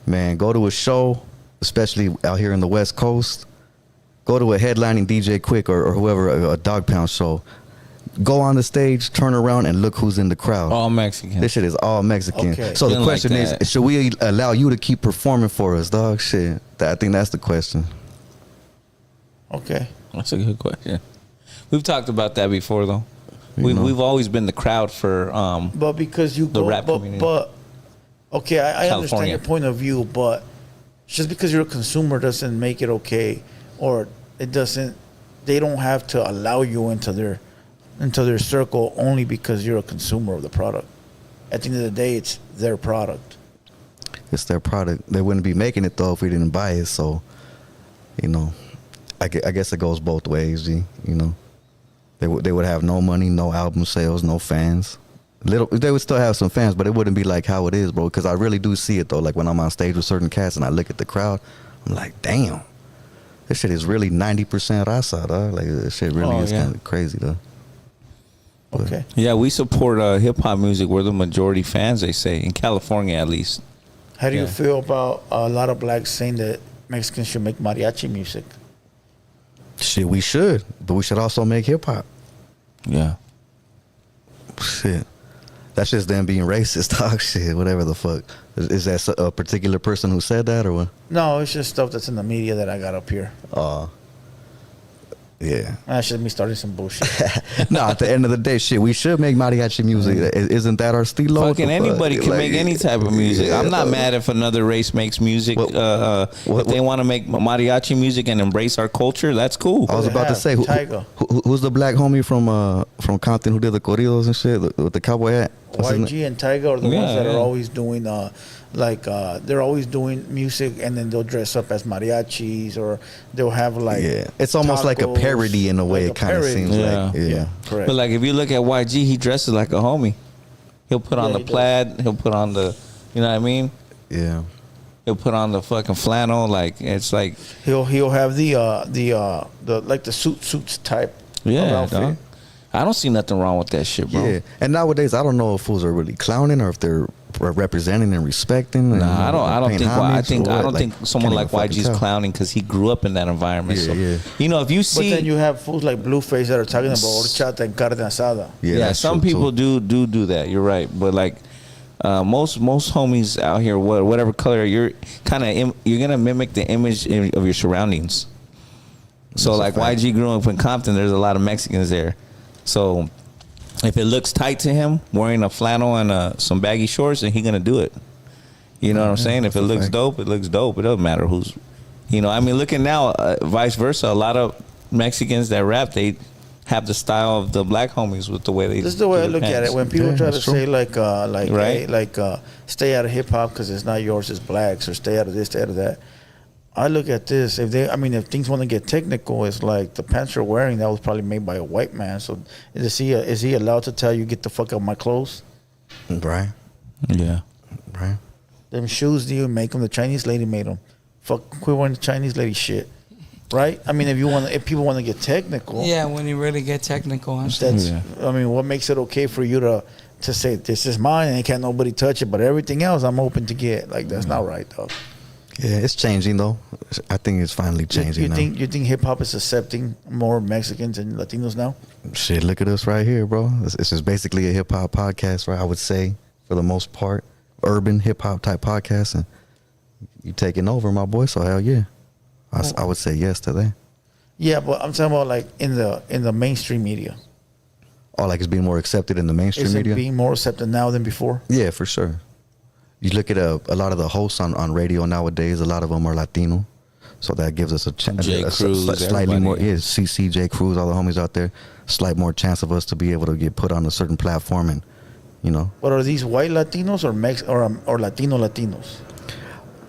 Man, go to a show, especially out here in the West Coast. Go to a headlining DJ Quick or whoever, a Dog Pound show. Go on the stage, turn around, and look who's in the crowd. All Mexican. This shit is all Mexican. Okay. So the Didn't question like that. is, should we allow you to keep performing for us, dog? Shit. I think that's the question. Okay. That's a good question. We've talked about that before, though. You know. We've always been the crowd for But because you The go, rap but, community. but okay, I understand California. your point of view, but just because you're a consumer doesn't make it okay, or it doesn't. They don't have to allow you into their circle only because you're a consumer of the product. At the end of the day, it's their product. It's their product. They wouldn't be making it, though, if we didn't buy it. So, I guess it goes both ways, G. They would have no money, no album sales, no fans. They would still have some fans, but it wouldn't be like how it is, bro. Because I really do see it, though. Like, when I'm on stage with certain cats and I look at the crowd, I'm like, damn. This shit is really 90% raza, dog. Like, this shit really is kind of crazy, though. Okay. Yeah, we support hip hop music. We're the majority fans, they say, in California at least. How do you Yeah. feel about a lot of blacks saying that Mexicans should make mariachi music? Shit, we should. But we should also make hip-hop. Yeah. Shit. That's just them being racist, dog. Shit, whatever the fuck. Is that a particular person who said that or what? No, it's just stuff that's in the media that I got up here. Yeah. That's just me starting some bullshit. No, at the end of the day, shit, we should make mariachi music. Isn't that our stilo? What Fucking the fuck? anybody can Like, make any type of music. yeah, I'm not dog. mad if another race makes music. If they want to make mariachi music and embrace our culture, that's cool. I was They about to have say, Tyga. who's the black homie from Compton who did the corridos and shit with the cowboy hat? What's his name? YG and Tyga are the ones that Yeah. are always doing they're always doing music and then they'll dress up as mariachis or they'll have like Yeah, it's almost like a tacos, parody in a way. like It kind of parody. seems Yeah. like. Yeah, correct. But like if you look at YG, he dresses like a homie. He'll put on Yeah, the he does. plaid. He'll put on the, you know what I mean? Yeah. He'll put on the fucking flannel. Like it's like He'll have the like the suits type of yeah, outfit. dog. I don't see nothing wrong with that shit, bro. Yeah, and nowadays I don't know if fools are really clowning or if they're representing and respecting. Nah, I don't paying think. homage or I what. don't think someone can't like even fucking YG's tell. clowning because he grew up in that environment. Yeah, so, yeah. you know, if you But see, then you have fools like Blueface that are talking about horchata and carne asada. Yeah, yeah, that's some true, people too. do that. You're right, but like most homies out here, whatever color you're you're gonna mimic the image of your surroundings. So That's a like fact. YG grew up in Compton, there's a lot of Mexicans there. So if it looks tight to him, wearing a flannel and some baggy shorts, then he gonna do it. You know what I'm saying? If it that's a looks fact. dope, it looks dope. It doesn't matter who's, I mean, looking now, vice versa. A lot of Mexicans that rap, they have the style of the black homies with the way they. This is the way I do their look at pants. it. When people Yeah, try to that's true. say Right. stay out of hip hop because it's not yours, it's blacks, or stay out of this, stay out of that. I look at this. If things want to get technical, it's like the pants you're wearing that was probably made by a white man. So is he allowed to tell you get the fuck out of my clothes? Right, Yeah. right. Them shoes, do you make them? The Chinese lady made them. Fuck, quit wearing the Chinese lady shit. Right? I mean, if people want to get technical, Yeah, when you really get technical, I'm that's. Yeah. I mean, what makes it okay for you to say this is mine and can't nobody touch it, but everything else I'm open to get? Like that's not right, dog. Yeah, it's changing though. I think it's finally changing now. You think hip hop is accepting more Mexicans and Latinos now? Shit, look at us right here, bro. This is basically a hip hop podcast, right? I would say for the most part, urban hip hop type podcast, and you taking over, my boy. So hell yeah, I would say yes to that. Yeah, but I'm talking about like in the mainstream media. Oh, like it's being more accepted in the mainstream Is it media? being more accepted now than before? Yeah, for sure. You look at a lot of the hosts on radio nowadays, a lot of them are Latino. So that gives us a chance. J. Cruz, Slightly more. everybody. Yeah, CC, J. Cruz, all the homies out there. Slight more chance of us to be able to get put on a certain platform and, you know. But are these white Latinos or Latino Latinos?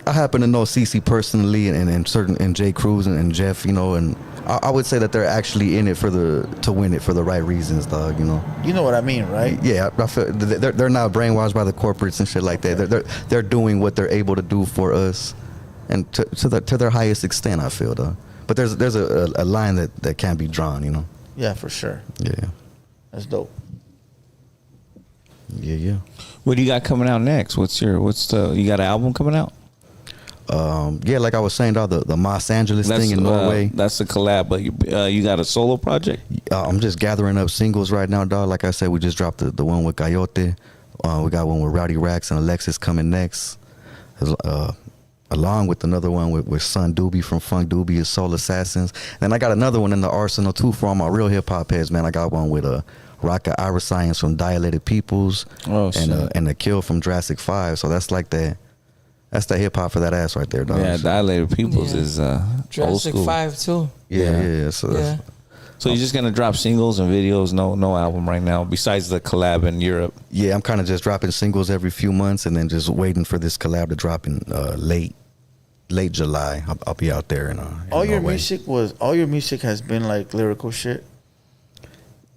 I happen to know CC personally and J. Cruz and Jeff, you know, and I would say that they're actually in it to win it for the right reasons, dog, you know. You know what I mean, right? Yeah, I feel they're not brainwashed by the corporates and shit like that. They're doing what they're able to do for us, and to their highest extent, I feel, though. But there's a line that can't be drawn, you know. Yeah, for sure. Yeah. That's dope. Yeah. What do you got coming out next? You got an album coming out? Yeah, like I was saying, dog, the Los Angeles thing in Norway. That's a collab, but you got a solo project? I'm just gathering up singles right now, dog. Like I said, we just dropped the one with Coyote. We got one with Rowdy Rax and Alexis coming next. Along with another one with Son Doobie from Funk Doobie is Soul Assassins. And I got another one in the arsenal too for all my real hip hop heads, man. I got one with Rocka Ira Science from Dilated Peoples and the Kill from Jurassic 5. So that's like that's the hip hop for that ass right there, dog. Yeah, Dilated Peoples is old Jurassic school. 5 too. Yeah. So you're just gonna drop singles and videos, no album right now, besides the collab in Europe. Yeah, I'm kind of just dropping singles every few months and then just waiting for this collab to drop in late July. I'll be out there in All your Norway. music has been like lyrical shit.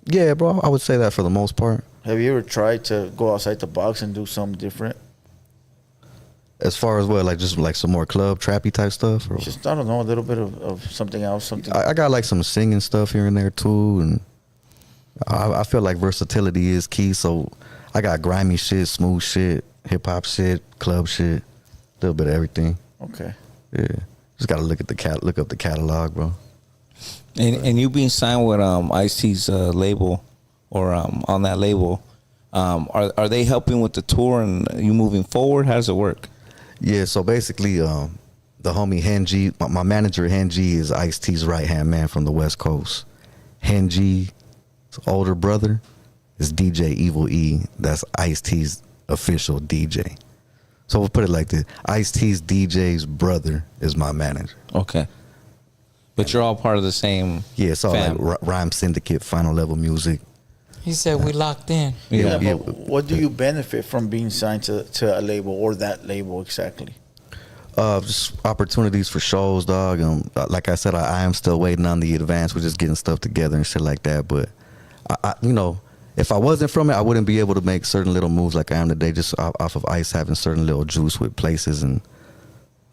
Yeah, bro. I would say that for the most part. Have you ever tried to go outside the box and do something different? As far as what, like just like some more club trappy type stuff? Or? Just, I don't know, a little bit of something else. I got like some singing stuff here and there too, and I feel like versatility is key. So I got grimy shit, smooth shit, hip hop shit, club shit, a little bit of everything. Okay. Yeah, just gotta look up the catalog, bro. And you being signed with Ice-T's label, or on that label, are they helping with the tour and you moving forward? How does it work? Yeah, so basically, the homie Henji, my manager Henji is Ice-T's right-hand man from the West Coast. Henji's older brother is DJ Evil E. That's Ice-T's official DJ. So we'll put it like this. Ice-T's DJ's brother is my manager. Okay. But you're all part of the same Yeah, it's all fam. like Rhyme Syndicate, Final Level Music. He said we locked in. Yeah, Yeah. but what do you benefit from being signed to a label or that label exactly? Just opportunities for shows, dog. Like I said, I am still waiting on the advance. We're just getting stuff together and shit like that. But I you know, if I wasn't from it, I wouldn't be able to make certain little moves like I am today. Just off of Ice having certain little juice with places and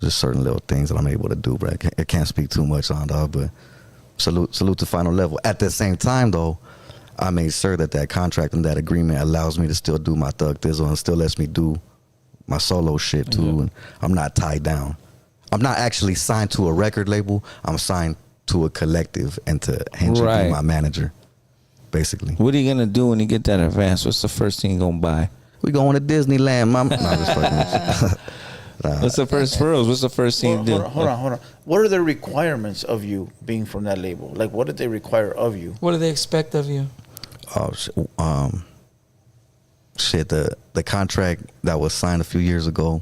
just certain little things that I'm able to do. But I can't speak too much on, dog. But salute to Final Level. At the same time, though, I made sure that contract and that agreement allows me to still do my Thug Thizzle and still lets me do my solo shit too. And I'm not tied down. I'm not actually signed to a record label. I'm signed to a collective and to Henry be my manager, basically. What are you gonna do when you get that advance? What's the first thing you're gonna buy? We going to Disneyland, mama. No, I'm just fucking with you. What's the first furrows? What's the first thing you do? Hold on. What are the requirements of you being from that label? Like, what did they require of you? What do they expect of you? Oh, shit. The contract that was signed a few years ago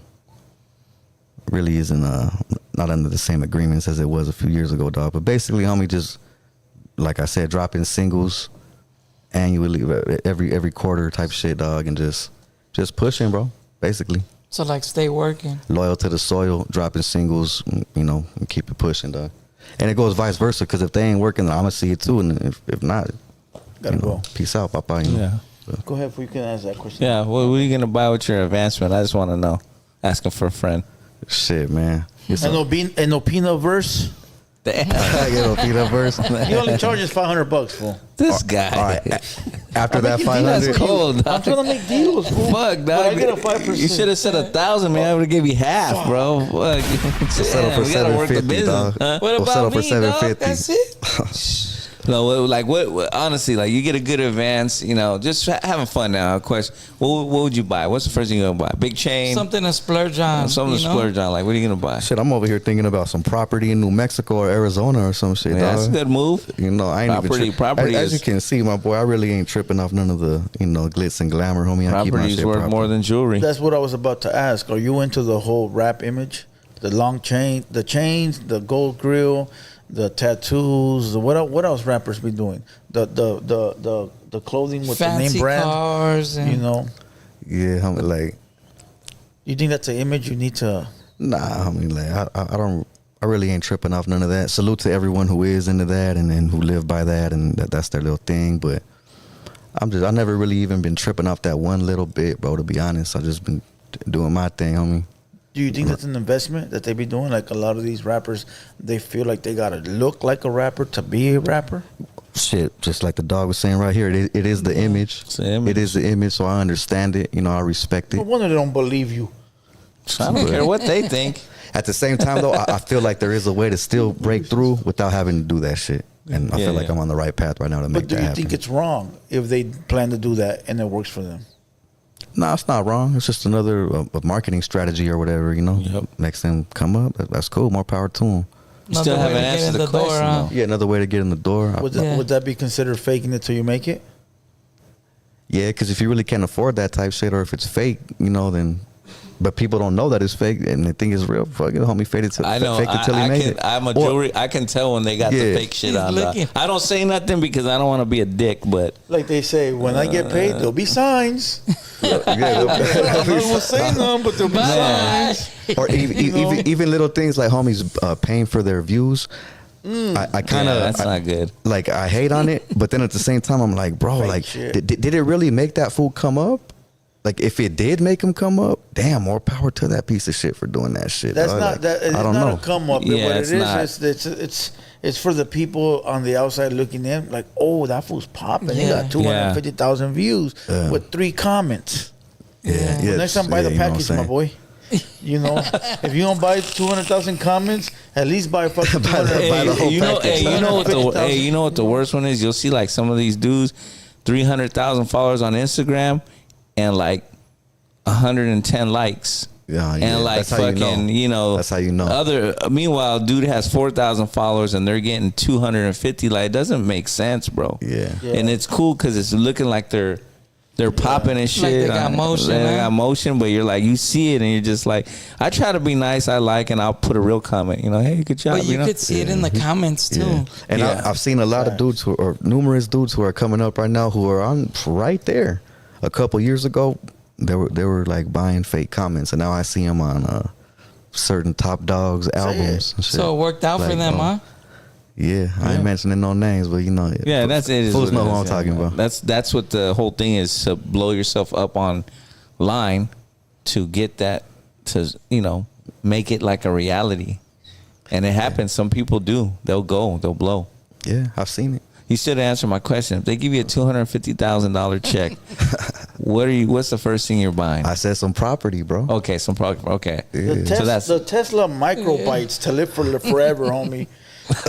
really isn't not under the same agreements as it was a few years ago, dog. But basically, homie, just like I said, dropping singles annually, every quarter type shit, dog, and just pushing, bro. Basically. So like stay working. Loyal to the soil, dropping singles, you know, and keep it pushing, dog. And it goes vice versa, because if they ain't working, then I'm gonna see it too, and if not, Gotta go. Peace out, papa. You know? Yeah. So. Go ahead, you can ask that question. Yeah. What are you gonna buy with your advancement? I just want to know. Asking for a friend. Shit, man. And Opina verse. Damn. You know, Peter verse. He only charges $500, fool. This guy. All right. After that making 500, That's cold. I'm trying to make deals, fool. Fuck, dog. But I get a 5%. You should have said 1,000, man. I would have gave you half, bro. Fuck. settle for We gotta work the 750, business. dog. Huh? What We'll about settle for me, dog? 750. That's it. No, like what? Honestly, like you get a good advance, you know, just having fun now. Question: what would you buy? What's the first thing you're gonna buy? Big chain, Something to splurge on. something to splurge on. Like, what are you gonna buy? Shit, I'm over here thinking about some property in New Mexico or Arizona or some shit. Yeah, that's a dog. good move. You know, I ain't even Property as you is- can see, my boy, I really ain't tripping off none of the glitz and glamour, homie. I keep my Property's shit worth proper. more than jewelry. That's what I was about to ask. Are you into the whole rap image? The long chain, the chains, the gold grill, the tattoos. What else rappers be doing? The clothing with Fancy the name brand. cars. And You know, Yeah, homie, like you think that's an image you need to? nah, homie, like I really ain't tripping off none of that. Salute to everyone who is into that and who live by that and that's their little thing. But I never really even been tripping off that one little bit, bro. To be honest, I just been doing my thing, homie. Do you think that's an investment that they be doing? Like a lot of these rappers, they feel like they gotta look like a rapper to be a rapper. Shit, just like the dog was saying right here, it is the image. It's the image. It is the image, so I understand it. You know, I respect No it. wonder they don't believe you. I don't care what they think. At the same time, though, I feel like there is a way to still break through without having to do that shit. And I feel like I'm on the right path right now to make But do that you happen. think it's wrong if they plan to do that and it works for them? No, it's not wrong. It's just another a marketing strategy or whatever, you know. Yep. Makes them come up. That's cool. More power to them. You still Another way haven't to get answered in the the door, question, huh? though. Yeah, another way to get in the door. Would that be considered faking it till you make it? Yeah, because if you really can't afford that type shit, or if it's fake, you know, then. But people don't know that it's fake, and they think it's real. Fuck it, homie, fake it till I know. fake it till he made it. I'm a Or- jewelry. I can tell when they got the Yeah. fake shit He's on. Dog. looking. I don't say nothing because I don't want to be a dick, but Like they say, when I get paid, there'll be signs. Yeah, I'm not gonna say none, but there'll be signs. or even little things like homies paying for their views. I kind of that's not good. like I hate on it, but then at the same time I'm like, bro, Fake like shit. did it really make that fool come up? Like if it did make him come up, damn, more power to that piece of shit for doing that shit. That's dog. not Like, that. It's I don't not know. a come up. Yeah, what it's it not. is, it's for the people on the outside looking in. Like, oh, that fool's popping. He Yeah. got 250,000 views with 3 comments. Yeah, yeah. Next time, buy yeah, the you know what I'm package, my saying? boy. You know, if you don't buy 200,000 comments, at least buy fucking Buy the 200. whole you know, package. you know what the worst one is? You'll see like some of these dudes, 300,000 followers on Instagram, and like 110 likes. Yeah, yeah. And like That's how you fucking, know. you know, That's how you know. Meanwhile, dude has 4,000 followers and they're getting 250. Like, it doesn't make sense, bro. Yeah. Yeah. And it's cool because it's looking like they're popping and shit. they got motion, They huh? got motion, but you're like, you see it and you're just like, I try to be nice. I like, and I'll put a real comment. You know, hey, good job. But you know? could see it in the comments too. Yeah. And Yeah. I've seen a lot of dudes or numerous dudes who are coming up right now who are on right there. A couple years ago, they were like buying fake comments, and now I see them on certain top dogs albums. And shit. So it worked out for Like, them, huh? Yeah, I ain't mentioning no names, but you know, Yeah, that's it. is Fools what know it who is, I'm talking yeah. about. That's what the whole thing is, to blow yourself up online to get that to, you know, make it like a reality. And it happens. Some people do. They'll blow. Yeah, I've seen it. You still didn't answer my question. If they give you a $250,000 check, what's the first thing you're buying? I said some property, bro. Okay, some property. Okay. The, So that's the Tesla microbytes to live forever, homie.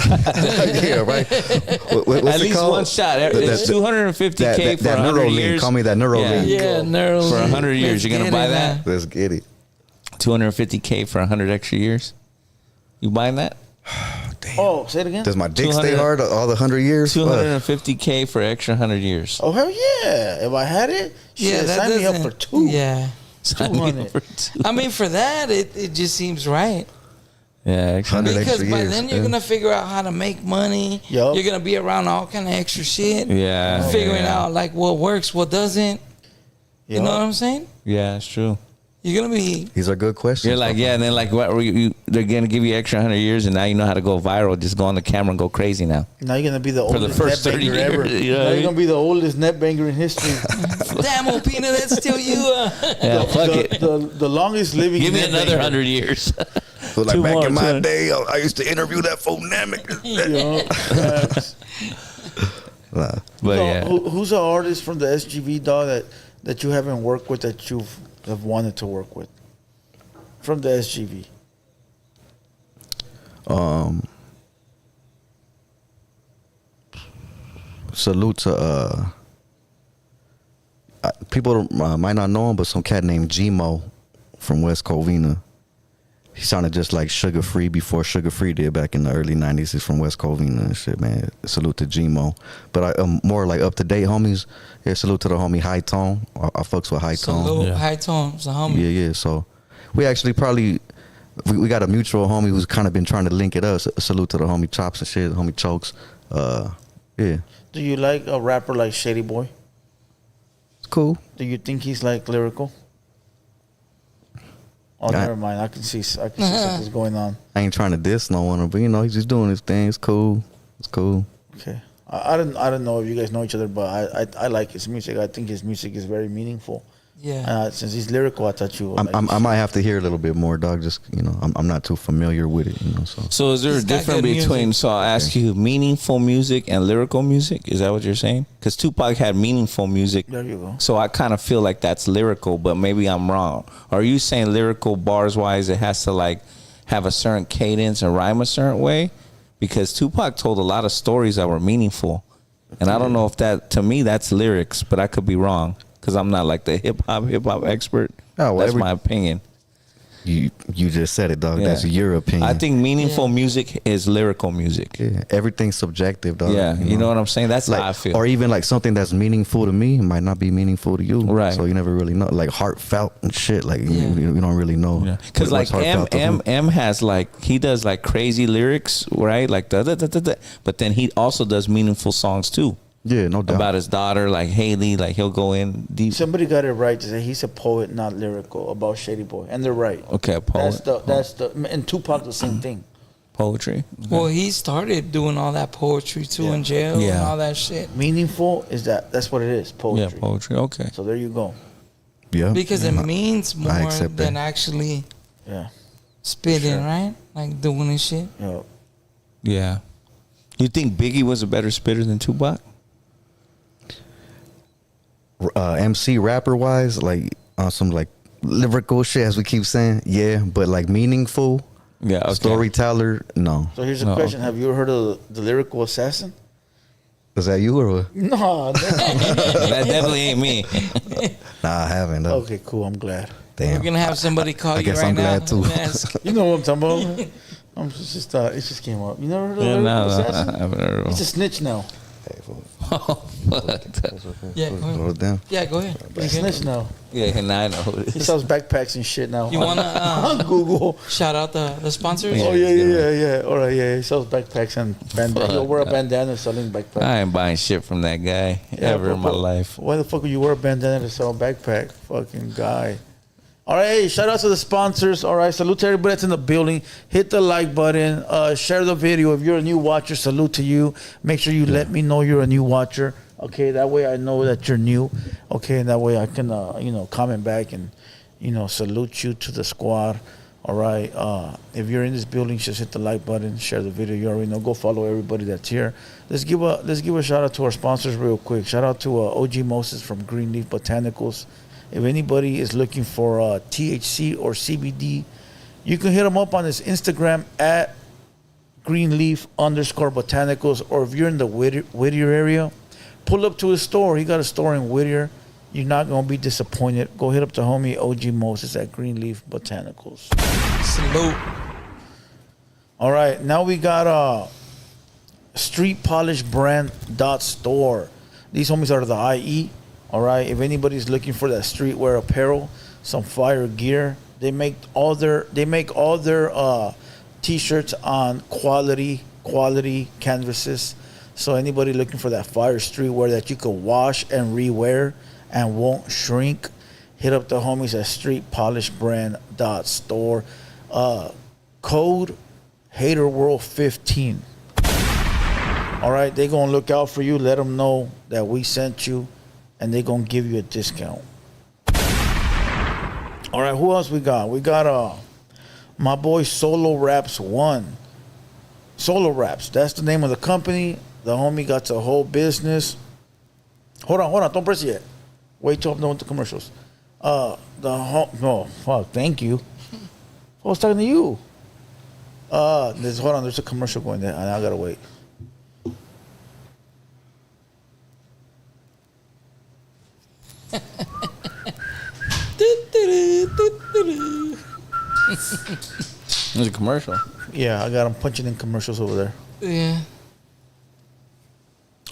Yeah, right. What's at it least called? one shot. It's $250K for that 100 Neuralink. years. Call me that Neuralink. Yeah, Neuralink. For 100 years, Let's you're gonna get buy it, that? man. Let's get it. $250K for 100 extra years. You buying that? Oh, say it again. Does my dick stay 200 hard all the 100 years? Fuck. $250K for extra 100 years. Oh hell yeah! If I had it, shit, that sign me up doesn't- for 2. Yeah. Sign me up 200. for two. I mean, for that, it just seems right. Yeah, extra 100 Because extra by years, then you're yeah. gonna figure out how to make money. Yup. You're gonna be around all kind of extra shit. Yeah. Figuring yeah. out like what works, what doesn't. You know what I'm saying? Yeah, it's true. You're gonna be These are good questions. You're like, yeah, and then like, what they're gonna give you extra 100 years, and now you know how to go viral. Just go on the camera and go crazy now. Now you're gonna be the For the oldest first net 30 banger ever. years, you know what Now I you're mean? gonna be the oldest net banger in history. damn, Opina, that's still you. Yeah, fuck it. The longest living. Give me net another banger. 100 years. So like Two back more, in my 200. day, I used to interview that fool Namek. Yeah, facts. Nah. But So, yeah, who's an artist from the SGV dog that you haven't worked with that you have wanted to work with from the SGV? salute to people might not know him, but some cat named Gmo from West Covina. He sounded just like Sugar Free before Sugar Free did back in the early 90s. He's from West Covina and shit, man. Salute to Gmo. But I more like up-to-date homies. Yeah, salute to the homie High Tone. I fucks with High Tone. Salute High Tone. It's a homie. Yeah. So we actually probably, we got a mutual homie who's kind of been trying to link it up. Salute to the homie Chops and shit, homie Chokes. Yeah. Do you like a rapper like Shady Boy? It's cool. Do you think he's like lyrical? Oh, never mind. I can see something's going on. I ain't trying to diss no one, but you know, he's just doing his thing. It's cool. It's cool. Okay. I don't know if you guys know each other, but I like his music. I think his music is very meaningful. Yeah. Since he's lyrical, I thought you. I might have to hear a little bit more, dog. Just I'm not too familiar with it, So is there a difference between? Music. So I'll ask you, meaningful music and lyrical music. Is that what you're saying? Because Tupac had meaningful music. There you go. So I kind of feel like that's lyrical, but maybe I'm wrong. Are you saying lyrical bars wise? It has to like have a certain cadence and rhyme a certain way? Because Tupac told a lot of stories that were meaningful, and I don't know if that, to me, that's lyrics, but I could be wrong. Because I'm not like the hip hop expert. Oh, well, that's my opinion. You just said it, dog. Yeah. That's your opinion. I think meaningful music is lyrical music. Yeah, everything's subjective, dog. Yeah, you know what I'm saying? That's like, how I feel. Or even like something that's meaningful to me might not be meaningful to you. Right. So you never really know. Like heartfelt and shit. Like you don't really know. Because like M has like, he does like crazy lyrics, right? Like but then he also does meaningful songs too. Yeah, no doubt. About his daughter, like Haley, like he'll go in deep. Somebody got it right to say he's a poet, not lyrical, about Shady Boy, and they're right. Okay, a poet. That's the and Tupac the same thing. Poetry. Okay. Well, he started doing all that poetry too in jail and all that shit. Meaningful is that's what it is. Poetry. Yeah, poetry. Okay. So there you go. Yeah. Because it means more accept than that. actually Yeah. spitting, right? Like doing this shit. Yeah. Yeah. You think Biggie was a better spitter than Tupac? MC rapper wise, like on some like lyrical shit, as we keep saying, yeah, but like meaningful, storyteller, no. So here's a question: have you ever heard of the Lyrical Assassin? Is that you or what? No, that definitely ain't me. Nah, I haven't. No. Okay, cool. I'm glad. Damn. We're gonna have somebody call you guess right I'm now. glad too. and ask. You know what I'm talking about? I'm just it just came up. You never heard of the Lyrical Assassin? I haven't heard of He's a snitch now. Yeah, go Hold ahead. it down. Yeah, go ahead. He's a snitch now. Yeah, now I know who it He is. sells backpacks and shit now. You wanna on Google? shout out the sponsors? Oh yeah. All right, yeah. He sells backpacks and bandana. He'll wear a bandana selling backpacks. I ain't buying shit from that guy ever in my life. Why the fuck would you wear a bandana to sell a backpack? Fucking guy. All right, hey, shout out to the sponsors. All right, salute to everybody that's in the building. Hit the like button. Share the video. If you're a new watcher, salute to you. Make sure you let me know you're a new watcher. Okay, that way I know that you're new. Okay, and that way I can, comment back and, salute you to the squad. All right. If you're in this building, just hit the like button. Share the video. You already know. Go follow everybody that's here. Let's give a shout out to our sponsors real quick. Shout out to OG Moses from Greenleaf Botanicals. If anybody is looking for THC or CBD, you can hit him up on his Instagram at Greenleaf_Botanicals. Or if you're in the Whittier area, pull up to his store. He got a store in Whittier. You're not going to be disappointed. Go hit up the homie OG Moses at Greenleaf Botanicals. Salute. All right, now we got streetpolishbrand.store. These homies are the IE. All right, if anybody's looking for that streetwear apparel, some fire gear, they make all their t-shirts on quality canvases. So anybody looking for that fire streetwear that you could wash and rewear and won't shrink, hit up the homies at streetpolishbrand.store. Code HaterWorld15. All right, they gonna look out for you. Let them know that we sent you, and they gonna give you a discount. All right, who else we got? We got my boy Solo Raps 1. Solo Raps, that's the name of the company. The homie got the whole business. Hold on, don't press it yet. Wait till I'm done with the commercials. No, fuck, thank you. I was talking to you. There's a commercial going there, and I gotta wait. There's a commercial. Yeah, I got them punching in commercials over there. Yeah.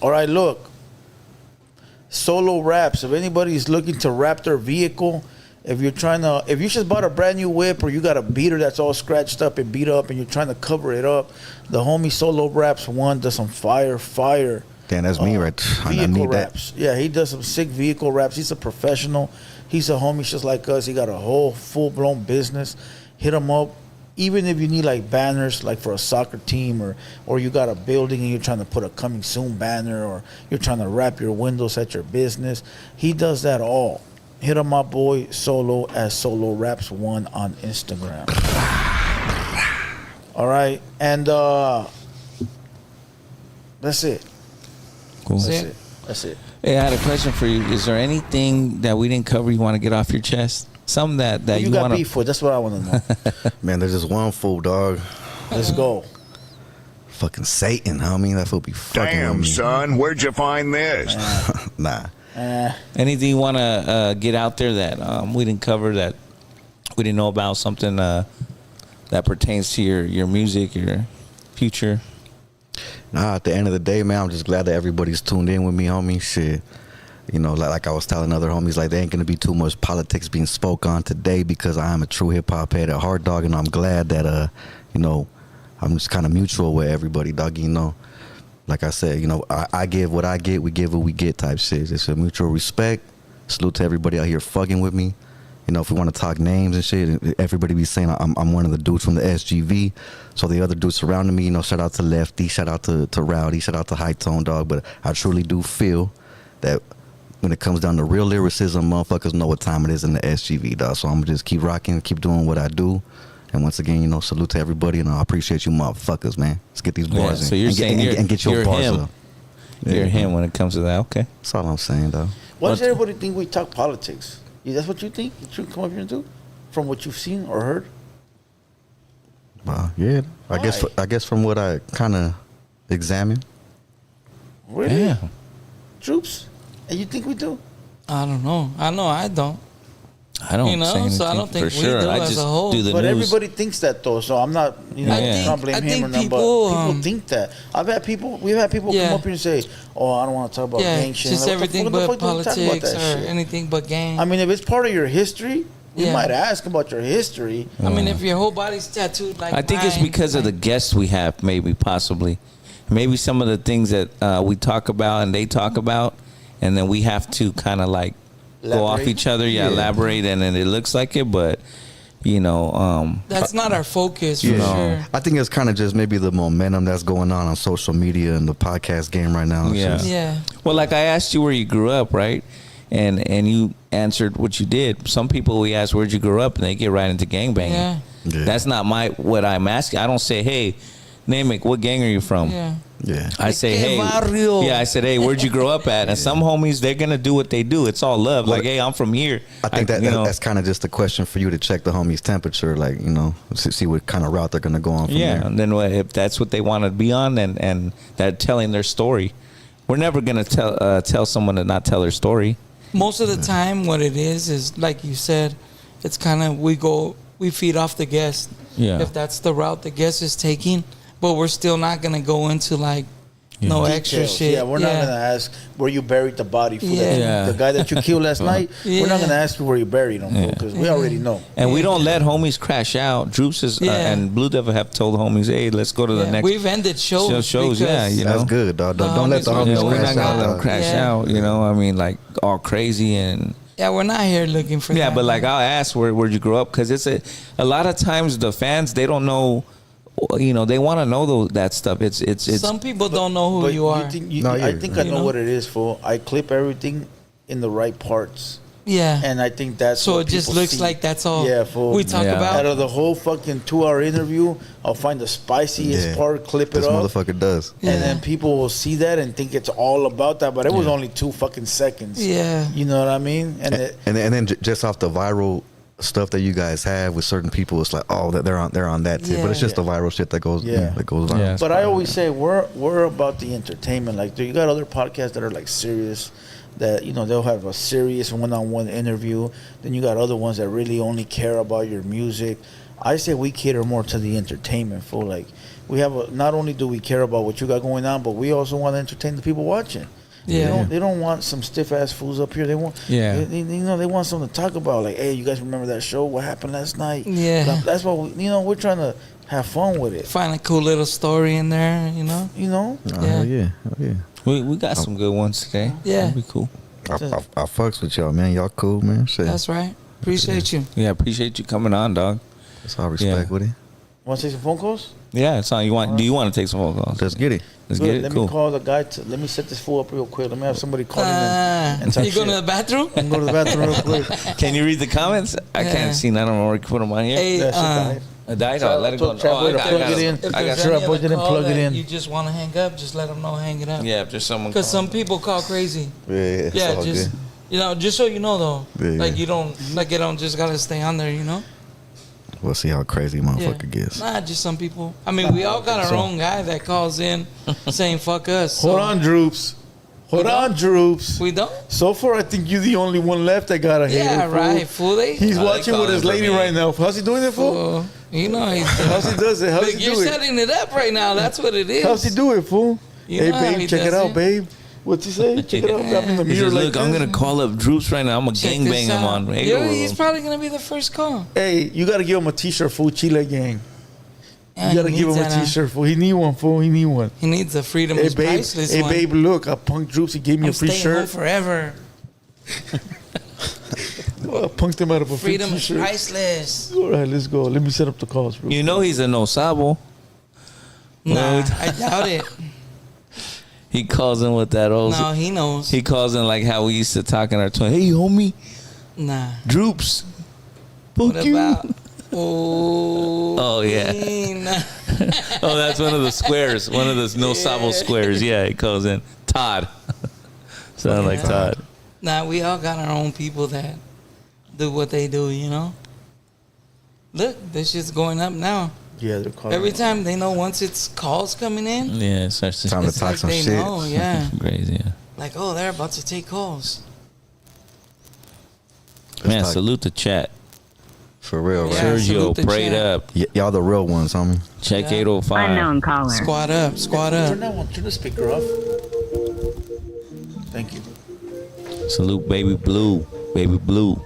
All right, look. Solo wraps. If anybody's looking to wrap their vehicle, if you just bought a brand new whip or you got a beater that's all scratched up and beat up and you're trying to cover it up, the homie Solo Wraps one does some fire. Damn, that's me right there. I Vehicle need wraps. Yeah, he does some sick vehicle wraps. He's a professional. He's a homie just like us. He got a whole full-blown business. Hit him up. Even if you need like banners like for a soccer team or you got a building and you're trying to put a coming soon banner or you're trying to wrap your windows at your business, he does that all. Hit him up, boy, Solo at Solo Wraps 1 on Instagram. All right, and that's it. Cool. That's it. Hey, I had a question for you. Is there anything that we didn't cover you want to get off your chest? Something that Who you got want to... beef with? That's what I want to know. Man, there's just one fool, dog. Let's go. Fucking Satan, homie. That fool be fucking with Damn, me. son, where'd you find this? Nah. Anything you want to get out there that we didn't cover, that we didn't know about, something that pertains to your music, your future? Nah, at the end of the day, man, I'm just glad that everybody's tuned in with me, homie. Shit. You know, like I was telling other homies, like, there ain't going to be too much politics being spoke on today because I am a true hip-hop head at heart, dog, and I'm glad that, you know, I'm just kind of mutual with everybody, dog, you know. Like I said, you know, I give what I get, we give what we get type shit. It's a mutual respect. Salute to everybody out here fucking with me. You know, if we want to talk names and shit, everybody be saying I'm one of the dudes from the SGV. So the other dudes surrounding me, you know, shout out to Lefty, shout out to Rowdy, shout out to High Tone, dog. But I truly do feel that when it comes down to real lyricism, motherfuckers know what time it is in the SGV, dog. So I'm going to just keep rocking, keep doing what I do. And once again, you know, salute to everybody, and I appreciate you motherfuckers, man. Let's get these bars in. So you're and saying and get your you're bars him. up. You're him when it comes to that. Okay. That's all I'm saying, dog. Why does everybody think we talk politics? Yeah, that's what you think? You should come up here and do? From what you've seen or heard? Yeah. Why? I guess from what I kind of examined. Really? Yeah. Troops? And you think we do? I don't know. I know I don't. I don't You know, say anything so I don't think for we sure. do I as just a whole. do the But news. everybody thinks that though, so I'm not, you know, I can't blame I him think or nothing. But people, people think that. We've had people Yeah. come up here and say, "Oh, I don't want to talk about Yeah, gang shit." just Like, everything what the but fuck do we talk about politics that or shit? anything but gang. I mean, if it's part of your history, we Yeah. might ask about your history. I mean, if your whole body's tattooed like I think it's mine, because of the guests we have, maybe, possibly. Maybe some of the things that we talk about and they talk about, and then we have to kind of like go off Elaborate? each other, elaborate, and then it looks like it, but, you know. That's not our focus for Yeah. sure. I think it's kind of just maybe the momentum that's going on social media and the podcast game right now. It's Yeah. just- Yeah. Well, like I asked you where you grew up, right? And you answered what you did. Some people we ask where'd you grow up, and they get right into gangbanging. Yeah. Yeah. That's not what I'm asking. I don't say, hey, Namek, what gang are you from? Yeah. Yeah. I say, Que hey, barrio? yeah. I said, hey, where'd you grow up at? And some homies, they're gonna do what they do. It's all love. Well, Like, hey, I'm from here. I think that's kind of just a question for you to check the homies' temperature, like, you know, see what kind of route they're going to go on from yeah. there. And then if that's what they want to be on, and they're telling their story, we're never gonna tell someone to not tell their story. Most of the time, what it is like you said, it's kind of we feed off the guest. Yeah. If that's the route the guest is taking, but we're still not gonna go into like no extra Details. shit. Yeah, we're not gonna ask where you buried the body for Yeah. Yeah. the guy that you killed last night. We're not Yeah. gonna ask you where you buried him because we already know. And we don't let homies crash out. Droops is, Yeah. and Blue Devil have told homies, hey, let's go to the Yeah, next we've ended shows. shows. Yeah, because- you know. That's good, dog. Don't let the homies homies Yeah, we're crash not gonna out, let them dog. crash Yeah. out. You know, I mean, like all crazy and Yeah, we're not here looking for. yeah. that, But like, man. I'll ask where'd you grow up, because it's a lot of times the fans, they don't know. You know, they want to know that stuff. It's some people don't know who But you are. think, No, I you're- think I you know know? what it is, fool. I clip everything in the right parts, Yeah. and I think that's So what it just people looks see. like that's all Yeah, fool. we talk Yeah. about. Out of the whole fucking 2-hour interview, I'll find the spiciest Yeah. part, clip it This up, motherfucker does. Yeah. and then people will see that and think it's all about that. But it was only 2 fucking seconds. Yeah. You know what I mean? And And then just off the viral stuff that you guys have with certain people, it's like, oh, that they're on that tip. But it's just the viral shit that goes Yeah. that goes viral. Yeah. But I always say we're about the entertainment. Like, you got other podcasts that are like serious, that, you know, they'll have a serious one-on-one interview. Then you got other ones that really only care about your music. I say we cater more to the entertainment, fool. Like we have not only do we care about what you got going on, but we also want to entertain the people watching. Yeah. They don't want some stiff ass fools up here. They want, Yeah. they want something to talk about. Like, hey, you guys remember that show? What happened last night? Yeah. That's what we're trying to have fun with it. Find a cool little story in there, you know? Oh, Yeah. yeah. We got some good ones today. Yeah. That'd be cool. I fucks with y'all, man. Y'all cool, man. Shit. That's right. Appreciate you. Yeah, appreciate you coming on, dog. That's all respect with it. Want to take some phone calls? Yeah, it's on. You want? Do you want to take some phone calls? Let's get it. Let's Good. get it. Let Cool. me call the guy. Let me set this fool up real quick. Let me have somebody call him and You talk going to shit. the bathroom? And go to the bathroom real quick. Can you read the comments? I Yeah. can't see. I don't know where to put them on here. Hey, That shit died. I died. Oh, let it go. Trap, Oh, wait, plug it in. if I got there's Sure, I any plugged other it in, call plug it that in. you just want to hang up, just let them know hang it up. Yeah, if there's someone. Because calling. some people call crazy. Yeah, it's Yeah, all just good. just so you know though, Yeah, like yeah. you don't just gotta stay on there, you know. We'll see how crazy motherfucker gets. Nah, just some people. I mean, we all got our own guy that calls in saying "fuck us." Hold so- on, Droops. Hold on, Droops. We don't. So far, I think you're the only one left that got a hater. Yeah, fool. right, fool. He's they watching with calling his for lady me. right now. How's he doing it, fool? Fool. You know, How's he does it? How's Look, he you're do it? setting it up right now. That's what it is. How's he do it, fool? You Hey, know how babe, he check it does out, it. babe. What's he say? Check it out. I'm in the He mirror says, like "Look, I'm this. gonna call up Droops right now. I'm gonna Check gang this bang him out. on." Hey, Yeah, he's probably gonna be the first call. Hey, you gotta give him a T-shirt, fool. Chile gang. Yeah, You gotta he give him needs a that, T-shirt, fool. He need one, fool. He need one. He needs the freedom Hey, is babe. priceless Hey, one. babe. Look, I punked Droops. He gave me I'm a free staying home shirt. forever. I punked him out of a free Freedom is T-shirt. priceless. All right, let's go. Let me set up the calls, bro. You know he's a no sabo. Nah, I doubt it. He calls in with that old. No, he knows. He calls in like how we used to talk in our twin. Hey, homie, Nah. Droops. What Fuck you. about? Oh. Oh, yeah. Nah. Oh, that's one of the squares. One of those no sabo squares. Yeah, he calls in. Todd. Sound like Todd. Nah, we all got our own people that do what they do, you know? Look, this shit's going up now. Yeah, they're calling. Every time they know once it's calls coming in, Yeah, it starts to Time to it's talk like some they shit. know, yeah. crazy. Yeah. Like, oh, they're about to take calls. Man, talk. salute to chat. For real, right? Yeah. Sergio, salute the prayed chat. up. Y'all the real ones, homie. Check Yeah. 805. Unknown caller. Squad up, squad up. Turn that one. Turn the speaker off. Thank you. Salute, baby blue. Baby blue.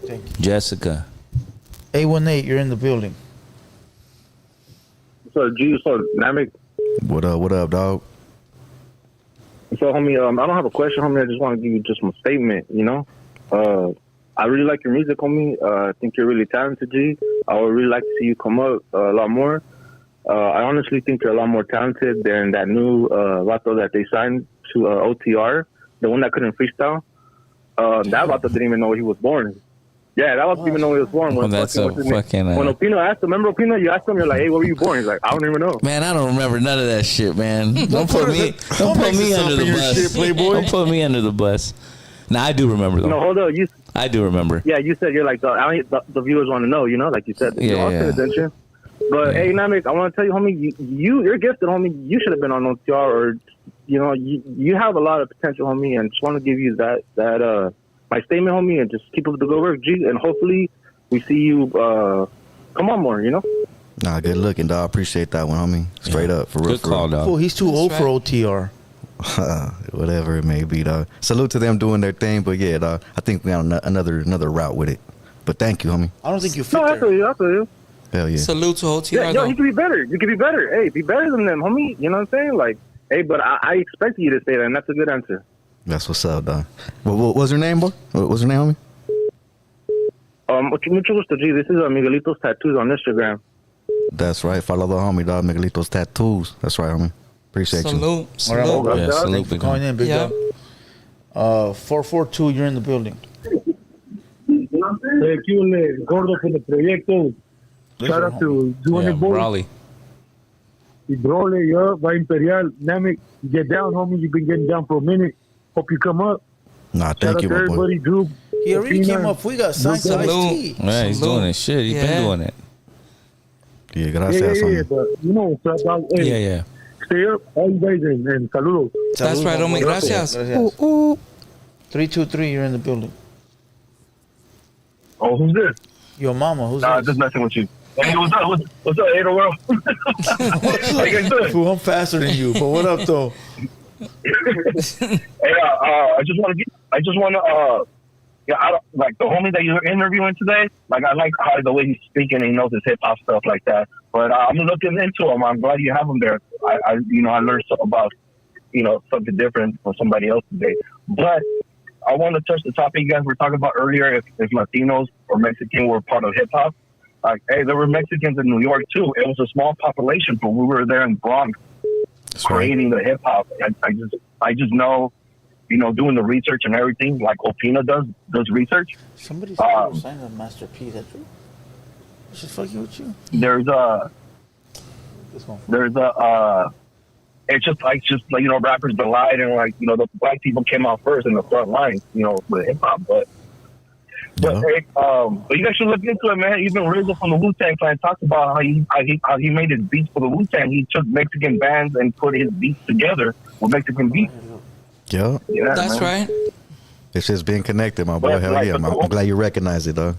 Thank you. Jessica. 818, you're in the building. So, G, so Namek. What up, dog? So, homie, I don't have a question, homie. I just want to give you just my statement, you know? I really like your music, homie. I think you're really talented, G. I would really like to see you come up a lot more. I honestly think you're a lot more talented than that new vato that they signed to OTR, the one that couldn't freestyle. That vato didn't even know he was born. Yeah, that vato didn't even know he was born. Well, that's a what's his name? fucking, When Opino asked him, remember Opino? You asked him, you're like, hey, where were you born? He's like, I don't even know. Man, I don't remember none of that shit, man. Don't put me mix this up under the in your bus. shit, Playboy. Don't put me under the bus. Nah, I do remember though. No, hold up. I do remember. Yeah, you said you're like the viewers want to know, you know, like you said. Yeah, I'll pay yeah. attention. But hey, Namek, I want to tell you, homie, you're gifted, homie. You should have been on OTR, or you know, you have a lot of potential, homie, and just want to give you that my statement, homie, and just keep up the good work, G, and hopefully we see you come on more, you know. Nah, good looking, dog. Appreciate that one, homie. Straight up, for real. Good call, real. Oh, dog. he's too That's old for right. OTR. Whatever it may be, dog. Salute to them doing their thing, but yeah, dog. I think we on another route with it. But thank you, homie. I don't think you fit No, I there. feel you. I feel you. Hell yeah. Salute to OTR. Yeah, yo, though. you can be better. You can be better. Hey, be better than them, homie. You know what I'm saying? Like, hey, but I expect you to say that, and that's a good answer. That's what's up, dog. What was her name, boy? What was her name, homie? Mucho gusto, G. This is Miguelito's Tattoos on Instagram. That's right. Follow the homie, dog. Miguelito's Tattoos. That's right, homie. Appreciate you. Salute. All right, Salute. hold Yeah, dog. salute, Thanks for big calling homie. in, big Yeah. dog. 442, you're in the building. Gordo for the proyecto. Shout out to doing Yeah, it, boy. Raleigh. Y Brole, yo, va Imperial. Namek, get down, homie. You've been getting down for a minute. Hope you come up. Nah, Shout thank out you, to my boy. everybody, Drew. He already Pina. came up. We got signed to Ice-T. Yeah, he's Salute. doing his shit. He's Yeah. been doing it. Yeah, Yeah, gracias, yeah, homie. but you know, what's up, dog? Hey, Yeah, yeah. stay up, all you guys, and saludos. That's Salud, right, my homie. boy. Gracias. 323, you're in the building. Oh, who's this? Your mama, who's Nah, this? just messing with you. Hey, what's up? What's up, Ada World? How you guys doing? Fool, I'm faster than you, but what up, though? Hey, I just want to, yeah, I don't, like the homie that you're interviewing today. Like, I like how the way he's speaking and he knows his hip hop stuff like that. But I'm looking into him. I'm glad you have him there. I learned something about, something different from somebody else today. But I want to touch the topic you guys were talking about earlier. If Latinos or Mexican were part of hip hop, like, hey, there were Mexicans in New York too. It was a small population, but we were there in Bronx creating the hip hop. I just know, doing the research and everything, like Opina does research. Somebody said sign a Master P. Is that true? She's fucking with you. It's just rappers delight and the black people came out first in the front lines, with hip hop, but hey, but you guys should look into it, man. Even RZA from the Wu-Tang Clan talked about how he made his beats for the Wu-Tang. He took Mexican bands and put his beats together with Mexican beats. Yeah, that's man. right. It's just being connected, my boy. Hell yeah, man. I'm glad you recognize it, dog.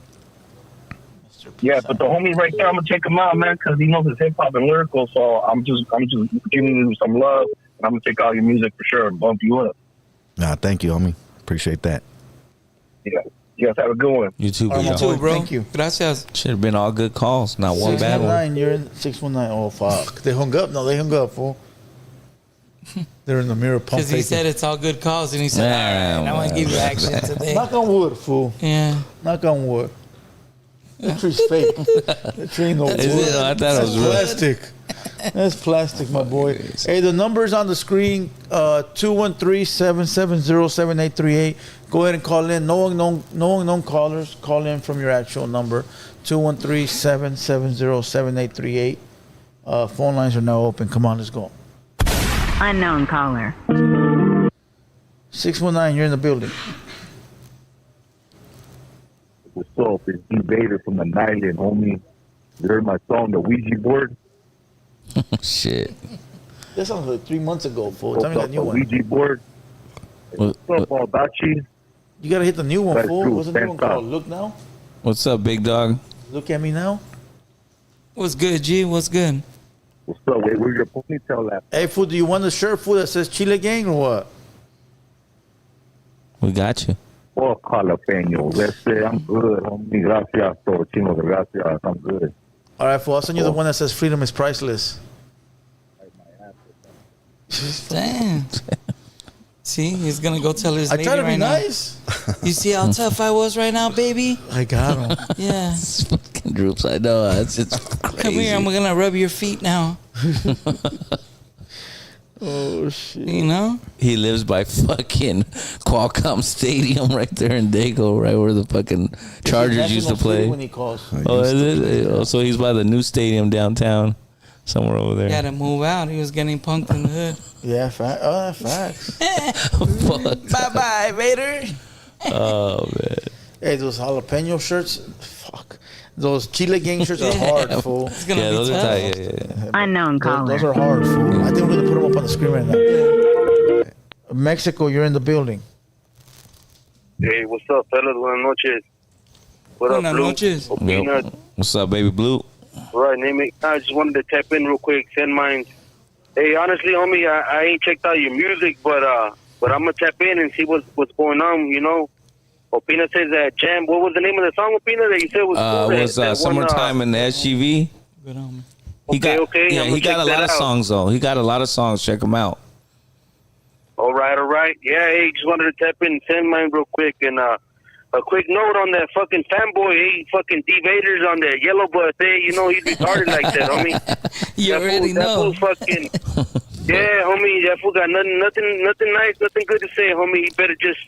Yeah, but the homie right there, I'm gonna check him out, man, because he knows his hip hop and lyrical. So I'm just giving you some love, and I'm gonna take all your music for sure and bump you up. Nah, thank you, homie. Appreciate that. Yeah. You guys have a good one. You too, You too, bro. Thank you. Gracias. Should have been all good calls, not one bad one. 619, you're in 619. Oh, fuck. They hung up. No, they hung up, fool. They're in the mirror pumping. Because he said it's all good calls, and he said, all right, I want to give you action today. Knock on wood, fool. Yeah. Knock on wood. That tree's fake. That tree ain't no wood. Is it? I thought it was real. Plastic. That's plastic, my boy. Hey, the number's on the screen, 213-770-7838. Go ahead and call in. No unknown callers, call in from your actual number, 213-770-7838. Phone lines are now open. Come on, let's go. Unknown caller. 619, you're in the building. What's up? It's D Vader from the Nylon, homie. You heard my song, The Ouija Board? Shit. That sounds like 3 months ago, fool. Tell me that new one. Ouija Board. What's up, all about you? You gotta hit the new one, That's fool. true. What's the new one Thanks, called? Look Now? What's up, big dog? Look at me now? What's good, G? What's good? What's up? Where's your ponytail at? Hey, fool, do you want the shirt, fool, that says Chile Gang or what? We got you. Oh, jalapeño. Let's say I'm good, homie. Gracias, todo chino. Gracias. I'm good. All right, fool, I'll send you the one that says freedom is priceless. Damn. See, he's going to go tell his lady I try to be right now. nice. You see how tough I was right now, baby? I got him. Yeah. It's fucking droops. I know. It's crazy. Come here, I'm going to rub your feet now. Oh, shit. You know? He lives by fucking Qualcomm Stadium right there in Dago, right where the fucking Chargers used to play. When he calls. Oh, is it? Oh, so he's by the new stadium downtown, somewhere over there. He had to move out. He was getting punked in the hood. Yeah, facts. Fuck. Bye-bye, Vader. Oh man. Hey, those jalapeno shirts, fuck. Those Chile Gang shirts are hard, fool. It's going to Yeah, be those are tough. tight. Yeah. Unknown caller. Those are hard, fool. I think we're gonna put them up on the screen right now. Mexico, you're in the building. Hey, what's up, fellas? Buenas noches. What up, Buenas Blue? noches. Opina. Yep. What's up, baby blue? Right, Namek. I just wanted to tap in real quick. Send mine. Hey, honestly, homie, I ain't checked out your music, but I'm gonna tap in and see what's going on. You know, Opina says that jam. What was the name of the song, Opina, that you said was cool? That Summertime in the SGV. Good on me. He got, okay. Yeah, I'm he gonna got a check lot that of out. songs though. He got a lot of songs. Check him out. All right. Yeah, hey, just wanted to tap in and send mine real quick. And a quick note on that fucking fanboy. Hey, fucking D Vader's on that yellow bus. Hey, you know, he's retarded like that, homie. You already That know. fool's fucking... Yeah, homie, that fool got nothing nice, nothing good to say, homie. He better just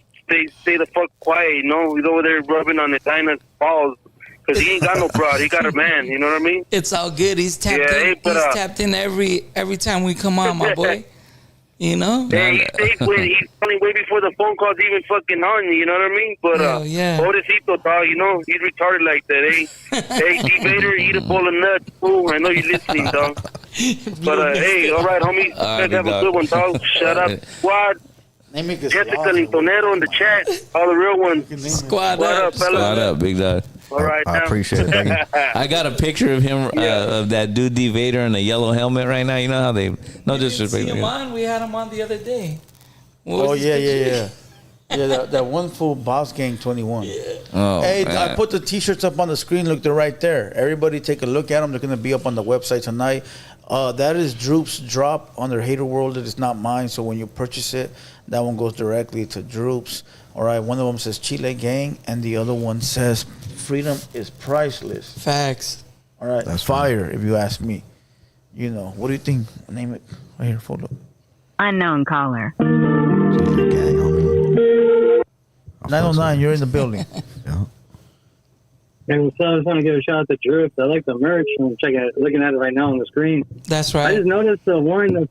stay the fuck quiet, you know? He's over there rubbing on the Dinah's balls. Because he ain't got no broad. He got a man, you know what I mean? It's all good. He's tapped Yeah, in. hey, but, He's tapped in every time we come on, my boy. You know? Hey, he's calling way before the phone calls even fucking on, you know what I mean? But, yeah. Pobrecito, dog, you know? He's retarded like that, eh? Hey, D Vader, eat a bowl of nuts, fool. I know you're listening, dog. But, hey, all right, homie. right, Have a dog. good one, dog. Shut up, squad. Namek is Jessica awesome. Lintonero in the chat. All the real ones. Squad What up. up, fellas? Squad up, big dog. All right, I appreciate it. Thank you. I got a picture of him of that dude D Vader in a yellow helmet right now. You know how they no disrespect. See him on? We had him on the other day. Oh yeah. Yeah, that one full Boss Gang 21. Oh, hey, man. I put the T-shirts up on the screen. Look, they're right there. Everybody take a look at them. They're going to be up on the website tonight. That is Droop's drop on their Hater World. It is not mine. So when you purchase it, that one goes directly to Droop's. All right, one of them says Chile Gang, and the other one says freedom is priceless. Facts. All right, that's fire, if you ask me. You know, what do you think? Name it. Right here, hold up. Unknown caller. 909, you're in the building. And so I just want to give a shout out to Drew. I like the merch. I'm looking at it right now on the screen. That's right. I just noticed the one that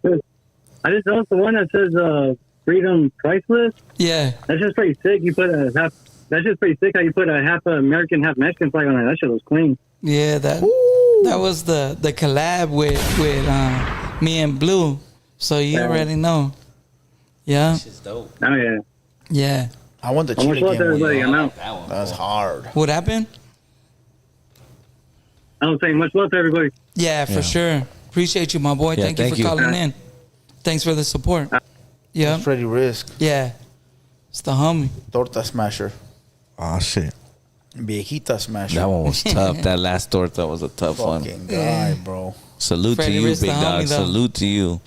says, freedom priceless. Yeah. That's just pretty sick. That's just pretty sick how you put a half American, half Mexican flag on it. That shit was clean. Yeah, that was the collab with me and Blue. So you already know. Yeah. This is dope. Oh yeah. Yeah. I want the Chile game. That's hard. What happened? I was saying much love to everybody. Yeah, for sure. Appreciate you, my boy. Yeah, thank you for calling in. Thanks for the support. Yeah. That's Freddie Risk. Yeah. It's the homie. Torta Smasher. Oh, shit. Viejita Smasher. That one was tough. That last torta was a tough one. Fucking guy, bro. Salute Freddie to you, Risk, big the dog. homie, though. Salute to you.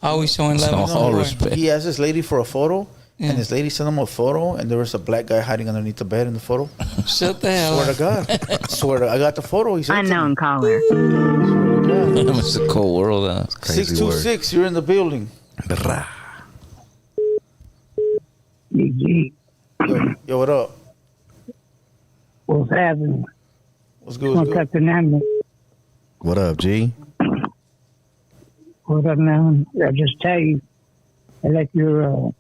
Always showing love. So, and all support. respect. He asked this lady for a photo, Yeah. and this lady sent him a photo, and there was a black guy hiding underneath the bed in the photo. Shut the hell Swear up. to God. Swear to I got the photo. He said Unknown caller. It's a cold world. Crazy 626, you're in the building. Word. Yo, what up? What's happening? What's good? What's good? What's up, Namek? What up, G? What up, man? I just tell you, I like your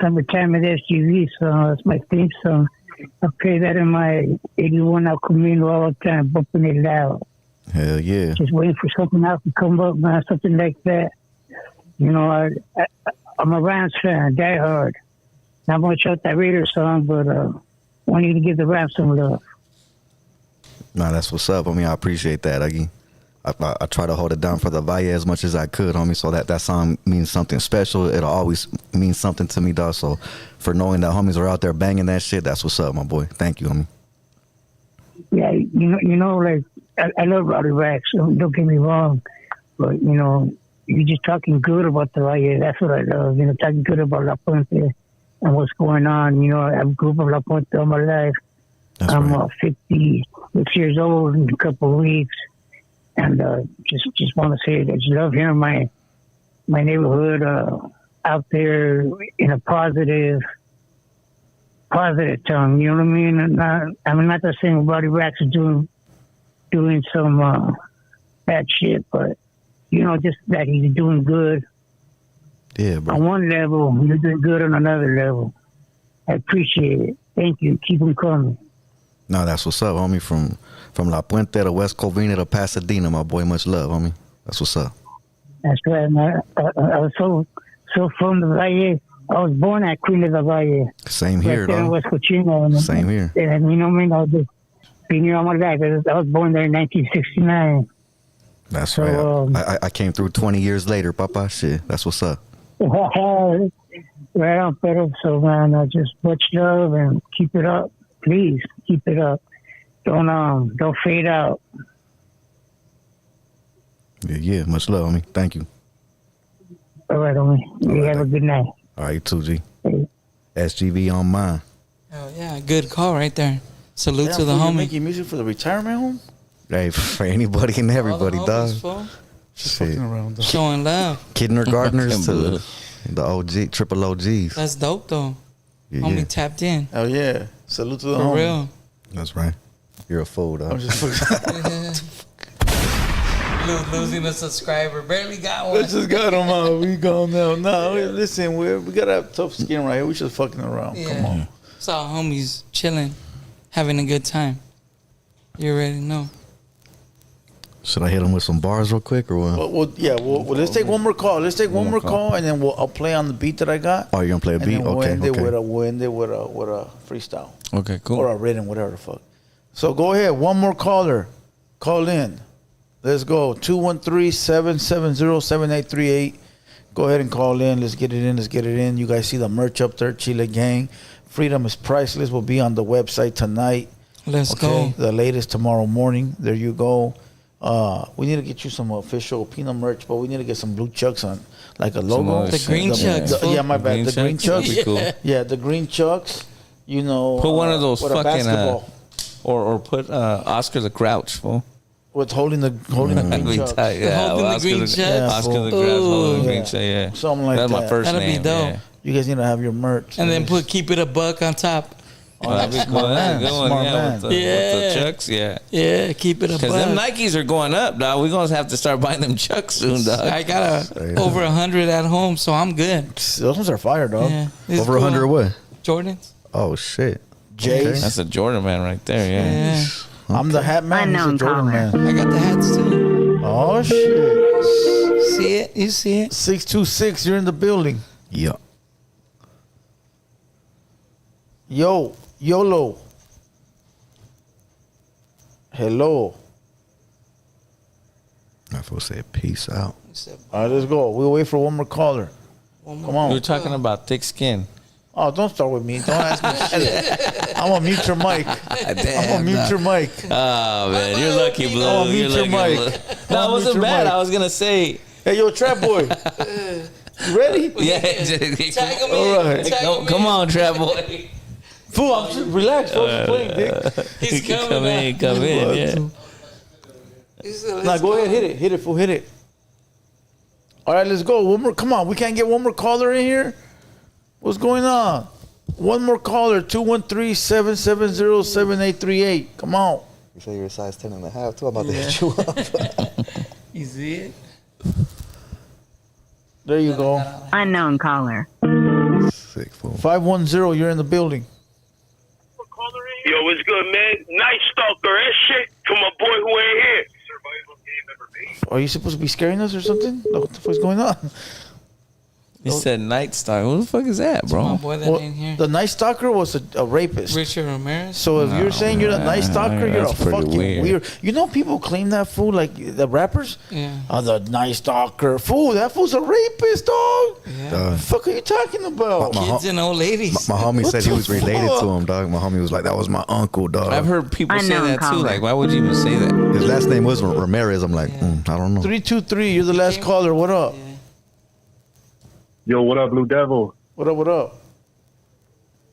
Summertime at SGV song. That's my theme song. I play that in my 81 El Camino all the time, bumping it loud. Hell yeah. Just waiting for something else to come up, man, something like that. You know, I'm a Rams fan, die hard. Not much out that Raiders song, but want you to give the Rams some love. Nah, that's what's up. I mean, I appreciate that, Aggie. I try to hold it down for the Valle as much as I could, homie, so that song means something special. It'll always mean something to me, dog. So for knowing that homies are out there banging that shit, that's what's up, my boy. Thank you, homie. Yeah, you know, like, I love Roddy Rack, so don't get me wrong. But, you know, you're just talking good about the Valle. That's what I love, you know, talking good about La Puente and what's going on. You know, I've grew up in La Puente all my life. I'm 56 years old in a couple of weeks. And just want to say I just love hearing my neighborhood out there in a positive tone. You know what I mean? And I'm not just saying Roddy Rax is doing some bad shit, but you know, just that he's doing good. Yeah, bro. On one level, you're doing good on another level. I appreciate it. Thank you. Keep them coming. No, that's what's up, homie. From La Puente to West Covina to Pasadena, my boy. Much love, homie. That's what's up. That's right, man. I was so from the Valle. I was born at Queen of the Valle. Same here, right there in dog. West Cochino. Same here. And you know what I mean? I was just been here all my life. I was born there in 1969. That's So, right. I came through 20 years later, Papa. Shit, that's what's up. Right on, Pedro. So, man, just much love and keep it up. Please keep it up. Don't fade out. Yeah. Much love, homie. Thank you. All right, homie. You have a good night. All right, you too, G. SGV on mine. Oh, yeah. Good call right there. Salute Damn, to the fool, you homie. making music for the retirement home? Hey, for anybody and everybody, All the dog. homies, fool. Just Shit. fucking around. Though. Showing love. Kindergartners to the OG, triple OGs. That's dope, though. Yeah, Homie yeah. tapped in. Oh yeah. Salute to the For home. real. That's right. You're a fool, dog. I'm just fucking. Losing a subscriber. Barely got one. Let's just got him out. We gone now. No, listen, we gotta have tough skin right here. We just fucking around. Yeah. Come on. Saw homies chilling, having a good time. You already know. Should I hit him with some bars real quick or what? Well, let's take one more call. Let's take one more call, and then I'll play on the beat that I got. Oh, you're gonna play a And beat? then we'll Okay, end it okay. with a freestyle. Okay, cool. Or a rhythm, whatever the fuck. So go ahead. One more caller. Call in. Let's go. 213-770-7838. Go ahead and call in. Let's get it in. Let's get it in. You guys see the merch up there, Chile Gang. Freedom is priceless. Will be on the website tonight. Let's go. The latest tomorrow morning. There you go. We need to get you some official Peanut merch, but we need to get some blue chucks on, like a logo. The green chucks. Yeah, my bad. The green chucks. That'd be cool. Yeah, the green chucks. You know, Put one of those with a fucking basketball. or put Oscar the Grouch, fool. With holding the green chucks. Yeah, Holding the Oscar green the- chucks? Oscar the Ooh. Grouch holding the Yeah. green chuck, yeah. Something like That's that. my first That'd be name. dope. Yeah. You guys need to have your merch. And then keep it a buck on top. Oh, that'd be cool. That's a good one. Smart Yeah, man. with the chucks, yeah. Yeah, keep it a buck. Because them Nikes are going up, dog. We're going to have to start buying them chucks soon, dog. I got over 100 at home, so I'm good. Those ones are fire, dog. Yeah, it's Over 100 cool. what? Jordans. Oh shit. Jays. That's a Jordan man right there, yeah. Yeah. I'm the hat man. He's a Unknown Jordan caller. man. I got the hats too. Oh shit. See it? You see it? 626. You're in the building. Yeah. Yo, YOLO. Hello. I fool said peace out. All right, let's go. We'll wait for one more caller. Come We on. were talking about thick skin. Oh, don't start with me. Don't ask me shit. I'm gonna mute your mic. I'm gonna mute your mic. Oh, man. You're lucky, Blue. Oh, You're mute your lucky, mic. Blue. No, Oh, it wasn't mute your bad. mic. I was going to say. Hey, yo, Trap Boy. You ready? Yeah. Tag him All in. right. Tag him Come in. on, Trap Boy. Fool, I'm just relax. I was playing, dick. He's coming. Come in, come in, yeah. Now go ahead, hit it. Hit it, fool, hit it. All right, let's go. One more. Come on, we can't get one more caller in here? What's going on? One more caller, 213-770-7838. Come on. You say you're a size 10 and a half too. I'm about to hit you up. You see it? There you go. Unknown caller. Sick fool. 510, you're in the building. Yo, what's good, man? Night Stalker, that shit to my boy who ain't here. Are you supposed to be scaring us or something? What the fuck's going on? He said Night Star. Who the fuck is that, My bro? boy that Well, ain't here. the Night Stalker was a rapist. Richard Ramirez. So if you're saying you're the Night Stalker, you're a that's pretty fucking weird. weird. You know people claim that fool, like the rappers? Yeah. The Night Stalker. Fool, that fool's a rapist, dog. Dog. Fuck are you talking about? My- Kids and old ladies. My homie What said he the was related fuck? to him, dog. My homie was like, that was my uncle, dog. I've heard people say Unknown that too. caller. Like, why would you even say that? His last name was Ramirez. I'm like, I don't know. 323, you're the last caller. What up? Yo, what up, Blue Devil? What up, what up?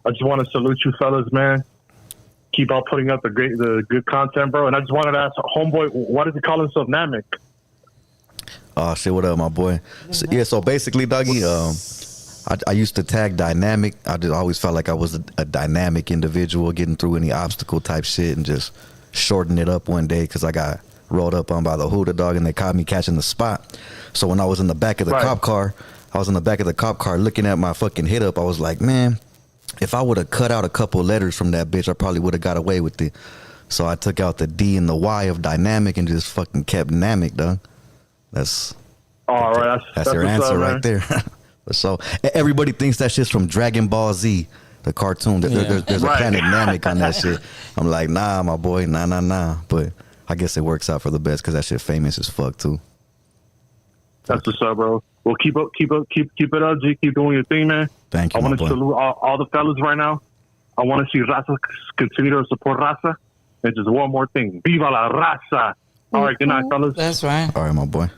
I just want to salute you fellas, man. Keep on putting up the good content, bro. And I just wanted to ask homeboy, why does he call himself Namek? Oh shit, what up, my boy? So, yeah, so basically, doggy, I used to tag dynamic. I just always felt like I was a dynamic individual getting through any obstacle type shit and just shorten it up one day because I got rolled up on by the Huda dog and they caught me catching the spot. So when I was in the back of the cop car, looking at my fucking hit up. I was like, man, if I would have cut out a couple letters from that bitch, I probably would have got away with it. So I took out the D and the Y of dynamic and just fucking kept Namek, dog. That's All right, that's your what's answer up, right man. there. So everybody thinks that shit's from Dragon Ball Z, the cartoon. There's a Planet Namek on that shit. I'm like, nah, my boy, nah. But I guess it works out for the best because that shit famous as fuck too. That's what's up, bro. Well, keep it up, G. Keep doing your thing, man. Thank you, I my want to boy. salute all the fellas right now. I want to see Raza continue to support Raza. And just one more thing. Viva la Raza. All right, good night, fellas. That's right. All right, my boy.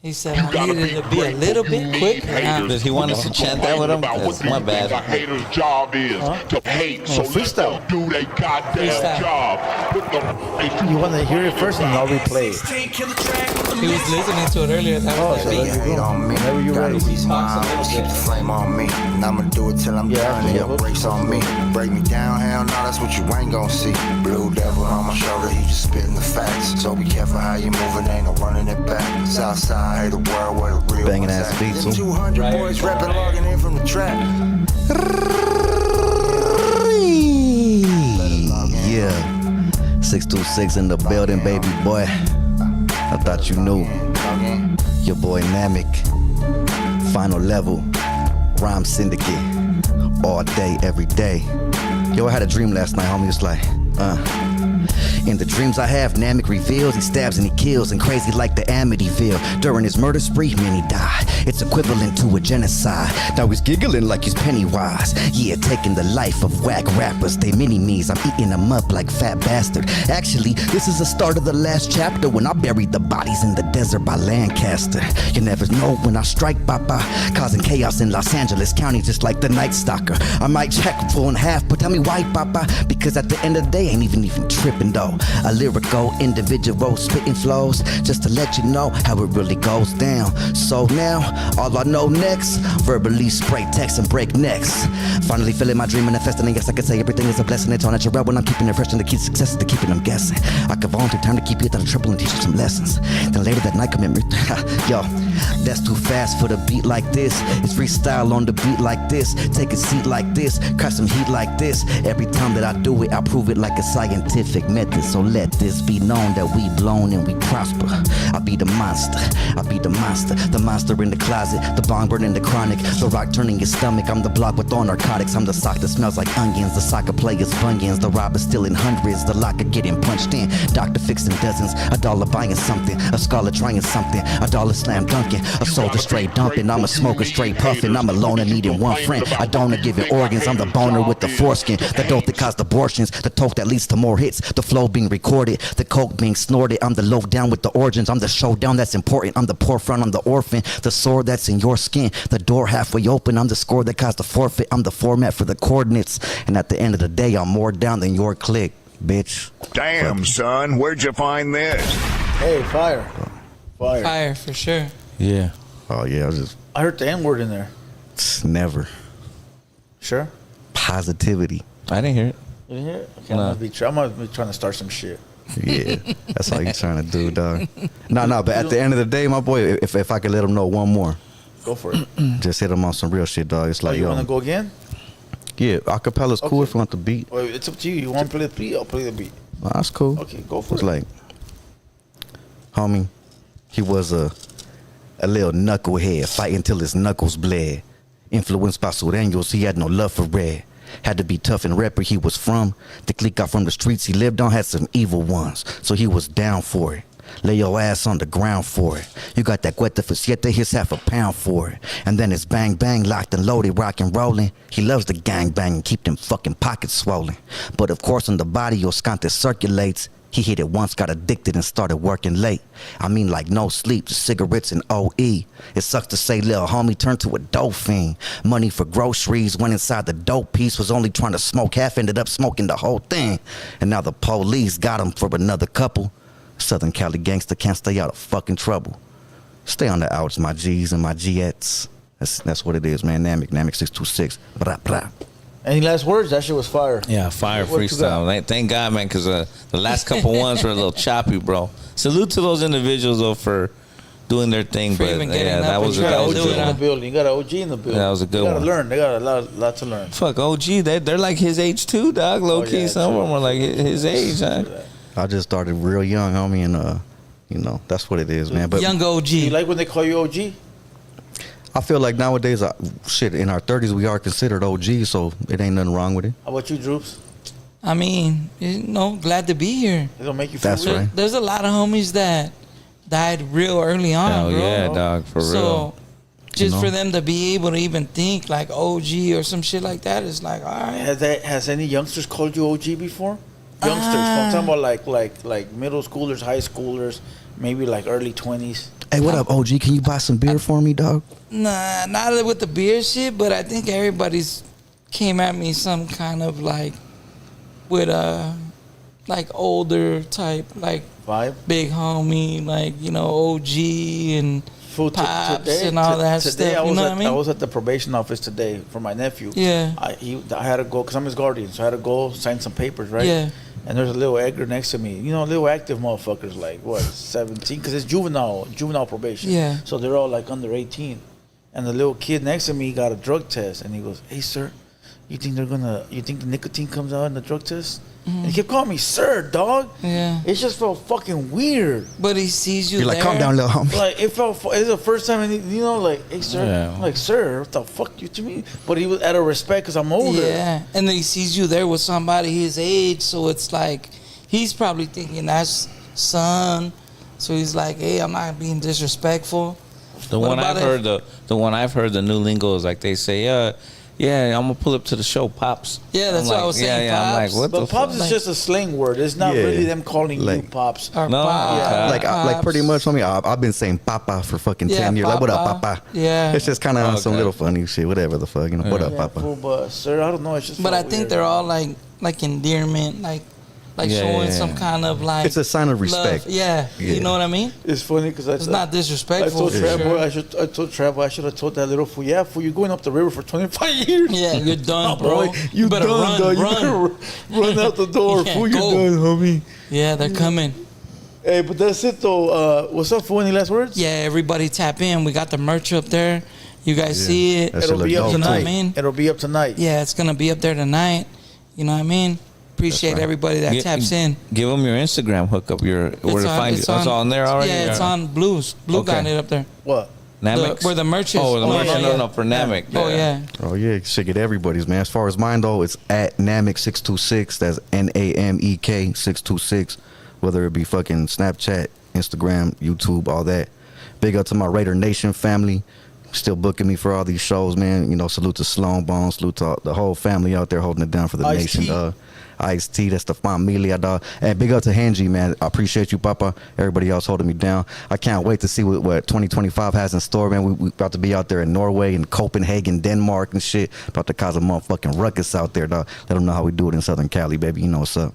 He said I needed to be a little bit quicker. Does he want us to chant that with him? That's my A bad. hater's job is to hate, so freestyle. let them do their goddamn Freestyle. job. Put the You want to hear it first and I'll replay it. 16 killer track with the He was mix. listening to it earlier. That was so that there beat. you Hate go. on me. Whenever you're Got a ready. reason why I always keep the flame on me. And I'ma do it till I'm Yeah, done. And yeah. your brakes on me. Break me down, hell no, that's what you ain't gon' see. Blue devil on my shoulder, he just spitting the facts. So be careful how you moving, ain't no running it back. Southside, hate the world where the real Banging ones ass at. beats, Them too. 200 boys rapping, logging in from the trap. Yeah. 626 in the building, baby boy. I thought you knew. Your boy Namek. Final level. Rhyme syndicate. All day, every day. Yo, I had a dream last night, homie. It's like, in the dreams I have, Namek reveals he stabs and he kills, and crazy like the Amityville. During his murder spree, many die. It's equivalent to a genocide. Now he's giggling like he's Pennywise. Yeah, taking the life of whack rappers. They mini-me's, I'm eating them up like fat bastard. Actually, this is the start of the last chapter when I buried the bodies in the desert by Lancaster. You never know when I strike, papa, causing chaos in Los Angeles County just like the Night Stalker. I might check full in half, but tell me why, papa, because at the end of the day, ain't even tripping though. A lyrical individual spitting flows just to let you know how it really goes down. So now, all I know next, verbally spray text and break necks. Finally feeling my dream manifesting, and yes, I can say everything is a blessing. It's all natural when I'm keeping it fresh, and the key to success is to keeping them guessing. I could volunteer time to keep you without a trouble and teach you some lessons. Then later that night, commitment. Yo, that's too fast for the beat like this. It's freestyle on the beat like this. Take a seat like this, crack some heat like this. Every time that I do it, I prove it like a scientific method. So let this be known that we blown and we prosper. I be the monster, I be the monster in the closet, the bong burning the chronic, the rock turning your stomach. I'm the block with all narcotics. I'm the sock that smells like onions, the soccer players bunions, the robber stealing hundreds, the locker getting punched in, doctor fixing dozens, a dollar buying something, a scholar trying something, a dollar slam dunking, a soldier straight dumping. I'm a smoker straight puffing, I'm alone and needing one friend. I donor giving organs, I'm the boner with the foreskin, the dope that caused abortions, the toke that leads to more hits, the flow being recorded, the coke being snorted. I'm the low down with the origins, I'm the showdown that's important, I'm the poor front, I'm the orphan, the sword that's in your skin, the door halfway open, I'm the score that caused the forfeit, I'm the format for the coordinates, and at the end of the day, I'm more down than your click, bitch. Damn, son, where'd you find this? Hey, fire. Fire for sure. Yeah. Oh yeah, I heard the N-word in there. Never. Sure? Positivity. I didn't hear it. You didn't hear it? Okay, No. I'm gonna be trying to start some shit. Yeah, that's all you trying to do, dog. No, but at the end of the day, my boy, if I could let him know one more, Go for it. just hit him on some real shit, dog. It's like, You yo, want to go again? yeah, acapella is cool Okay. if you want the beat. Well, it's up to you. You want to play the beat? I'll play the beat. Nah, that's cool. Okay, go for It's it. like, homie, he was a little knucklehead, fighting till his knuckles bled. Influenced by sureños, he had no love for red. Had to be tough and rep where he was from. The clique got from the streets he lived on had some evil ones, so he was down for it. Lay your ass on the ground for it. You got that cueta for siete, here's half a pound for it. And then it's bang bang, locked and loaded, rock and rolling. He loves the gang bang and keep them fucking pockets swollen. But of course on the body your skunk that circulates. He hit it once, got addicted and started working late. I mean like no sleep, just cigarettes and OE. It sucks to say little homie turned to a dope fiend. Money for groceries, went inside the dope piece, was only trying to smoke half, ended up smoking the whole thing. And now the police got him for another couple. Southern Cali gangster can't stay out of fucking trouble. Stay on the outs, my G's and my Gets. That's what it is, man. Namek 626. Blah, blah. Any last words? That shit was fire. Yeah, fire What you got? freestyle. Thank God, man, because the last couple ones were a little choppy, bro. Salute to those individuals, though, for doing their thing. For But even getting yeah, up that and was a trying that to was do a it, good huh? one. building. You got an OG in the building. That was a good They gotta one. learn. They got a lot to learn. Fuck, OG, they're like his age too, dog. Low key, yeah, some true. of them are like his age, huh? I just started real young, homie, and you know, that's what it is, man. But Young OG. You like when they call you OG? I feel like nowadays, shit, in our 30s, we are considered OG, so it ain't nothing wrong with it. How about you, Droops? I mean, glad to be here. It don't make you feel That's weird? right. There's a lot of homies that died real early on, Hell bro. yeah, dog, for So real. just You know? for them to be able to even think like OG or some shit like that is like, all right. Has any youngsters called you OG before? Youngsters. I'm talking about like middle schoolers, high schoolers, maybe like early 20s. Hey, what up, OG? Can you buy some beer for me, dog? Nah, not with the beer shit, but I think everybody's came at me some kind of like with like older type, like Vibe. big homie, like, OG and Food pops and all that today stuff. You know what I mean? I was at the probation office today for my nephew. Yeah. I had to go because I'm his guardian, so I had to go sign some papers, right? Yeah. And there's a little Edgar next to me. You know, little active motherfuckers, like what, 17? Because it's juvenile probation. Yeah. So they're all like under 18. And the little kid next to me got a drug test, and he goes, "Hey, sir, you think the nicotine comes out in the drug test?" And he kept calling me sir, dog. Yeah. It just felt fucking weird. But he sees you You're there. like, calm down, little homie. Like, it felt, it's the first time, you know, like, hey, sir. Yeah. I'm like, sir, what the fuck you to me? But he was out of respect because I'm older. Yeah. And then he sees you there with somebody his age. So it's like, he's probably thinking that's son. So he's like, hey, I'm not being disrespectful. The What one about I've heard, the one I've heard, the new lingo is like they say, yeah, I'm gonna pull up to the show, pops. Yeah, that's I'm what like, I was saying, Yeah, I'm like, pops. what But the pops fuck? is just a slang word. It's not Yeah. really them calling you Like- pops. Or No, pop. Like pretty much, homie. I've been saying papa for fucking Yeah, 10 years. Like, what up, papa. papa? Yeah. It's just kind of some Okay. little funny shit, whatever the fuck, you know. What up, Yeah, papa? fool, but sir, I don't know. It's just. But I felt think weird. they're all like endearment, like Yeah, showing yeah, some yeah. kind of like. It's a sign of respect. Love. Yeah, Yeah. you know what I mean. It's funny because It's not I disrespectful. told for Trevor, sure. I told Trevor I should have told that little fool. Yeah, fool, you're going up the river for 25 years. Yeah, you're done, Oh, bro. boy, you better done, run, dog. You run. better run out the door, Yeah, fool. You're go. done, homie. Yeah, they're coming. Hey, but that's it though. What's up, fool? Any last words? Yeah, everybody tap in. We got the merch up there. You guys Yeah. see it. That shit It'll look be up dope, You know what I too. mean? It'll be up tonight. Yeah, it's gonna be up there tonight. You know what I mean? Appreciate right. everybody that Gi- taps in. Give them your Instagram hookup. Where to find you? It's on there already. Yeah, it's on Blues. Blue got Okay. it up there. What? Namek. Where the merch is. Oh, the Oh, merch. yeah, No, yeah. no, for Namek. Oh yeah. Oh yeah, should get everybody's, man. As far as mine though, it's at Namek 626. That's NAMEK 626. Whether it be fucking Snapchat, Instagram, YouTube, all that. Big up to my Raider Nation family. Still booking me for all these shows, man. You know, salute to Sloan Bone, salute to the whole family out there holding it down for the Ice-T. nation, dog. Ice-T, that's the familia, dog. And big up to Hanji, man. I appreciate you, Papa. Everybody else holding me down. I can't wait to see what 2025 has in store, man. We about to be out there in Norway and Copenhagen, Denmark and shit. About to cause a motherfucking ruckus out there, dog. Let them know how we do it in Southern Cali, baby. You know what's up.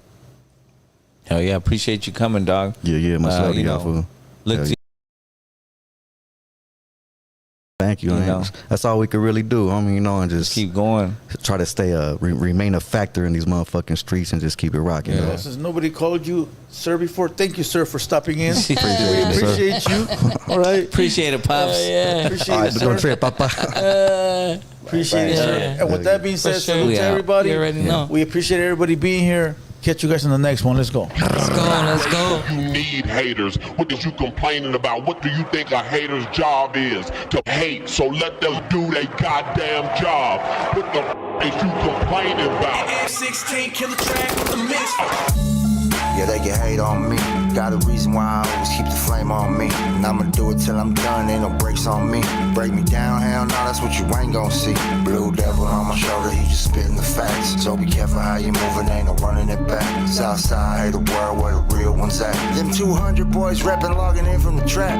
Hell yeah, appreciate you coming, dog. Yeah, much love to you y'all, know, fool. Look, Hell to Thank you, You man. know. That's all we could really do, homie, you know, and just keep going. try to stay remain a factor in these motherfucking streets and just keep it rocking. Yeah. dog. Since nobody called you sir before, thank you, sir, for stopping in. Appreciate We it, sir. appreciate you. All right. Appreciate it, pops. Yeah. Appreciate All it, right, sir. don't trip, Papa. Appreciate it, sir. Yeah. And with that being said, For sure. salute to Yeah. everybody. You already know. We appreciate everybody being here. Catch you guys in the next one. Let's go. Let's go. Let's go. You need haters. What is you complaining about? What do you think a hater's job is? To hate. So let them do their goddamn job. What the is you complaining about? F16 killer track with the mix. Yeah, they can hate on me. Got a reason why I always keep the flame on me. And I'ma do it till I'm done, ain't no brakes on me. Break me down, hell no, that's what you ain't gon' see. Blue devil on my shoulder, he just spitting the facts. So be careful how you moving, ain't no running it back. Southside, hate the world where the real ones at. Them 200 boys reppin', logging in from the trap.